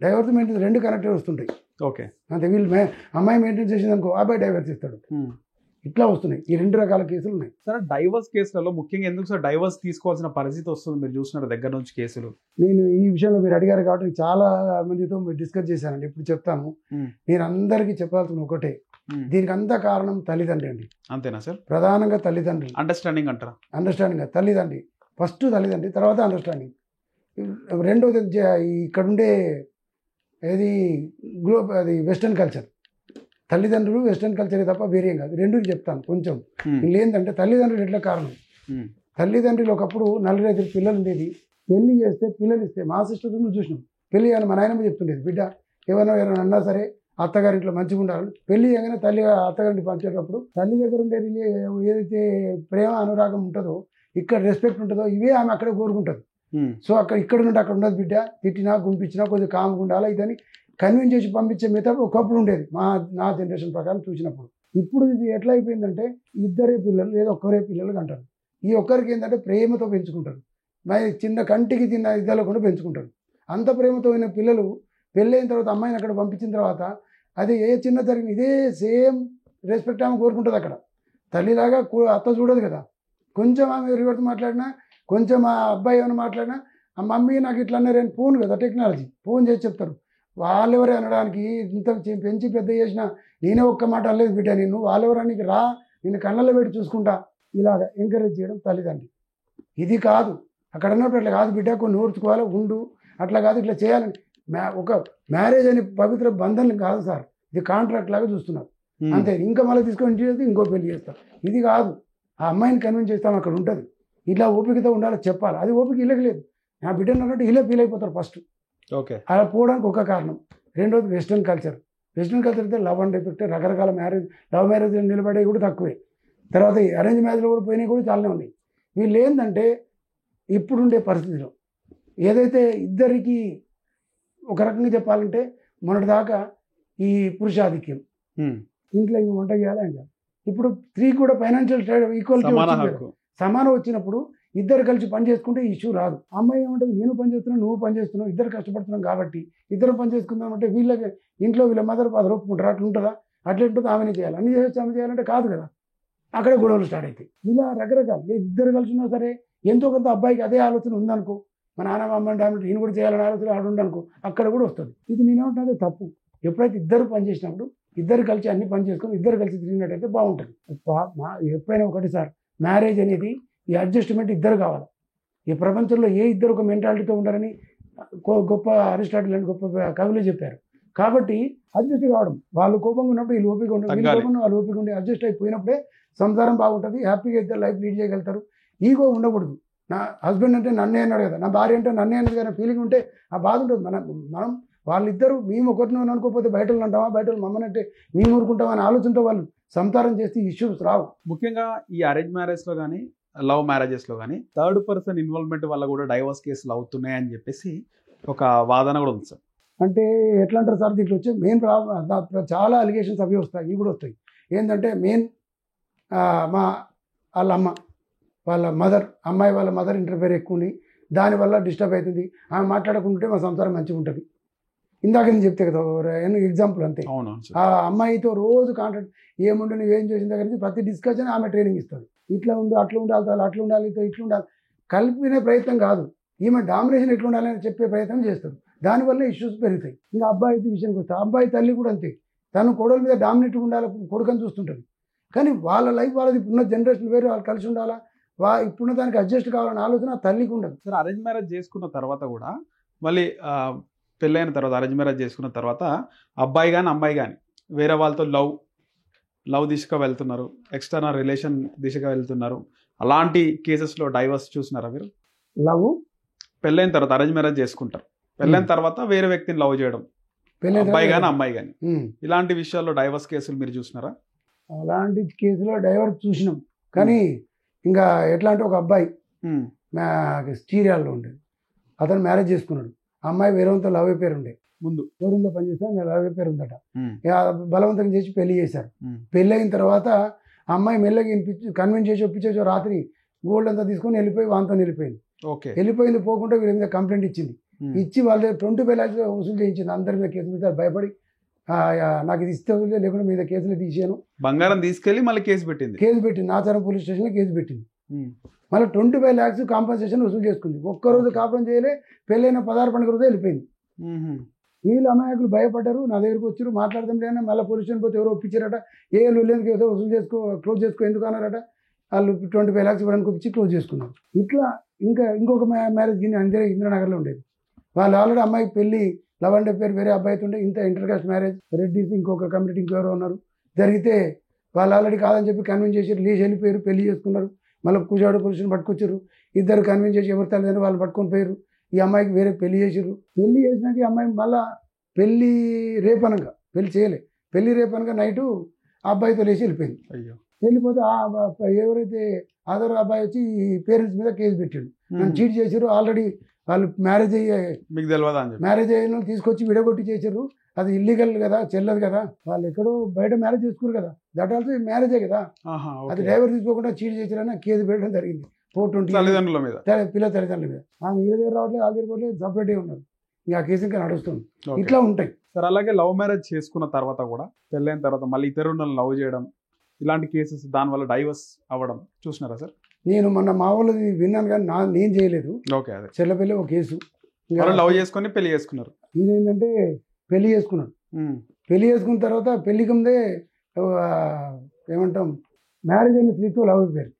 డైవర్స్ మెయింటెనెన్స్ 2 కనెక్టెడ్ వస్తుంటాయి. ఓకే, అంతే. వీళ్ళు అమ్మాయి మెయింటెనెన్స్ చేసింది అనుకో, అబ్బాయి డైవర్స్ ఇస్తాడు. ఇట్లా వస్తున్నాయి. ఈ 2 రకాల కేసులు ఉన్నాయి. సార్, డైవర్స్ కేసులలో ముఖ్యంగా ఎందుకు సార్ డైవర్స్ తీసుకోవాల్సిన పరిస్థితి వస్తుంది? మీరు చూసిన దగ్గర నుంచి కేసులు, నేను ఈ విషయంలో మీరు అడిగారు కాబట్టి చాలా మందితో డిస్కస్ చేశానండి. ఇప్పుడు చెప్తాను. నేను అందరికీ చెప్పాల్సిన ఒకటే, దీనికి అంతా కారణం తల్లిదండ్రి అండి. అంతేనా సార్? ప్రధానంగా తల్లిదండ్రులు. అండర్స్టాండింగ్ అంటారా? అండర్స్టాండింగ్, తల్లిదండ్రి ఫస్ట్, తల్లిదండ్రి తర్వాత అండర్స్టాండింగ్. రెండోది ఇక్కడుండే అది వెస్టర్న్ కల్చర్. తల్లిదండ్రులు వెస్టర్న్ కల్చరే తప్ప వేరేం కాదు. 2 చెప్తాను కొంచెం. ఏంటంటే తల్లిదండ్రులు ఎట్లా కారణం. తల్లిదండ్రులు ఒకప్పుడు 4-5 పిల్లలు ఉండేది. పెళ్లి చేస్తే పిల్లలు ఇస్తే మా సిస్టర్ చూసినాం. పెళ్లి అని మా నాయనమ్మ చెప్తుండేది, బిడ్డ ఎవరైనా అన్నా సరే అత్తగారింట్లో మంచిగా ఉండాలని. పెళ్లి చేయగానే తల్లి అత్తగారింటి పంచేటప్పుడు తల్లి దగ్గర ఉండే ఏదైతే ప్రేమ అనురాగం ఉంటుందో, ఇక్కడ రెస్పెక్ట్ ఉంటుందో, ఇవే ఆమె అక్కడే కోరుకుంటుంది. సో ఇక్కడ నుండి అక్కడ ఉండదు, బిడ్డ తిట్టినా గుంపించినా కొంచెం కామ్గా ఉండాలి ఇదని కన్విన్స్ చేసి పంపించే మెథడ్ ఒకప్పుడు ఉండేది నా జనరేషన్ ప్రకారం చూసినప్పుడు. ఇప్పుడు ఇది ఎట్లా అయిపోయిందంటే 2 పిల్లలు లేదా ఒక్కరే పిల్లలు అంటారు. ఈ ఒక్కరికి ఏంటంటే ప్రేమతో పెంచుకుంటారు, మరి చిన్న కంటికి తిన్న ఇద్దరు పెంచుకుంటారు. అంత ప్రేమతో ఉన్న పిల్లలు పెళ్ళైన తర్వాత అమ్మాయిని అక్కడ పంపించిన తర్వాత అది ఏ చిన్న జరిగిన ఇదే సేమ్ రెస్పెక్ట్ ఆమె కోరుకుంటుంది. అక్కడ తల్లిలాగా అత్త చూడదు కదా. కొంచెం ఆమె రివర్స్ మాట్లాడినా, కొంచెం ఆ అబ్బాయి ఏమైనా మాట్లాడినా, ఆ మమ్మీ నాకు ఇట్లా అన్నారని ఫోన్ కదా, టెక్నాలజీ ఫోన్ చేసి చెప్తారు. వాళ్ళెవరే అనడానికి, ఇంత పెంచి పెద్ద చేసినా నేనే ఒక్క మాట అనలేదు బిడ్డ నిన్ను, వాళ్ళెవరానికి రా, నిన్ను కళ్ళల్లో పెట్టి చూసుకుంటా, ఇలాగ ఎంకరేజ్ చేయడం తల్లిదండ్రి. ఇది కాదు, అక్కడ ఉన్నప్పుడు అట్లా కాదు బిడ్డ, కొన్ని ఓర్చుకోవాలి, ఉండు, అట్లా కాదు ఇట్లా చేయాలని. ఒక మ్యారేజ్ అనే పవిత్ర బంధం కాదు సార్, ఇది కాంట్రాక్ట్ లాగా చూస్తున్నారు అంతే. ఇంకా మళ్ళీ తీసుకొని ఇంటి చేస్తే ఇంకో పెళ్లి చేస్తారు. ఇది కాదు, ఆ అమ్మాయిని కన్విన్స్ చేస్తాం, అక్కడ ఉంటుంది. ఇట్లా ఓపికతో ఉండాలి, చెప్పాలి. అది ఓపిక ఇళ్ళకి లేదు. నా బిడ్డను అన్నట్టు ఇలా ఫీల్ అయిపోతారు ఫస్ట్. ఓకే, అలా పోవడానికి ఒక కారణం. రెండోది వెస్ట్రన్ కల్చర్. వెస్ట్రన్ కల్చర్ అయితే లవ్ అండ్ ఎఫెక్ట్, రకరకాల లవ్ మ్యారేజ్ నిలబడేవి కూడా తక్కువే. తర్వాత అరేంజ్ మ్యారేజ్లో కూడా పోయినవి కూడా చాలానే ఉన్నాయి. వీళ్ళు ఏంటంటే ఇప్పుడుండే పరిస్థితిలో ఏదైతే ఇద్దరికి ఒక రకంగా చెప్పాలంటే మొన్నటిదాకా ఈ పురుషాధిక్యం, ఇంట్లో ఇవి వంట చేయాలి అంట. ఇప్పుడు స్త్రీ కూడా ఫైనాన్షియల్ ఈక్వాలిటీ సమానం వచ్చినప్పుడు ఇద్దరు కలిసి పని చేసుకుంటే ఇష్యూ రాదు. అమ్మాయి ఏమంటుంది, నేను పని చేస్తున్నాను, నువ్వు పని చేస్తున్నావు, ఇద్దరు కష్టపడుతున్నాం కాబట్టి ఇద్దరు పని చేసుకుందాం అంటే వీళ్ళకి ఇంట్లో వీళ్ళ మదర్ ఫాదర్ ఒప్పుకుంటారు. అట్లా ఉంటుందా? అట్లా ఉంటుంది. ఆమెనే చేయాలి, అన్ని చేసి ఆమె చేయాలంటే కాదు కదా. అక్కడే గొడవలు స్టార్ట్ అవుతాయి. ఇలా రకరకాల ఇద్దరు కలిసి ఉన్నా సరే ఎంతో కొంత అబ్బాయికి అదే ఆలోచన ఉందనుకో, మా నాన్న అమ్మ అంటే ఈయన కూడా చేయాలని ఆలోచన ఆడుండనుకో, అక్కడ కూడా వస్తుంది. ఇది నేనేమంటున్నది తప్పు. ఎప్పుడైతే ఇద్దరు పని చేసినప్పుడు ఇద్దరు కలిసి అన్ని పని చేసుకొని ఇద్దరు కలిసి తిరిగినట్టయితే బాగుంటుంది. ఎప్పుడైనా ఒకటి సార్, మ్యారేజ్ అనేది ఈ అడ్జస్ట్మెంట్ ఇద్దరు కావాలి. ఈ ప్రపంచంలో ఏ ఇద్దరు ఒక మెంటాలిటీతో ఉండాలని గొప్ప అరిస్టాటిల్ అని గొప్ప కవులు చెప్పారు. కాబట్టి అడ్జస్ట్ కావడం, వాళ్ళు కోపంగా ఉన్నప్పుడు వీళ్ళు ఓపిక ఉండదు, వీళ్ళు తగ్గాలి. కోపంగా వాళ్ళు ఓపిక ఉండి అడ్జస్ట్ అయిపోయినప్పుడే సంసారం బాగుంటుంది, హ్యాపీగా ఇద్దరు లైఫ్ లీడ్ చేయగలుగుతారు. ఈగో ఉండకూడదు. నా హస్బెండ్ అంటే నన్నే అన్నాడు కదా, నా భార్య అంటే నన్నే అన్నది కదా ఫీలింగ్ ఉంటే ఆ బాధ ఉంటుంది. మనం వాళ్ళిద్దరూ మేము ఒకరిని అనుకోకపోతే బయట వాళ్ళు అంటామా, బయట వాళ్ళు మమ్మల్ని అంటే మేము ఊరుకుంటామా అనే ఆలోచనతో వాళ్ళు సంసారం చేస్తే ఇష్యూస్ రావు. ముఖ్యంగా ఈ అరేంజ్ మ్యారేజ్లో కానీ లవ్ మ్యారేజెస్లో కానీ థర్డ్ పర్సన్ ఇన్వాల్వ్మెంట్ వల్ల కూడా డైవర్స్ కేసులు అవుతున్నాయి అని చెప్పేసి ఒక వాదన కూడా ఉంది సార్. అంటే ఎట్లా అంటారు సార్, దీంట్లో వచ్చే మెయిన్ ప్రాబ్లం చాలా అలిగేషన్స్ అవి వస్తాయి, ఇవి కూడా వస్తాయి. ఏంటంటే మెయిన్ మా వాళ్ళ అమ్మ వాళ్ళ మదర్, అమ్మాయి వాళ్ళ మదర్ ఇంటర్ఫేర్ ఎక్కువ ఉంది, దానివల్ల డిస్టర్బ్ అవుతుంది. ఆమె మాట్లాడకుంటే మా సంసారం మంచిగా ఉంటుంది. ఇందాక నేను చెప్తే కదా ఎగ్జాంపుల్ అంతే. అవును. ఆ అమ్మాయితో రోజు కాంటాక్ట్, ఏముండి నువ్వేం చేసిన దగ్గర నుంచి ప్రతి డిస్కషన్ ఆమె ట్రైనింగ్ ఇస్తుంది. ఇట్లా ఉండు, అట్లా ఉండాలి, అట్లా ఉండాలి, ఇట్లా ఉండాలి. కలిపినే ప్రయత్నం కాదు, ఈమె డామినేషన్ ఎట్లా ఉండాలని చెప్పే ప్రయత్నం చేస్తారు. దానివల్ల ఇష్యూస్ పెరుగుతాయి. ఇంకా అబ్బాయి విషయానికి వస్తే అబ్బాయి తల్లి కూడా అంతే, తను కొడుకుల మీద డామినేట్గా ఉండాలి, కొడుకని చూస్తుంటుంది. కానీ వాళ్ళ లైఫ్ వాళ్ళది, ఇప్పుడున్న జనరేషన్ వేరే, వాళ్ళు కలిసి ఉండాలా, ఇప్పుడున్న దానికి అడ్జస్ట్ కావాలనే ఆలోచన తల్లికి ఉండదు. సార్ అరేంజ్ మ్యారేజ్ చేసుకున్న తర్వాత కూడా మళ్ళీ పెళ్ళైన తర్వాత అరేంజ్ మ్యారేజ్ చేసుకున్న తర్వాత అబ్బాయి కానీ అమ్మాయి కానీ వేరే వాళ్ళతో లవ్ దిశగా వెళ్తున్నారు, ఎక్స్టర్నల్ రిలేషన్ దిశగా వెళ్తున్నారు. అలాంటి కేసెస్లో డైవర్స్ చూసినారా మీరు? లవ్ పెళ్ళైన తర్వాత అరేంజ్ మ్యారేజ్ చేసుకుంటారు, పెళ్ళైన తర్వాత వేరే వ్యక్తిని లవ్ చేయడం, అబ్బాయి కానీ అమ్మాయి కానీ, ఇలాంటి విషయాల్లో డైవర్స్ కేసులు మీరు చూసినారా? అలాంటి కేసులో డైవర్స్ చూసినాం. కానీ ఇంకా ఎట్లా అంటే ఒక అబ్బాయి స్టీరియాల్లో ఉండేది, అతను మ్యారేజ్ చేసుకున్నాడు. అమ్మాయి వేరేతో లవ్ అయిపోయారు ఉండే, ముందు షోరూంలో పనిచేస్తే లవ్ అయిపోయారు ఉందట. బలవంతం చేసి పెళ్లి చేశారు. పెళ్ళి అయిన తర్వాత అమ్మాయి మెల్లగా కన్విన్స్ చేసి ఒప్పించేసి రాత్రి గోల్డ్ అంతా తీసుకొని వెళ్ళిపోయి వాంతో వెళ్ళిపోయింది. వెళ్ళిపోయింది, పోకుండా వీళ్ళ మీద కంప్లైంట్ ఇచ్చింది. ఇచ్చి వాళ్ళ 20 lakhs వసూలు చేయించింది. అందరి మీద కేసు మీద భయపడి నాకు ఇది ఇస్తే లేకుండా మీద కేసులు తీసాను, బంగారం తీసుకెళ్లి మళ్ళీ కేసు పెట్టింది. నాచారం పోలీస్ స్టేషన్లో కేసు పెట్టింది. మళ్ళీ 25 lakhs కాంపన్సేషన్ వసూలు చేసుకుంది. ఒక్కరోజు కాపురం చేయలే, పెళ్ళైన 16 పండుగ రోజు వెళ్ళిపోయింది. వీళ్ళు అమాయకులు భయపడ్డారు, నా దగ్గరకు వచ్చారు, మాట్లాడదాం లేని మళ్ళీ పోలీస్ స్టేషన్ పోతే ఎవరో ఒప్పించారట. ఏ లేనికి ఏదో వసూలు క్లోజ్ చేసుకో ఎందుకు అన్నారట. వాళ్ళు 25 lakhs ఇవ్వడానికి ఒప్పించి క్లోజ్ చేసుకున్నారు. ఇట్లా ఇంకొక మ్యారేజ్ అంతే ఇంద్రనగర్లో ఉండేది. వాళ్ళు ఆల్రెడీ అమ్మాయి పెళ్లి లవ్ అండ్ అఫేర్ వేరే అబ్బాయితో ఉంటే, ఇంత ఇంటర్కాస్ట్ మ్యారేజ్ రెడ్డిస్ ఇంకొక కమ్యూనిటీ ఇంకెవరో ఉన్నారు జరిగితే వాళ్ళు ఆల్రెడీ కాదని చెప్పి కన్విన్స్ చేసి లేచి వెళ్ళిపోయారు, పెళ్లి చేసుకున్నారు. మళ్ళీ కూజాడు పోలీసుని పట్టుకొచ్చారు, ఇద్దరు కన్విన్స్ చేసి ఎవరి తల్లిదండ్రులు వాళ్ళు పట్టుకొని పోయారు. ఈ అమ్మాయికి వేరే పెళ్లి చేసారు. పెళ్లి చేసినాక ఈ అమ్మాయి మళ్ళీ పెళ్లి రేపనగా పెళ్లి చేయలే, పెళ్లి రేపనగా నైటు ఆ అబ్బాయితో లేచి వెళ్ళిపోయింది. వెళ్ళిపోతే ఎవరైతే ఆధార్ అబ్బాయి వచ్చి ఈ పేరెంట్స్ మీద కేసు పెట్టాడు, నన్ను చీట్ చేశారు, ఆల్రెడీ వాళ్ళు మ్యారేజ్ అయిన తీసుకొచ్చి విడగొట్టి చేశారు, అది ఇల్లీగల్ కదా, చెల్లదు కదా, వాళ్ళు ఎక్కడో బయట మ్యారేజ్ చేసుకున్నారు కదా, దట్ ఆల్సో మ్యారేజే కదా, అది డ్రైవర్ తీసుకోకుండా చీట్ చేశారని కేసు పెట్టడం జరిగింది 420 తల్లిదండ్రుల మీద, పిల్ల తల్లిదండ్రుల మీద. ఆమె వీళ్ళ దగ్గర రావట్లేదు, వాళ్ళ దగ్గర పోవట్లేదు, సపరేట్గా ఉన్నారు. ఇంకా కేసు ఇంకా నడుస్తుంది. ఇట్లా ఉంటాయి సార్. అలాగే లవ్ మ్యారేజ్ చేసుకున్న తర్వాత కూడా పెళ్ళైన తర్వాత మళ్ళీ ఇతరులను లవ్ చేయడం, ఇలాంటి కేసెస్ దానివల్ల డైవర్స్ అవ్వడం చూసినారా సార్? నేను మొన్న మా వాళ్ళది విన్నాను కానీ నేను చేయలేదు. చెల్లపల్లి ఒక కేసు, లవ్ చేసుకొని పెళ్లి చేసుకున్నారు. ఇదేంటంటే పెళ్లి చేసుకున్నాడు, పెళ్లి చేసుకున్న తర్వాత పెళ్లికి ముందే ఏమంటాం మ్యారేజ్ అయిన స్త్రీతో లవ్ అయిపోయారు.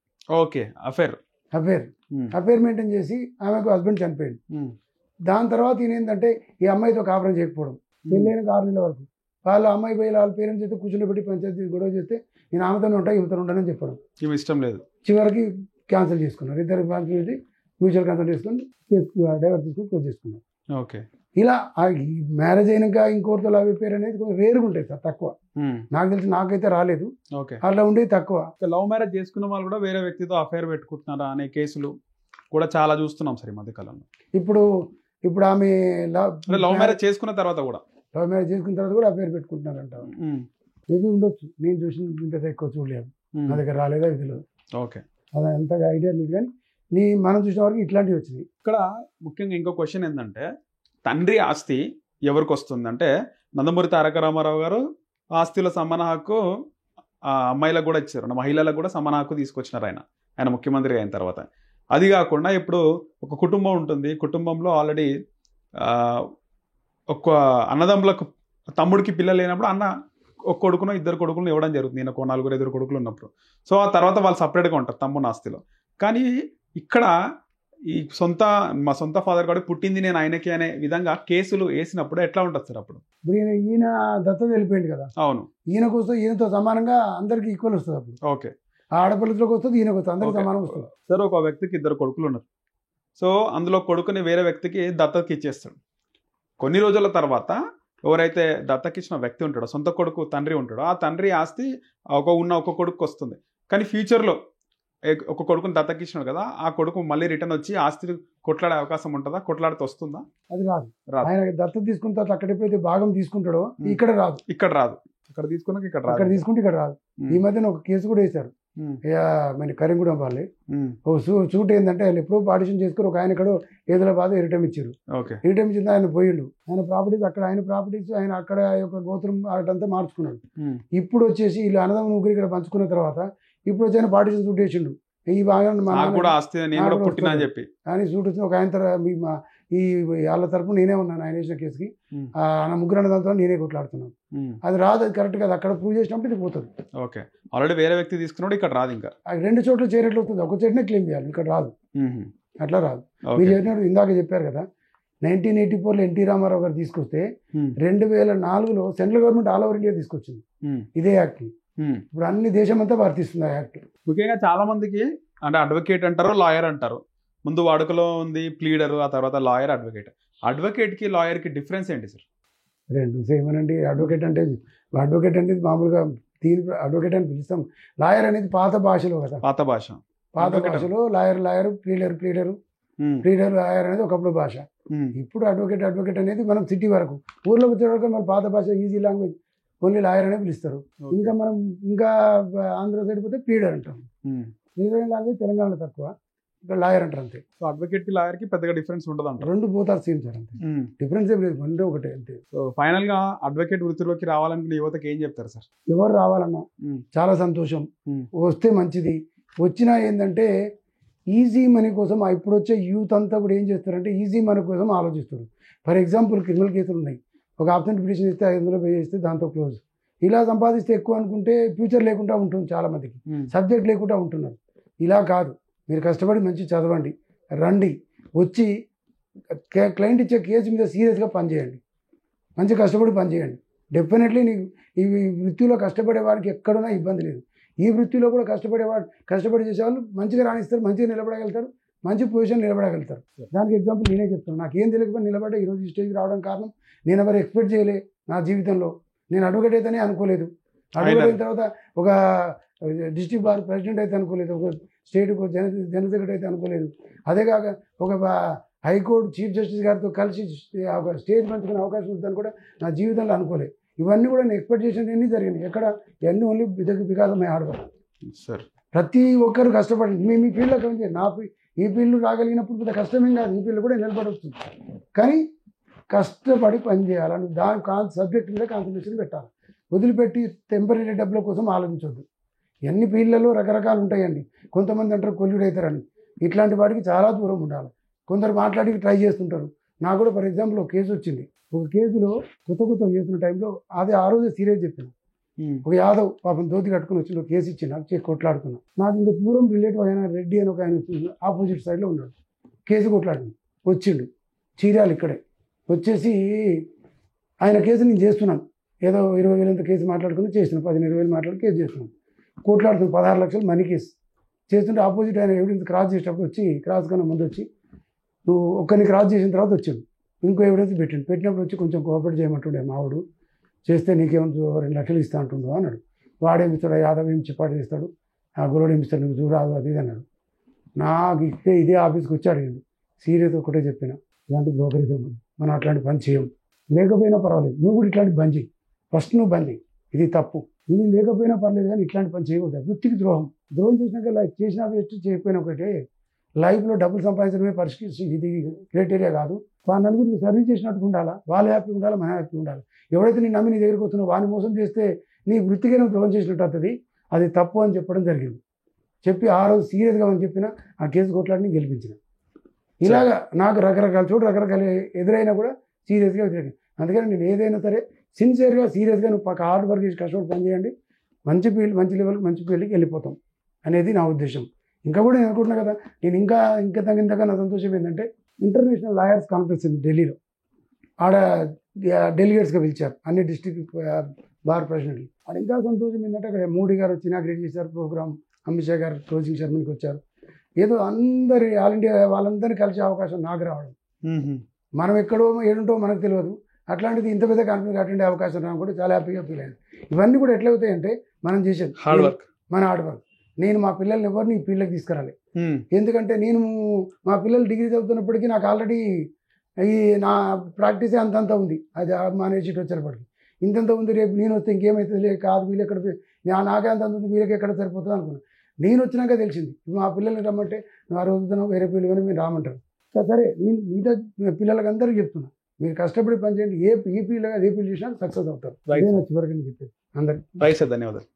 అఫేర్ మెయింటైన్ చేసి ఆమెకు హస్బెండ్ చనిపోయాడు. దాని తర్వాత ఈయన ఏంటంటే ఈ అమ్మాయితో కాపురం చేయకపోవడం, పెళ్ళైన 6 నెలల వరకు వాళ్ళ అమ్మాయి పోయి వాళ్ళ పేరెంట్స్ అయితే కూర్చుని పెట్టి పంచాయతీ గొడవ చేస్తే నేను ఆమెతోనే ఉంటా ఈమెతో ఉంటానని చెప్పడం, ఇష్టం లేదు. చివరికి క్యాన్సిల్ చేసుకున్నారు. ఇద్దరు క్యాన్సిల్ మ్యూచువల్ కన్సల్ట్ చేసుకొని డైవర్స్ తీసుకొని క్లోజ్ చేసుకున్నారు. ఇలా మ్యారేజ్ అయినాక ఇంకోటితో లవ్ అయిపోయారు అనేది కొంచెం రేరుగా ఉంటాయి సార్, తక్కువ. నాకు తెలిసి నాకైతే రాలేదు, అట్లా ఉండేది తక్కువ. లవ్ మ్యారేజ్ చేసుకున్న వాళ్ళు కూడా వేరే వ్యక్తితో అఫైర్ పెట్టుకుంటున్నారా అనే కేసులు కూడా చాలా చూస్తున్నాం సార్ ఈ మధ్య కాలంలో. ఇప్పుడు ఆమె లవ్ మ్యారేజ్ చేసుకున్న తర్వాత కూడా అఫైర్ పెట్టుకుంటున్నారంట. మేబీ ఉండొచ్చు, నేను చూసిన ఇంత ఎక్కువ చూడలేదు, నా దగ్గర రాలేదా విధులు. అది అంతగా ఐడియా లేదు, కానీ మనం చూసిన వరకు ఇట్లాంటివి వచ్చినాయి. ఇక్కడ ముఖ్యంగా ఇంకో క్వశ్చన్ ఏంటంటే, తండ్రి ఆస్తి ఎవరికి వస్తుందంటే, నందమూరి తారక రామారావు గారు ఆస్తిలో సమాన హక్కు అమ్మాయిలకు కూడా ఇచ్చారు, మహిళలకు కూడా సమాన హక్కు తీసుకొచ్చినారు ఆయన ముఖ్యమంత్రి అయిన తర్వాత. అది కాకుండా ఇప్పుడు ఒక కుటుంబం ఉంటుంది, కుటుంబంలో ఆల్రెడీ ఒక అన్నదమ్ములకు తమ్ముడికి పిల్లలు లేనప్పుడు అన్న ఒక కొడుకును 2 కొడుకులను ఇవ్వడం జరుగుతుంది, నేను 4 కొడుకులు ఉన్నప్పుడు. సో ఆ తర్వాత వాళ్ళు సపరేట్గా ఉంటారు తమ్ముని ఆస్తిలో. కానీ ఇక్కడ మా సొంత ఫాదర్ కూడా పుట్టింది నేను ఆయనకి అనే విధంగా కేసులు వేసినప్పుడు ఎట్లా ఉంటుంది సార్ అప్పుడు? ఇప్పుడు ఈయన దత్తత వెళ్ళిపోయింది కదా, అవును, ఈయనకు వస్తే ఈయనతో సమానంగా అందరికి ఈక్వల్ వస్తుంది. అప్పుడు ఓకే, ఆడపిల్లకి వస్తుంది, ఈయనకు వస్తుంది, అందరికి సమానం వస్తుంది. సార్ ఒక వ్యక్తికి 2 కొడుకులు ఉన్నారు. సో అందులో కొడుకుని వేరే వ్యక్తికి దత్తతకి ఇచ్చేస్తాడు. కొన్ని రోజుల తర్వాత ఎవరైతే దత్తకిచ్చిన వ్యక్తి ఉంటాడో, సొంత కొడుకు తండ్రి ఉంటాడో, ఆ తండ్రి ఆస్తి ఒక కొడుకు వస్తుంది. కానీ ఫ్యూచర్లో ఒక కొడుకుని దత్తకిచ్చినాడు కదా, ఆ కొడుకు మళ్ళీ రిటర్న్ వచ్చి ఆస్తి కొట్లాడే అవకాశం ఉంటుందా? కొట్లాడితే వస్తుందా? అది రాదు. ఆయన దత్తత తీసుకున్న తర్వాత అక్కడ ఎప్పుడైతే భాగం తీసుకుంటాడో ఇక్కడ రాదు. ఇక్కడ తీసుకున్నాక ఇక్కడ తీసుకుంటే ఇక్కడ రాదు. ఈ మధ్యన ఒక కేసు కూడా వేశారు మన కరీంగూడెం వాళ్ళే. ఒక సూట్ ఏంటంటే ఆయన ఎప్పుడో పార్టిషన్ చేసుకుని ఒక ఆయన ఇక్కడ హైదరాబాద్ ఎరిటం ఇచ్చారు. ఎరిటం ఇచ్చింది, ఆయన పోయిండు. ఆయన ప్రాపర్టీస్ అక్కడ, ఆయన ప్రాపర్టీస్ ఆయన అక్కడ యొక్క గోత్రం అటంతా మార్చుకున్నాడు. ఇప్పుడు వచ్చేసి వీళ్ళు అన్నదమ్ములు ముగ్గురు ఇక్కడ పంచుకున్న తర్వాత ఇప్పుడు వచ్చి ఆయన పార్టిషన్ సూట్ వేసిండు. ఈ బాగా చెప్పి కానీ సూట్ వచ్చిన ఒక ఆయన ఈ వాళ్ళ తరపున నేనే ఉన్నాను. ఆయన వేసిన కేసుకి నా ముగ్గురు అన్నదాంతో నేనే కొట్లాడుతున్నాను. అది రాదు, అది కరెక్ట్ కాదు. అక్కడ ప్రూవ్ చేసినప్పుడు ఇది పోతుంది. ఓకే, ఆల్రెడీ వేరే వ్యక్తి తీసుకున్నాడు, ఇక్కడ రాదు. ఇంకా 2 చోట్ల చేరేట్లు అవుతుంది. ఒక చోటనే క్లెయిమ్ చేయాలి, ఇక్కడ రాదు. అట్లా రాదు. మీరు చెప్పినట్టు ఇందాక చెప్పారు కదా, 1984లో ఎన్టీ రామారావు గారు తీసుకొస్తే 2004లో central government all over India తీసుకొచ్చింది ఇదే యాక్ట్. ఇప్పుడు అన్ని దేశం అంతా వర్తిస్తుంది ఆ యాక్ట్. ముఖ్యంగా చాలా మందికి అంటే అడ్వకేట్ అంటారు, లాయర్ అంటారు. ముందు వాడుకలో ఉంది ప్లీడర్, ఆ తర్వాత లాయర్, అడ్వకేట్. అడ్వకేట్కి లాయర్కి డిఫరెన్స్ ఏంటి సార్? రెండు సేమ్ అండి. అడ్వకేట్ అంటే మామూలుగా అడ్వకేట్ అని పిలుస్తాం. లాయర్ అనేది పాత భాషలో కదా, పాత భాషలో లాయర్ ప్లీడర్ లాయర్ అనేది ఒకప్పుడు భాష. ఇప్పుడు అడ్వకేట్ అనేది మనం సిటీ వరకు, ఊర్లోకి వచ్చేవరకు మన పాత భాష ఈజీ లాంగ్వేజ్ ఓన్లీ లాయర్ అనే పిలుస్తారు. ఇంకా ఆంధ్ర సైడ్ పోతే ప్లీడర్ అంటాం. ప్లీడర్ లాంగ్వేజ్ తెలంగాణలో తక్కువ, ఇక్కడ లాయర్ అంటారు అంతే. సో అడ్వకేట్ కి లాయర్ కి పెద్దగా డిఫరెన్స్ ఉంటుంది అంట. రెండు పోతారు సేమ్ సార్, అంతే. డిఫరెన్స్ ఏం లేదు, రెండు ఒకటే అంతే. సో ఫైనల్ గా అడ్వకేట్ వృత్తిలోకి రావాలనుకునే యువతకి ఏం చెప్తారు సార్? ఎవరు రావాలన్నా చాలా సంతోషం, వస్తే మంచిది. వచ్చినా ఏంటంటే ఈజీ మనీ కోసం ఇప్పుడు వచ్చే యూత్ అంతా కూడా ఏం చేస్తారంటే ఈజీ మనీ కోసం ఆలోచిస్తారు. ఫర్ ఎగ్జాంపుల్ క్రిమినల్ కేసులు ఉన్నాయి, ఒక ఆబ్సెంట్ పిటిషన్ ఇస్తే 500 పే చేస్తే దాంతో క్లోజ్. ఇలా సంపాదిస్తే ఎక్కువ అనుకుంటే ఫ్యూచర్ లేకుండా ఉంటుంది, చాలా మందికి సబ్జెక్ట్ లేకుండా ఉంటున్నారు. ఇలా కాదు, మీరు కష్టపడి మంచి చదవండి, రండి, వచ్చి క్లయింట్ ఇచ్చే కేసు మీద సీరియస్గా పనిచేయండి, మంచి కష్టపడి పనిచేయండి. డెఫినెట్లీ నీకు ఈ వృత్తిలో కష్టపడే వారికి ఎక్కడున్నా ఇబ్బంది లేదు. ఈ వృత్తిలో కూడా కష్టపడి చేసేవాళ్ళు మంచిగా రాణిస్తారు, మంచిగా నిలబడగలుగుతారు, మంచి పొజిషన్ నిలబడగలుగుతారు. దానికి ఎగ్జాంపుల్ నేనే చెప్తాను. నాకేం తెలియకపోతే నిలబడ్డా ఈరోజు ఈ స్టేజ్కి రావడం కారణం నేను ఎవరు ఎక్స్పెక్ట్ చేయలే నా జీవితంలో. నేను అడ్వకేట్ అయితేనే అనుకోలేదు, అడ్వకేట్ అయిన తర్వాత ఒక డిస్ట్రిక్ట్ బార్ ప్రెసిడెంట్ అయితే అనుకోలేదు, ఒక స్టేట్కు జనరల్ సెక్రటరీ అయితే అనుకోలేదు. అదే కాక ఒక హైకోర్టు చీఫ్ జస్టిస్ గారితో కలిసి ఒక స్టేజ్ పంచుకునే అవకాశం ఉందని కూడా నా జీవితంలో అనుకోలేదు. ఇవన్నీ కూడా నేను ఎక్స్పెక్ట్ చేసినవి జరిగింది. ఎక్కడ ఇవన్నీ only because my hard work sir. ప్రతి ఒక్కరు కష్టపడి మీ ఫీల్డ్లో కలిగి ఈ ఫీల్డ్ రాగలిగినప్పుడు పెద్ద కష్టమేం కాదు, ఈ ఫీల్డ్ కూడా నిలబడవచ్చు. కానీ కష్టపడి పని చేయాలని దాని సబ్జెక్ట్ మీద కాన్సన్ట్రేషన్ పెట్టాలి. వదిలిపెట్టి టెంపరీ డబ్బుల కోసం ఆలోచించవద్దు. ఎన్ని ఫీల్డ్లలో రకరకాలు ఉంటాయండి. కొంతమంది అంటారు కొల్లుడు అవుతారని, ఇట్లాంటి వాటికి చాలా దూరం ఉండాలి. కొందరు మాట్లాడి ట్రై చేస్తుంటారు. నాకు కూడా ఫర్ ఎగ్జాంపుల్ ఒక కేసు వచ్చింది. ఒక కేసులో కొత్త చేస్తున్న టైంలో ఆ రోజే సీరియస్ చెప్పాను. ఒక యాదవ్ పాపం ధోతి కట్టుకుని వచ్చి కేసు ఇచ్చి నాకు కొట్లాడుకున్నా. నాకు ఇంకా దూరం రిలేటివ్ అయిన రెడ్డి అని ఒక ఆయన ఆపోజిట్ సైడ్లో ఉన్నాడు. కేసు కొట్లాడుకుని వచ్చిండు చీరాలు ఇక్కడే వచ్చేసి ఆయన కేసు నేను చేస్తున్నాను. ఏదో 20,000 కేసు మాట్లాడుకుని చేస్తున్నాను, 15-20,000 మాట్లాడి కేసు చేస్తున్నాను. కొట్లాడుతున్నాను 16 లక్షలు మనీ కేసు చేస్తుంటే ఆపోజిట్ ఆయన ఎవిడెన్స్ క్రాస్ చేసేటప్పుడు వచ్చి క్రాస్ కన్నా ముందు వచ్చి నువ్వు ఒక్కరిని క్రాస్ చేసిన తర్వాత వచ్చాడు. ఇంకో ఎవిడెన్స్ పెట్టినప్పుడు వచ్చి కొంచెం కోఆపరేట్ చేయమంటుండే మావాడు, చేస్తే నీకేమో 2 లక్షలు ఇస్తా అంటుండో అన్నాడు. వాడేమి ఇస్తాడు, యాదవ్ ఏమి చిపాటు ఇస్తాడు, ఆ గురువుడు ఏమి ఇస్తాడు, నువ్వు చూడరాదు అది ఇది అన్నాడు. నాకు ఇదే ఆఫీస్కి వచ్చి అడిగాడు. సీరియస్ ఒకటే చెప్పిన, ఇలాంటి బ్రోకరేజ్ మనం అట్లాంటి పని చేయం. లేకపోయినా పర్వాలేదు, నువ్వు కూడా ఇట్లాంటి బంద్ చేయి, ఫస్ట్ నువ్వు బంద్ చేయి, ఇది తప్పు. ఇది లేకపోయినా పర్లేదు కానీ ఇట్లాంటి పని చేయకూడదు. వృత్తికి ద్రోహం చేసినాక లైఫ్ చేసినా వేస్ట్, చేయకపోయినా ఒకటే. లైఫ్లో డబ్బులు సంపాదించడమే పరిస్థితి, ఇది క్రైటీరియా కాదు. నలుగురికి సర్వీస్ చేసినట్టు ఉండాలా, వాళ్ళు హ్యాపీ ఉండాలి, మన హ్యాపీ ఉండాలి. ఎవరైతే నీ నమ్మి నీ దగ్గరికి వస్తున్నావు వాడిని మోసం చేస్తే నీ వృత్తికే నువ్వు ద్రోహం చేసినట్టు అవుతుంది. అది తప్పు అని చెప్పడం జరిగింది. చెప్పి ఆ రోజు సీరియస్గా అని చెప్పిన ఆ కేసు కొట్లాడిని గెలిపించిన. ఇలాగా నాకు రకరకాల చోటు రకరకాల ఎదురైనా కూడా సీరియస్గా వ్యతిరేకం. అందుకని నేను ఏదైనా సరే సిన్సియర్గా సీరియస్గా నువ్వు పక్క హార్డ్ వర్క్ చేసి కష్టపడి పని చేయండి, మంచి లెవెల్కి మంచి ఫీల్డ్కి వెళ్ళిపోతాం అనేది నా ఉద్దేశం. ఇంకా కూడా నేను అనుకుంటున్నా కదా, నేను ఇంకా తగ్గిందాక నా సంతోషం ఏంటంటే ఇంటర్నేషనల్ లాయర్స్ కాన్ఫరెన్స్ ఉంది ఢిల్లీలో. ఆడ డెలిగేట్స్గా పిలిచారు అన్ని డిస్ట్రిక్ట్ బార్ ప్రెసిడెంట్లు. ఆడ ఇంకా సంతోషం ఏంటంటే అక్కడ మోడీ గారు వచ్చి ఇనాగ్రేట్ చేశారు ప్రోగ్రామ్, అమిత్ షా గారు క్లోజింగ్ సెరమనీకి వచ్చారు. ఏదో అందరి ఆల్ ఇండియా వాళ్ళందరినీ కలిసే అవకాశం నాకు రావడం. మనం ఎక్కడో ఏడుంటో మనకు తెలియదు, అట్లాంటిది ఇంత పెద్ద కాన్ఫరెన్స్ అటెండ్ అయ్యే అవకాశం రావడం కూడా చాలా హ్యాపీగా ఫీల్ అయ్యాను. ఇవన్నీ కూడా ఎట్లా అవుతాయంటే మనం చేసేది మన హార్డ్ వర్క్. నేను మా పిల్లల్ని ఎవరిని ఈ ఫీల్డ్కి తీసుకురాలి, ఎందుకంటే నేను మా పిల్లలు డిగ్రీ చదువుతున్నప్పటికీ నాకు ఆల్రెడీ ఈ నా ప్రాక్టీసే అంతంత ఉంది. అది మానేసి వచ్చేటప్పటికి ఇంతంత ఉంది. రేపు నేను వస్తే ఇంకేమవుతుంది కాదు, వీళ్ళు ఎక్కడ నాకే అంత ఉంది, వీళ్ళకి ఎక్కడ సరిపోతుంది అనుకున్నాను. నేను వచ్చినాక తెలిసింది మా పిల్లల్ని రమ్మంటే నువ్వు ఆ రోజున వేరే పిల్లలు కానీ మీరు రామంటారు. సరే నేను మిగతా పిల్లలకి అందరికీ చెప్తున్నా, మీరు కష్టపడి పనిచేయండి, ఏ ఫీల్డ్ చేసినా సక్సెస్ అవుతారు. నేను చివరికి చెప్పేది అందరికీ. ధన్యవాదాలు.